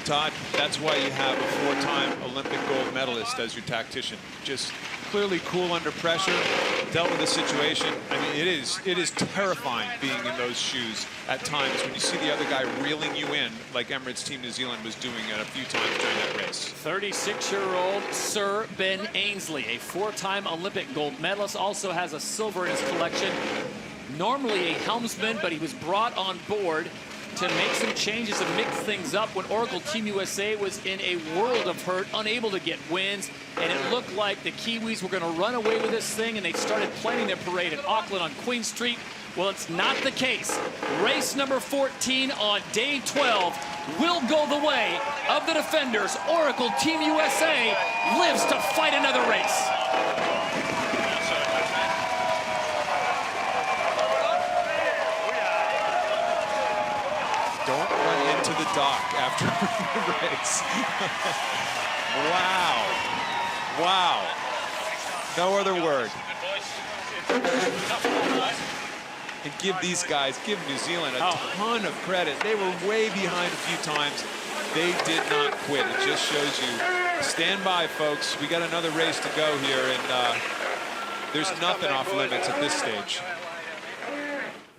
Todd, that's why you have a 4-time Olympic gold medalist as your tactician. Just clearly cool under pressure, dealt with the situation. I mean, it is terrifying being in those shoes at times when you see the other guy reeling you in, like Emirates Team New Zealand was doing it a few times during that race. 36-year-old Sir Ben Ainslie, a 4-time Olympic gold medalist, also has a silver in his collection. Normally a helmsman, but he was brought on board to make some changes and mix things up when Oracle Team USA was in a world of hurt, unable to get wins, and it looked like the Kiwis were going to run away with this thing, and they started planning their parade in Auckland on Queen Street. Well, it's not the case. Race number 14 on day 12 will go the way of the defenders. Oracle Team USA lives to fight another race. Don't run into the dock after the race. Wow. Wow. No other word. And give these guys, give New Zealand a ton of credit. They were way behind a few times. They did not quit. It just shows you, stand by, folks. We got another race to go here, and there's nothing off limits at this stage.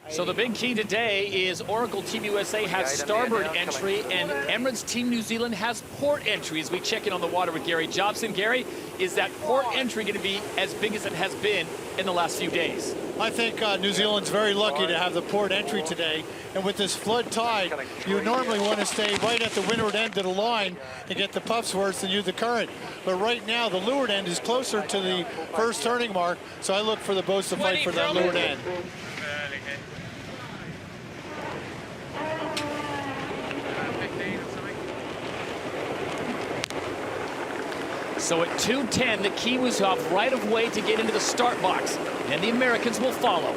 So the big key today is Oracle Team USA has starboard entry and Emirates Team New Zealand has port entry. As we check in on the water with Gary Jobson. Gary, is that port entry going to be as big as it has been in the last few days? I think New Zealand's very lucky to have the port entry today. And with this flood tide, you normally want to stay right at the windward end of the line and get the puffs worse than use the current. But right now, the leeward end is closer to the first turning mark, so I look for the boats to fight for that leeward end. So at 2:10, the Kiwis have right of way to get into the start box, and the Americans will follow.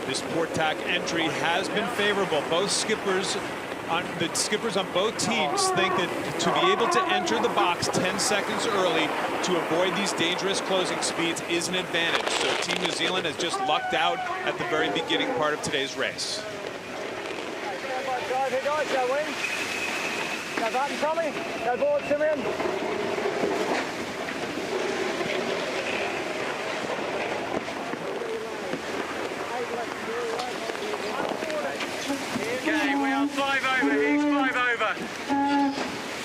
This port tack entry has been favorable. Both skippers on both teams think that to be able to enter the box 10 seconds early to avoid these dangerous closing speeds is an advantage. So Team New Zealand has just lucked out at the very beginning part of today's race. Drive here, guys, go in. Go button, Tommy. Go board, Simeon. Okay, we are 5 over. He's 5 over.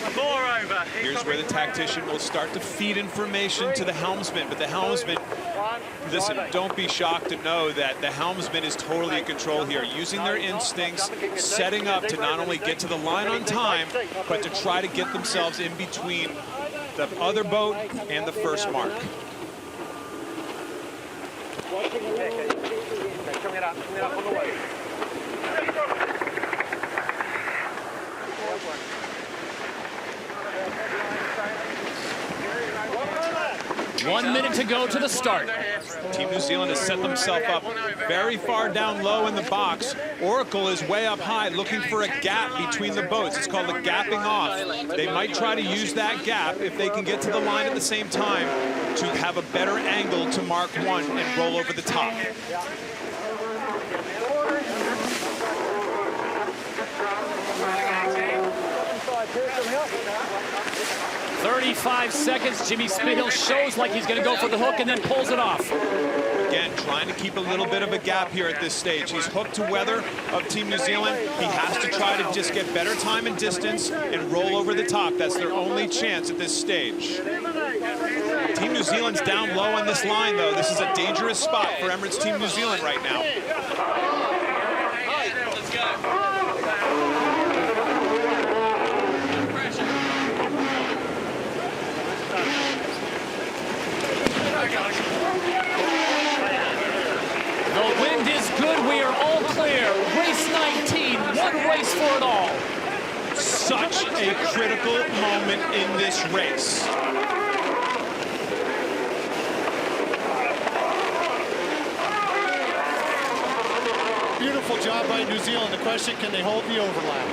4 over. Here's where the tactician will start to feed information to the helmsman, but the helmsman, listen, don't be shocked to know that the helmsman is totally in control here, using their instincts, setting up to not only get to the line on time, but to try to get themselves in between the other boat and the first mark. Coming up on the way. 1 minute to go to the start. Team New Zealand has set themselves up very far down low in the box. Oracle is way up high looking for a gap between the boats. It's called a gapping off. They might try to use that gap if they can get to the line at the same time to have a better angle to mark 1 and roll over the top. 35 seconds. Jimmy Spithill shows like he's going to go for the hook and then pulls it off. Again, trying to keep a little bit of a gap here at this stage. He's hooked to weather of Team New Zealand. He has to try to just get better time and distance and roll over the top. That's their only chance at this stage. Team New Zealand's down low on this line, though. This is a dangerous spot for Emirates Team New Zealand right now. Let's go. The wind is good. We are all clear. Race 19, one race for it all. Such a critical moment in this race. Beautiful job by New Zealand. The question, can they hold the overlap?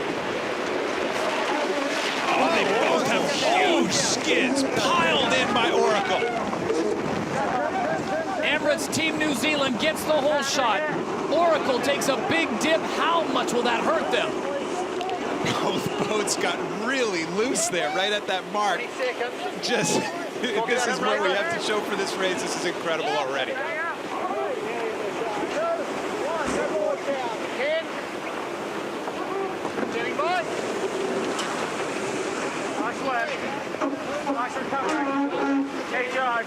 Oh, they both have huge skids piled in by Oracle. Emirates Team New Zealand gets the whole shot. Oracle takes a big dip. How much will that hurt them? Both boats got really loose there, right at that mark. Just, this is what we have to show for this race. This is incredible already. Nice recovery. Hey, John.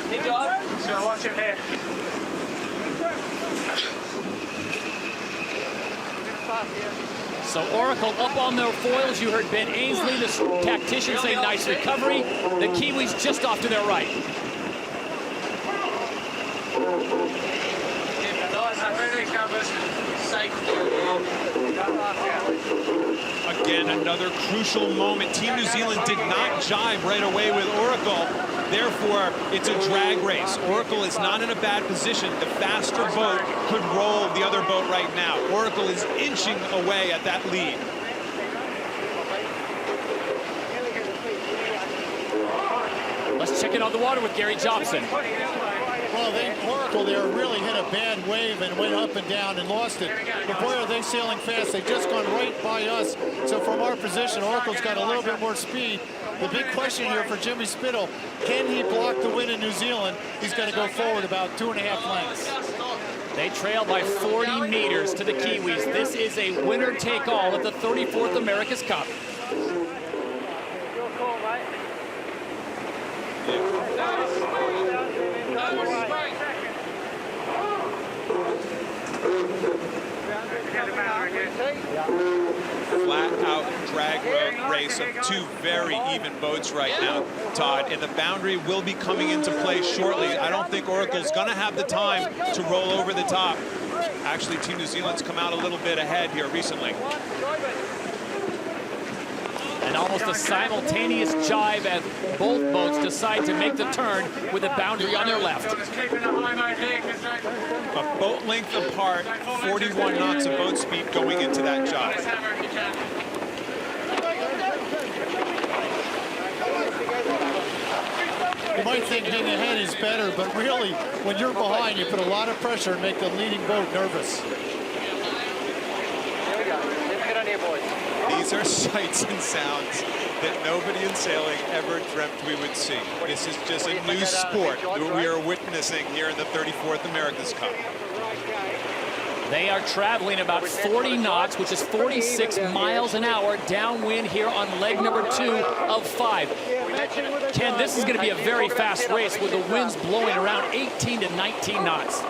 Hey, John. So watch him here. So Oracle up on their foils. You heard Ben Ainsley, the tactician, say nice recovery. The Kiwis just off to their right. Again, another crucial moment. Team New Zealand did not jibe right away with Oracle. Therefore, it's a drag race. Oracle is not in a bad position. The faster boat could roll the other boat right now. Oracle is inching away at that lead. Let's check it on the water with Gary Jobson. Well, Oracle there really hit a bad wave and went up and down and lost it. But boy, are they sailing fast. They've just gone right by us. So from our position, Oracle's got a little bit more speed. The big question here for Jimmy Spittle, can he block the win in New Zealand? He's going to go forward about 2.5 lengths. They trail by 40 meters to the Kiwis. This is a winner-take-all at the 34th America's Cup. Flat-out drag race of two very even boats right now, Todd. And the boundary will be coming into play shortly. I don't think Oracle's going to have the time to roll over the top. Actually, Team New Zealand's come out a little bit ahead here recently. And almost a simultaneous jibe as both boats decide to make the turn with the boundary on their left. A boat length apart, 41 knots of boat speed going into that jibe. You might think being ahead is better, but really, when you're behind, you put a lot of pressure and make the leading boat nervous. These are sights and sounds that nobody in sailing ever dreamt we would see. This is just a new sport that we are witnessing here in the 34th America's Cup. They are traveling about 40 knots, which is 46 miles an hour downwind here on leg number 2 of 5. Ken, this is going to be a very fast race with the winds blowing around 18 to 19 knots.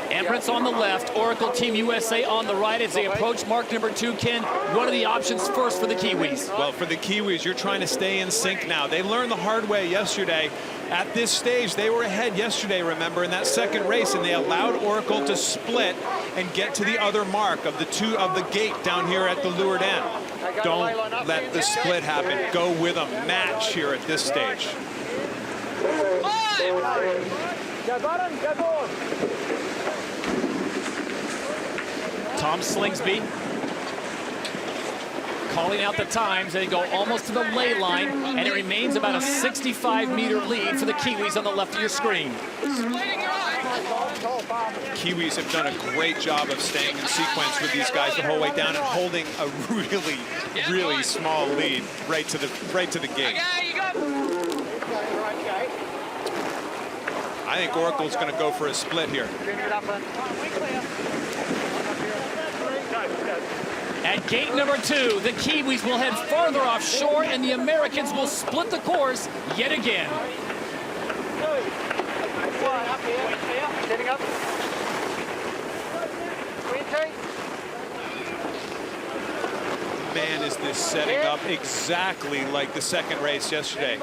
Emirates on the left, Oracle Team USA on the right as they approach mark number 2. Ken, what are the options first for the Kiwis? Well, for the Kiwis, you're trying to stay in sync now. They learned the hard way yesterday. At this stage, they were ahead yesterday, remember, in that second race, and they allowed Oracle to split and get to the other mark of the gate down here at the leeward end. Don't let the split happen. Go with a match here at this stage. Tom Slingsby calling out the times. They go almost to the ley line, and it remains about a 65-meter lead for the Kiwis on the left of your screen. Kiwis have done a great job of staying in sequence with these guys the whole way down and holding a really, really small lead right to the gate. I think Oracle's going to go for a split here. At gate number 2, the Kiwis will head farther offshore, and the Americans will split the course yet again. Setting up. 20. Man, is this setting up exactly like the second race yesterday.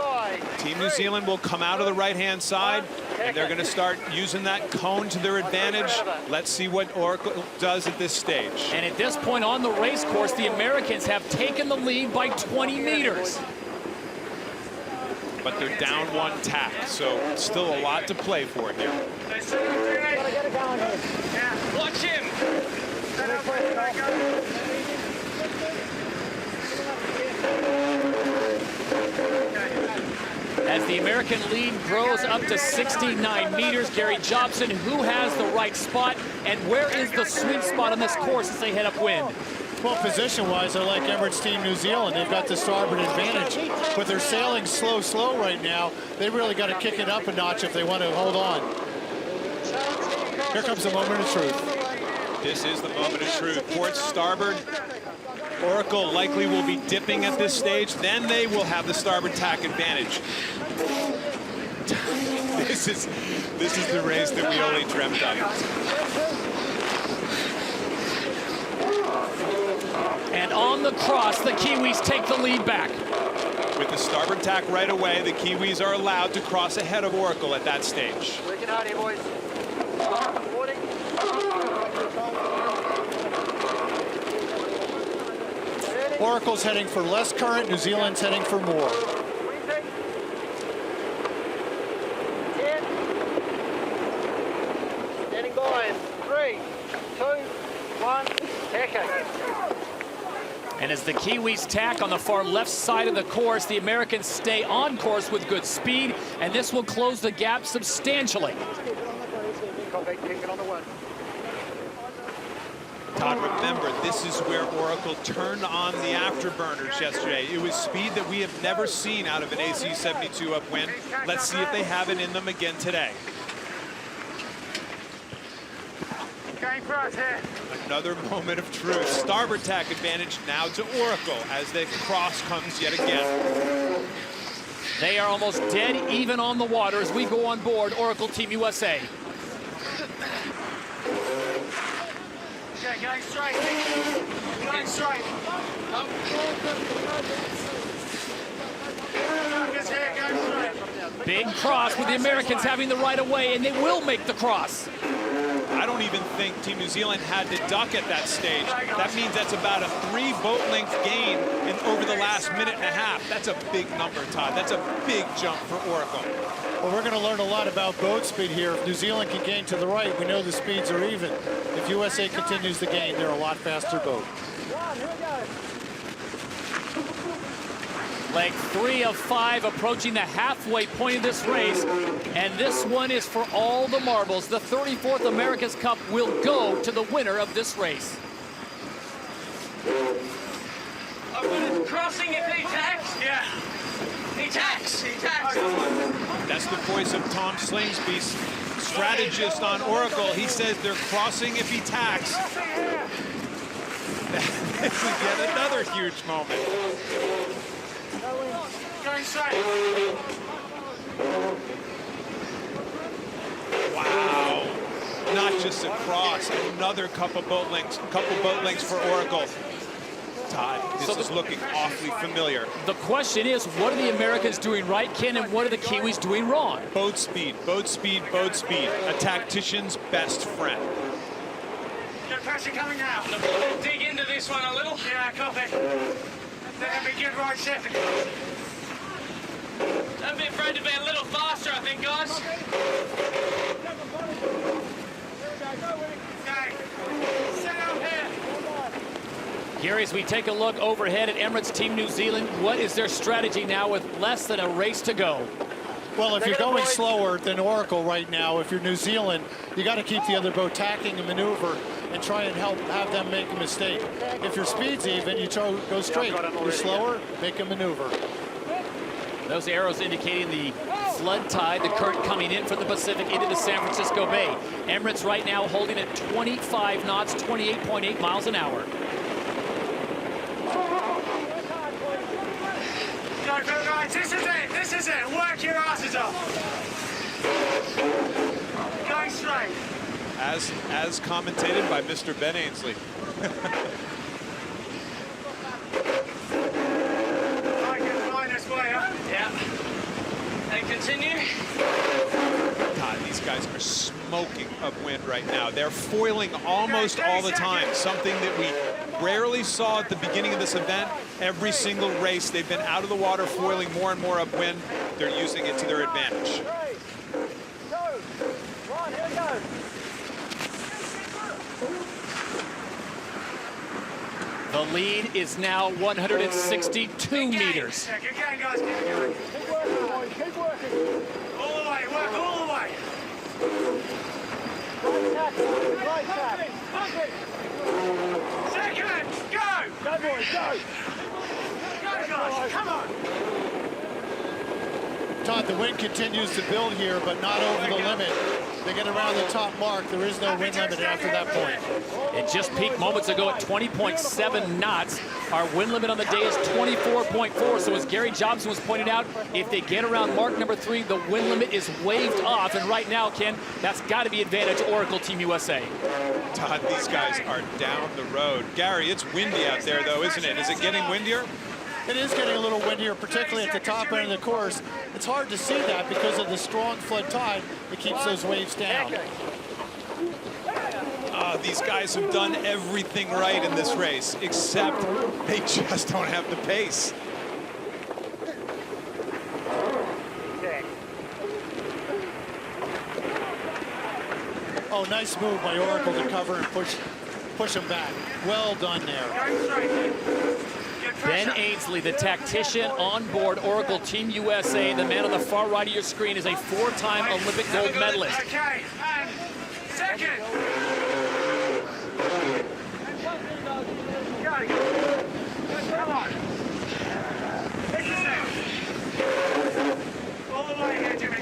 Team New Zealand will come out of the right-hand side, and they're going to start using that cone to their advantage. Let's see what Oracle does at this stage. And at this point on the race course, the Americans have taken the lead by 20 meters. But they're down one tack, so still a lot to play for here. Watch him. As the American lead grows up to 69 meters, Gary Jobson, who has the right spot, and where is the sweet spot on this course as they head upwind? Well, position-wise, I like Emirates Team New Zealand. They've got the starboard advantage, but they're sailing slow right now. They really got to kick it up a notch if they want to hold on. Here comes the moment of truth. This is the moment of truth. Port starboard. Oracle likely will be dipping at this stage. Then they will have the starboard tack advantage. This is the race that we only dreamt of. And on the cross, the Kiwis take the lead back. With the starboard tack right away, the Kiwis are allowed to cross ahead of Oracle at that stage. Working hard here, boys. 40. Oracle's heading for less current. New Zealand's heading for more. 20. 10. Standing by in 3, 2, 1. Tacking. And as the Kiwis tack on the far left side of the course, the Americans stay on course with good speed, and this will close the gap substantially. Todd, remember, this is where Oracle turned on the afterburners yesterday. It was speed that we have never seen out of an AC-72 upwind. Let's see if they have it in them again today. Going for us here. Another moment of truth. Starboard tack advantage now to Oracle as the cross comes yet again. They are almost dead even on the water as we go on board Oracle Team USA. Okay, going straight. Going straight. Focus here, going straight. Big cross with the Americans having the right of way, and they will make the cross. I don't even think Team New Zealand had to duck at that stage. That means that's about a 3 boat length gain over the last minute and a half. That's a big number, Todd. That's a big jump for Oracle. Well, we're going to learn a lot about boat speed here. If New Zealand can gain to the right, we know the speeds are even. If USA continues to gain, they're a lot faster boat. Leg 3 of 5 approaching the halfway point of this race, and this one is for all the marbles. The 34th America's Cup will go to the winner of this race. Crossing if he tacks? Yeah. He tacks. He tacks. That's the voice of Tom Slingsby, strategist on Oracle. He says they're crossing if he tacks. This is yet another huge moment. Going straight. Wow. Not just a cross, another couple boat lengths for Oracle. Todd, this is looking awfully familiar. The question is, what are the Americans doing right, Ken, and what are the Kiwis doing wrong? Boat speed, boat speed, boat speed. A tactician's best friend. Good pressure coming now. Dig into this one a little. Yeah, copy. They're going to be good right shift. Don't be afraid to be a little faster, I think, guys. Okay. Set up here. Gary, as we take a look overhead at Emirates Team New Zealand, what is their strategy now with less than a race to go? Well, if you're going slower than Oracle right now, if you're New Zealand, you got to keep the other boat tacking and maneuver and try and have them make a mistake. If your speed's even, you try go straight. You're slower, make a maneuver. Those arrows indicating the flood tide, the current coming in from the Pacific into the San Francisco Bay. Emirates right now holding at 25 knots, 28.8 miles an hour. Go, guys, this is it, work your asses off. Going straight. As commentated by Mr. Ben Ainsley. Yeah. And continue. God, these guys are smoking upwind right now. They're foiling almost all the time, something that we rarely saw at the beginning of this event. Every single race, they've been out of the water foiling more and more upwind. They're using it to their advantage. The lead is now 162 meters. Yeah, keep going, guys, keep going. Keep working. All the way, work all the way. Right tap. Second, go! Go, boys, go! Go, guys, come on! Todd, the wind continues to build here, but not over the limit. They get around the top mark. There is no wind limit after that point. It just peaked moments ago at 20.7 knots. Our wind limit on the day is 24.4. So as Gary Jobson was pointing out, if they get around mark number 3, the wind limit is waved off. And right now, Ken, that's got to be advantage Oracle Team USA. Todd, these guys are down the road. Gary, it's windy out there, though, isn't it? Is it getting windier? It is getting a little windier, particularly at the top end of the course. It's hard to see that because of the strong flood tide that keeps those waves down. These guys have done everything right in this race, except they just don't have the pace. Oh, nice move by Oracle to cover and push them back. Well done there. Ben Ainsley, the tactician on board Oracle Team USA. The man on the far right of your screen is a 4-time Olympic gold medalist. Okay, and second. Come on. This is it. All the way here, Jimmy.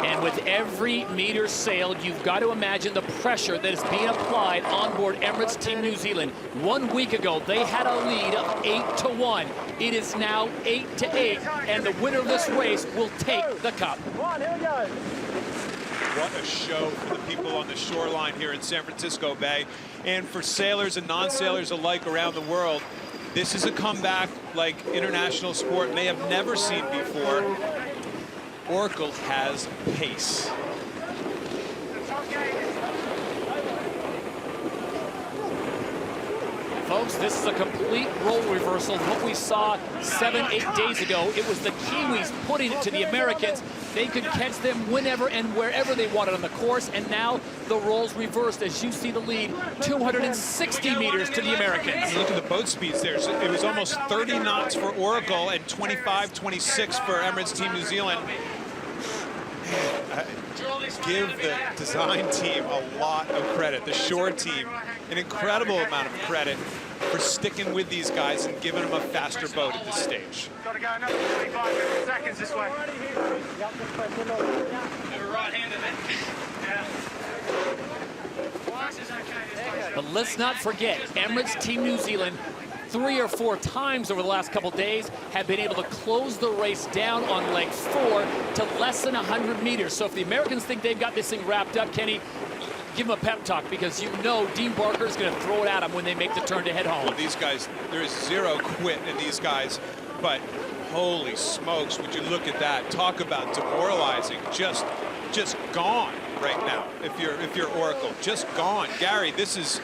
And with every meter sailed, you've got to imagine the pressure that is being applied on board Emirates Team New Zealand. 1 week ago, they had a lead of 8-1. It is now 8-8, and the winner of this race will take the cup. Here we go. What a show for the people on the shoreline here in San Francisco Bay, and for sailors and non-sailors alike around the world. This is a comeback like international sport may have never seen before. Oracle has pace. Folks, this is a complete role reversal of what we saw 7-8 days ago. It was the Kiwis putting it to the Americans. They could catch them whenever and wherever they wanted on the course, and now the roles reversed as you see the lead 260 meters to the Americans. Look at the boat speeds there. So it was almost 30 knots for Oracle and 25-26 for Emirates Team New Zealand. Give the design team a lot of credit. The shore team, an incredible amount of credit for sticking with these guys and giving them a faster boat at this stage. Got to go another 25 seconds this way. They were right-handed then. But let's not forget, Emirates Team New Zealand 3 or 4 times over the last couple days have been able to close the race down on leg 4 to less than 100 meters. So if the Americans think they've got this thing wrapped up, Kenny, give them a pep talk, because you know Dean Barker is going to throw it at them when they make the turn to head home. Well, these guys, there is zero quit in these guys, but holy smokes, would you look at that? Talk about demoralizing, just gone right now. If you're Oracle, just gone. Gary, this is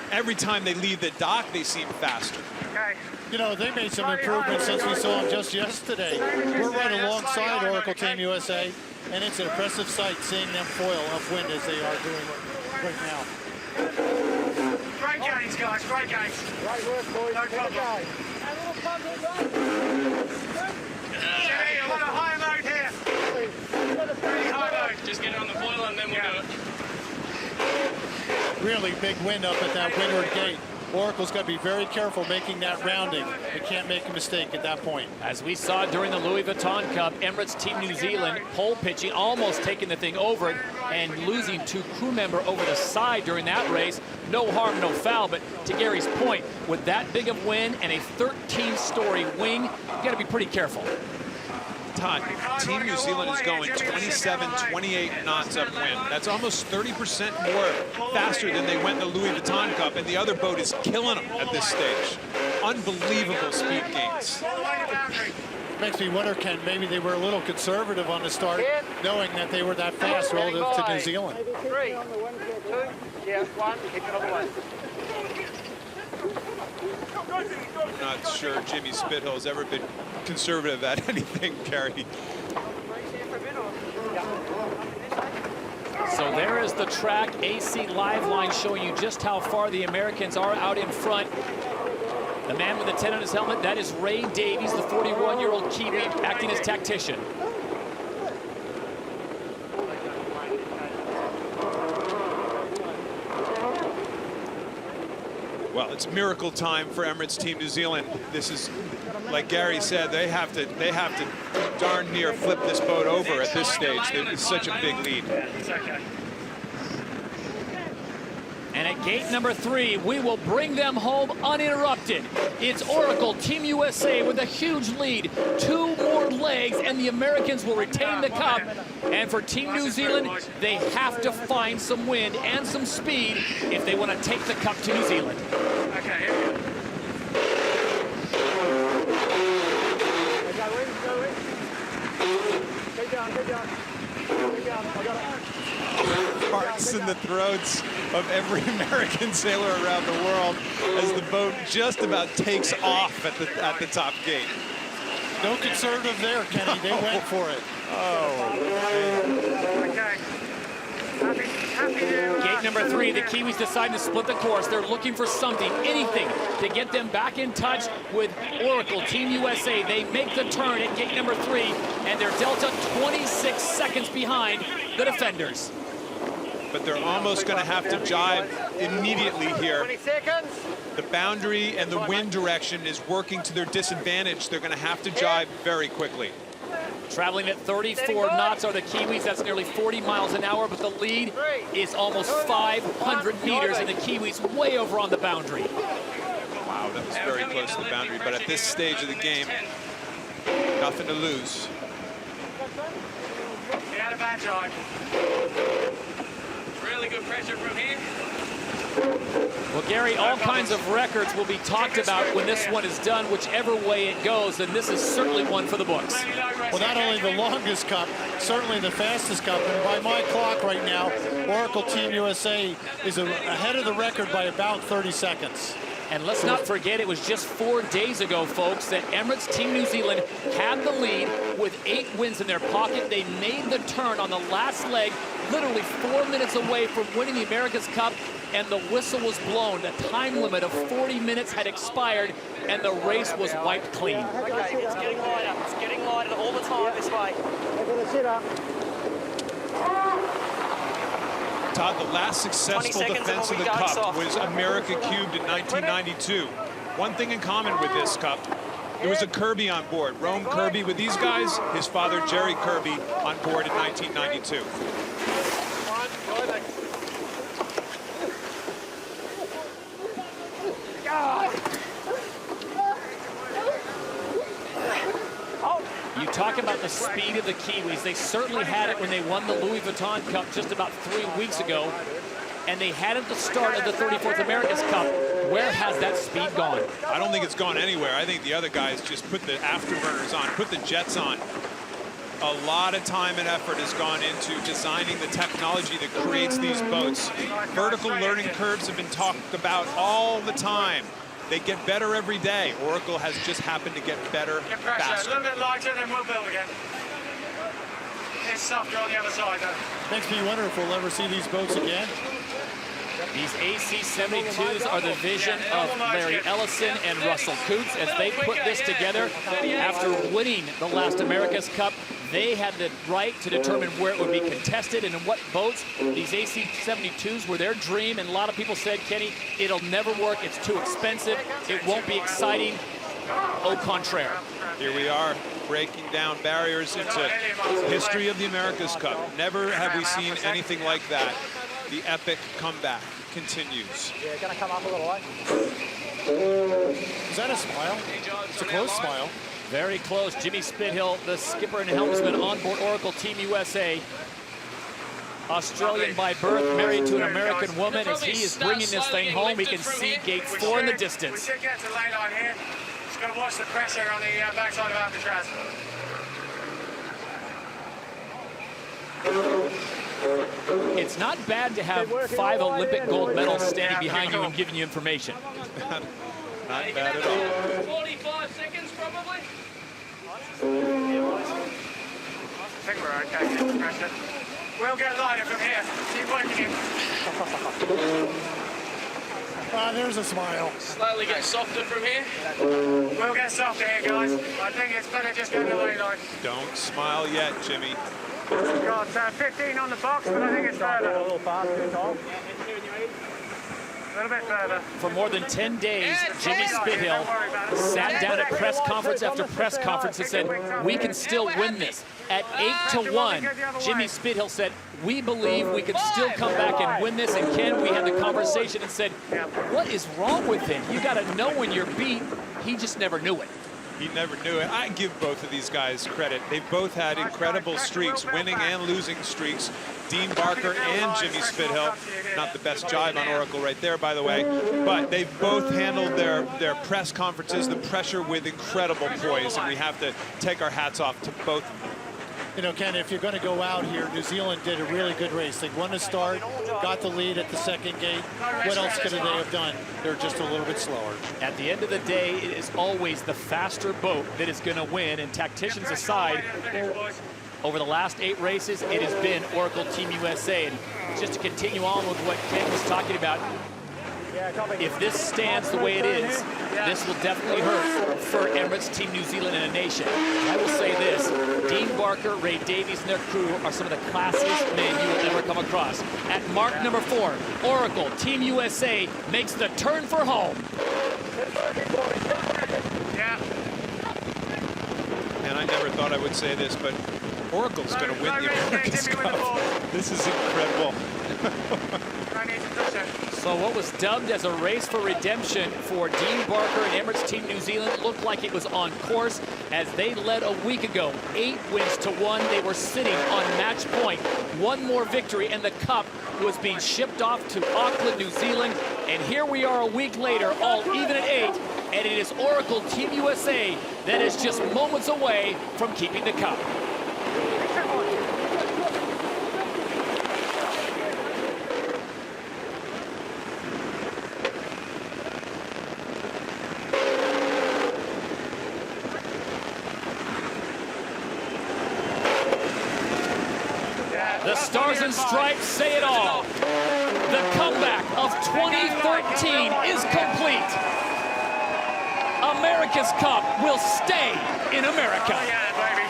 every time they leave the dock, they seem faster. Okay. You know, they made some improvements since we saw them just yesterday. We're right alongside Oracle Team USA, And it's an impressive sight seeing them foil upwind as they are doing right now. Great gains, guys, great gains. Great work, boys. No problem. Jimmy, a lot of high load here. Really high load. Just get it on the foil and then we'll do it. Really big wind up at that windward gate. Oracle's got to be very careful making that rounding. They can't make a mistake at that point. As we saw during the Louis Vuitton Cup, Emirates Team New Zealand pole pitching, almost taking the thing over and losing 2 crew member over the side during that race. No harm, no foul, but to Gary's point, with that big of wind and a 13-story wing, you got to be pretty careful. Todd, Team New Zealand is going 27, 28 knots upwind. That's almost 30% more faster than they went in the Louis Vuitton Cup, and the other boat is killing them at this stage. Unbelievable speed gains. Makes me wonder, Ken, maybe they were a little conservative on the start, knowing that they were that fast relative to New Zealand. 3, 2, yeah, 1, keep it on the way. I'm not sure Jimmy Spithill's ever been conservative at anything, Gary. So there is the track AC live line showing you just how far the Americans are out in front. The man with the 10 on his helmet, that is Ray Davies, the 41-year-old Kiwi, acting as tactician. Well, it's miracle time for Emirates Team New Zealand. This is, like Gary said, they have to darn near flip this boat over at this stage. It's such a big lead. And at gate number 3, we will bring them home uninterrupted. It's Oracle Team USA with a huge lead. 2 more legs, and the Americans will retain the cup. And for Team New Zealand, they have to find some wind and some speed if they want to take the cup to New Zealand. Okay, here we go. Keep going, keep going. Keep going, I got it. Hearts in the throats of every American sailor around the world as the boat just about takes off at the top gate. No conservative there, Kenny. They went for it. Okay. Happy to, Gate number 3, the Kiwis decide to split the course. They're looking for something, anything, to get them back in touch with Oracle Team USA. They make the turn at gate number 3, and they're delta 26 seconds behind the defenders. But they're almost going to have to jibe immediately here. 20 seconds. The boundary and the wind direction is working to their disadvantage. They're going to have to jibe very quickly. Traveling at 34 knots are the Kiwis. That's nearly 40 miles an hour, but the lead is almost 500 meters, and the Kiwis way over on the boundary. Wow, that was very close to the boundary, but at this stage of the game, nothing to lose. get out of bad drive. Really good pressure from here. Well, Gary, all kinds of records will be talked about when this one is done, whichever way it goes, and this is certainly one for the books. Well, not only the longest cup, certainly the fastest cup, and by my clock right now, Oracle Team USA is ahead of the record by about 30 seconds. And let's not forget, it was just 4 days ago, folks, that Emirates Team New Zealand had the lead with 8 wins in their pocket. They made the turn on the last leg, literally 4 minutes away from winning the America's Cup, and the whistle was blown. The time limit of 40 minutes had expired, and the race was wiped clean. Okay, it's getting lighter. It's getting lighter all the time this way. Todd, the last successful defense of the Cup was America cubed in 1992. One thing in common with this Cup, there was a Kirby on board. Rome Kirby with these guys, his father Jerry Kirby on board in 1992. You talk about the speed of the Kiwis. They certainly had it when they won the Louis Vuitton Cup just about 3 weeks ago. And they had it at the start of the 34th America's Cup. Where has that speed gone? I don't think it's gone anywhere. I think the other guys just put the afterburners on, put the jets on. A lot of time and effort has gone into designing the technology that creates these boats. Vertical learning curves have been talked about all the time. They get better every day. Oracle has just happened to get better Get pressure, faster. a little bit lighter, then we'll build again. bit softer on the other side, though. Makes me wonder if we'll ever see these boats again. These AC-72s are the vision of Larry Ellison and Russell Coots as they put this together. After winning the last America's Cup, they had the right to determine where it would be contested and in what boats. These AC-72s were their dream, and a lot of people said, Kenny, it'll never work. It's too expensive. It won't be exciting. Au contraire. Here we are, breaking down barriers into history of the America's Cup. Never have we seen anything like that. The epic comeback continues. Yeah, gonna come up a little way. Is that a smile? It's a close smile. Very close. Jimmy Spithill, the skipper and helmsman on board Oracle Team USA. Australian by birth, married to an American woman. As he is bringing this thing home, we can see gate 4 in the distance. We should get to lay line here. Just got to watch the pressure on the backside of Alcatraz. It's not bad to have 5 Olympic gold medals standing behind you and giving you information. Not bad at all. 45 seconds, probably. I think we're okay with the pressure. We'll get lighter from here. Keep working it. There's a smile. Slowly get softer from here. We'll get softer here, guys. I think it's better just go to lay line. Don't smile yet, Jimmy. We've got 15 on the box, but I think it's further. A little faster, Tom. A little bit further. For more than 10 days, Jimmy Spithill sat down at press conference after press conference and said, we can still win this. At 8-1, Jimmy Spithill said, we believe we can still come back and win this. And Ken, we had the conversation and said, what is wrong with him? You got to know when you're beat. He just never knew it. He never knew it. I give both of these guys credit. They've both had incredible streaks, winning and losing streaks. Dean Barker and Jimmy Spithill. Not the best jibe on Oracle right there, by the way. But they've both handled their press conferences, the pressure with incredible poise. And we have to take our hats off to both of them. You know, Ken, if you're going to go out here, New Zealand did a really good race. They won the start, got the lead at the second gate. What else could they have done? They're just a little bit slower. At the end of the day, it is always the faster boat that is going to win. And tacticians aside, over the last 8 races, it has been Oracle Team USA. And just to continue on with what Ken was talking about, if this stands the way it is, this will definitely hurt for Emirates Team New Zealand and a nation. I will say this, Dean Barker, Ray Davies, and their crew are some of the classiest men you will ever come across. At mark number 4, Oracle Team USA makes the turn for home. Yeah. And I never thought I would say this, but Oracle's going to win the America's Cup. This is incredible. So what was dubbed as a race for redemption for Dean Barker and Emirates Team New Zealand looked like it was on course as they led a week ago, 8 wins to 1. They were sitting on match point. One more victory and the cup was being shipped off to Auckland, New Zealand. And here we are a week later, all even at 8. And it is Oracle Team USA that is just moments away from keeping the cup. The Stars and Stripes say it all. The comeback of 2013 is complete. America's Cup will stay in America. Oh, yeah, baby.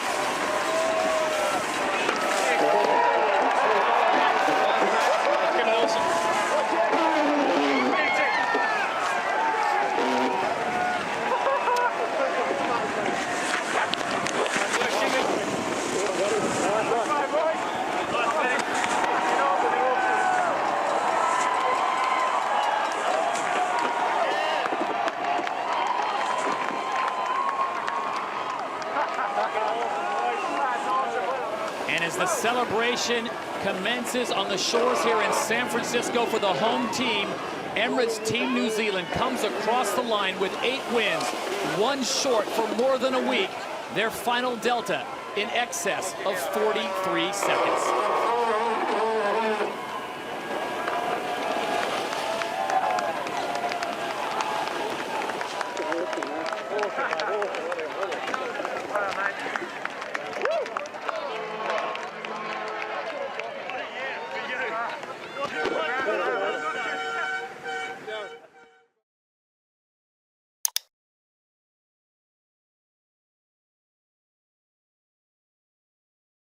And as the celebration commences on the shores here in San Francisco for the home team, Emirates Team New Zealand comes across the line with 8 wins, 1 short for more than a week. Their final delta in excess of 43 seconds.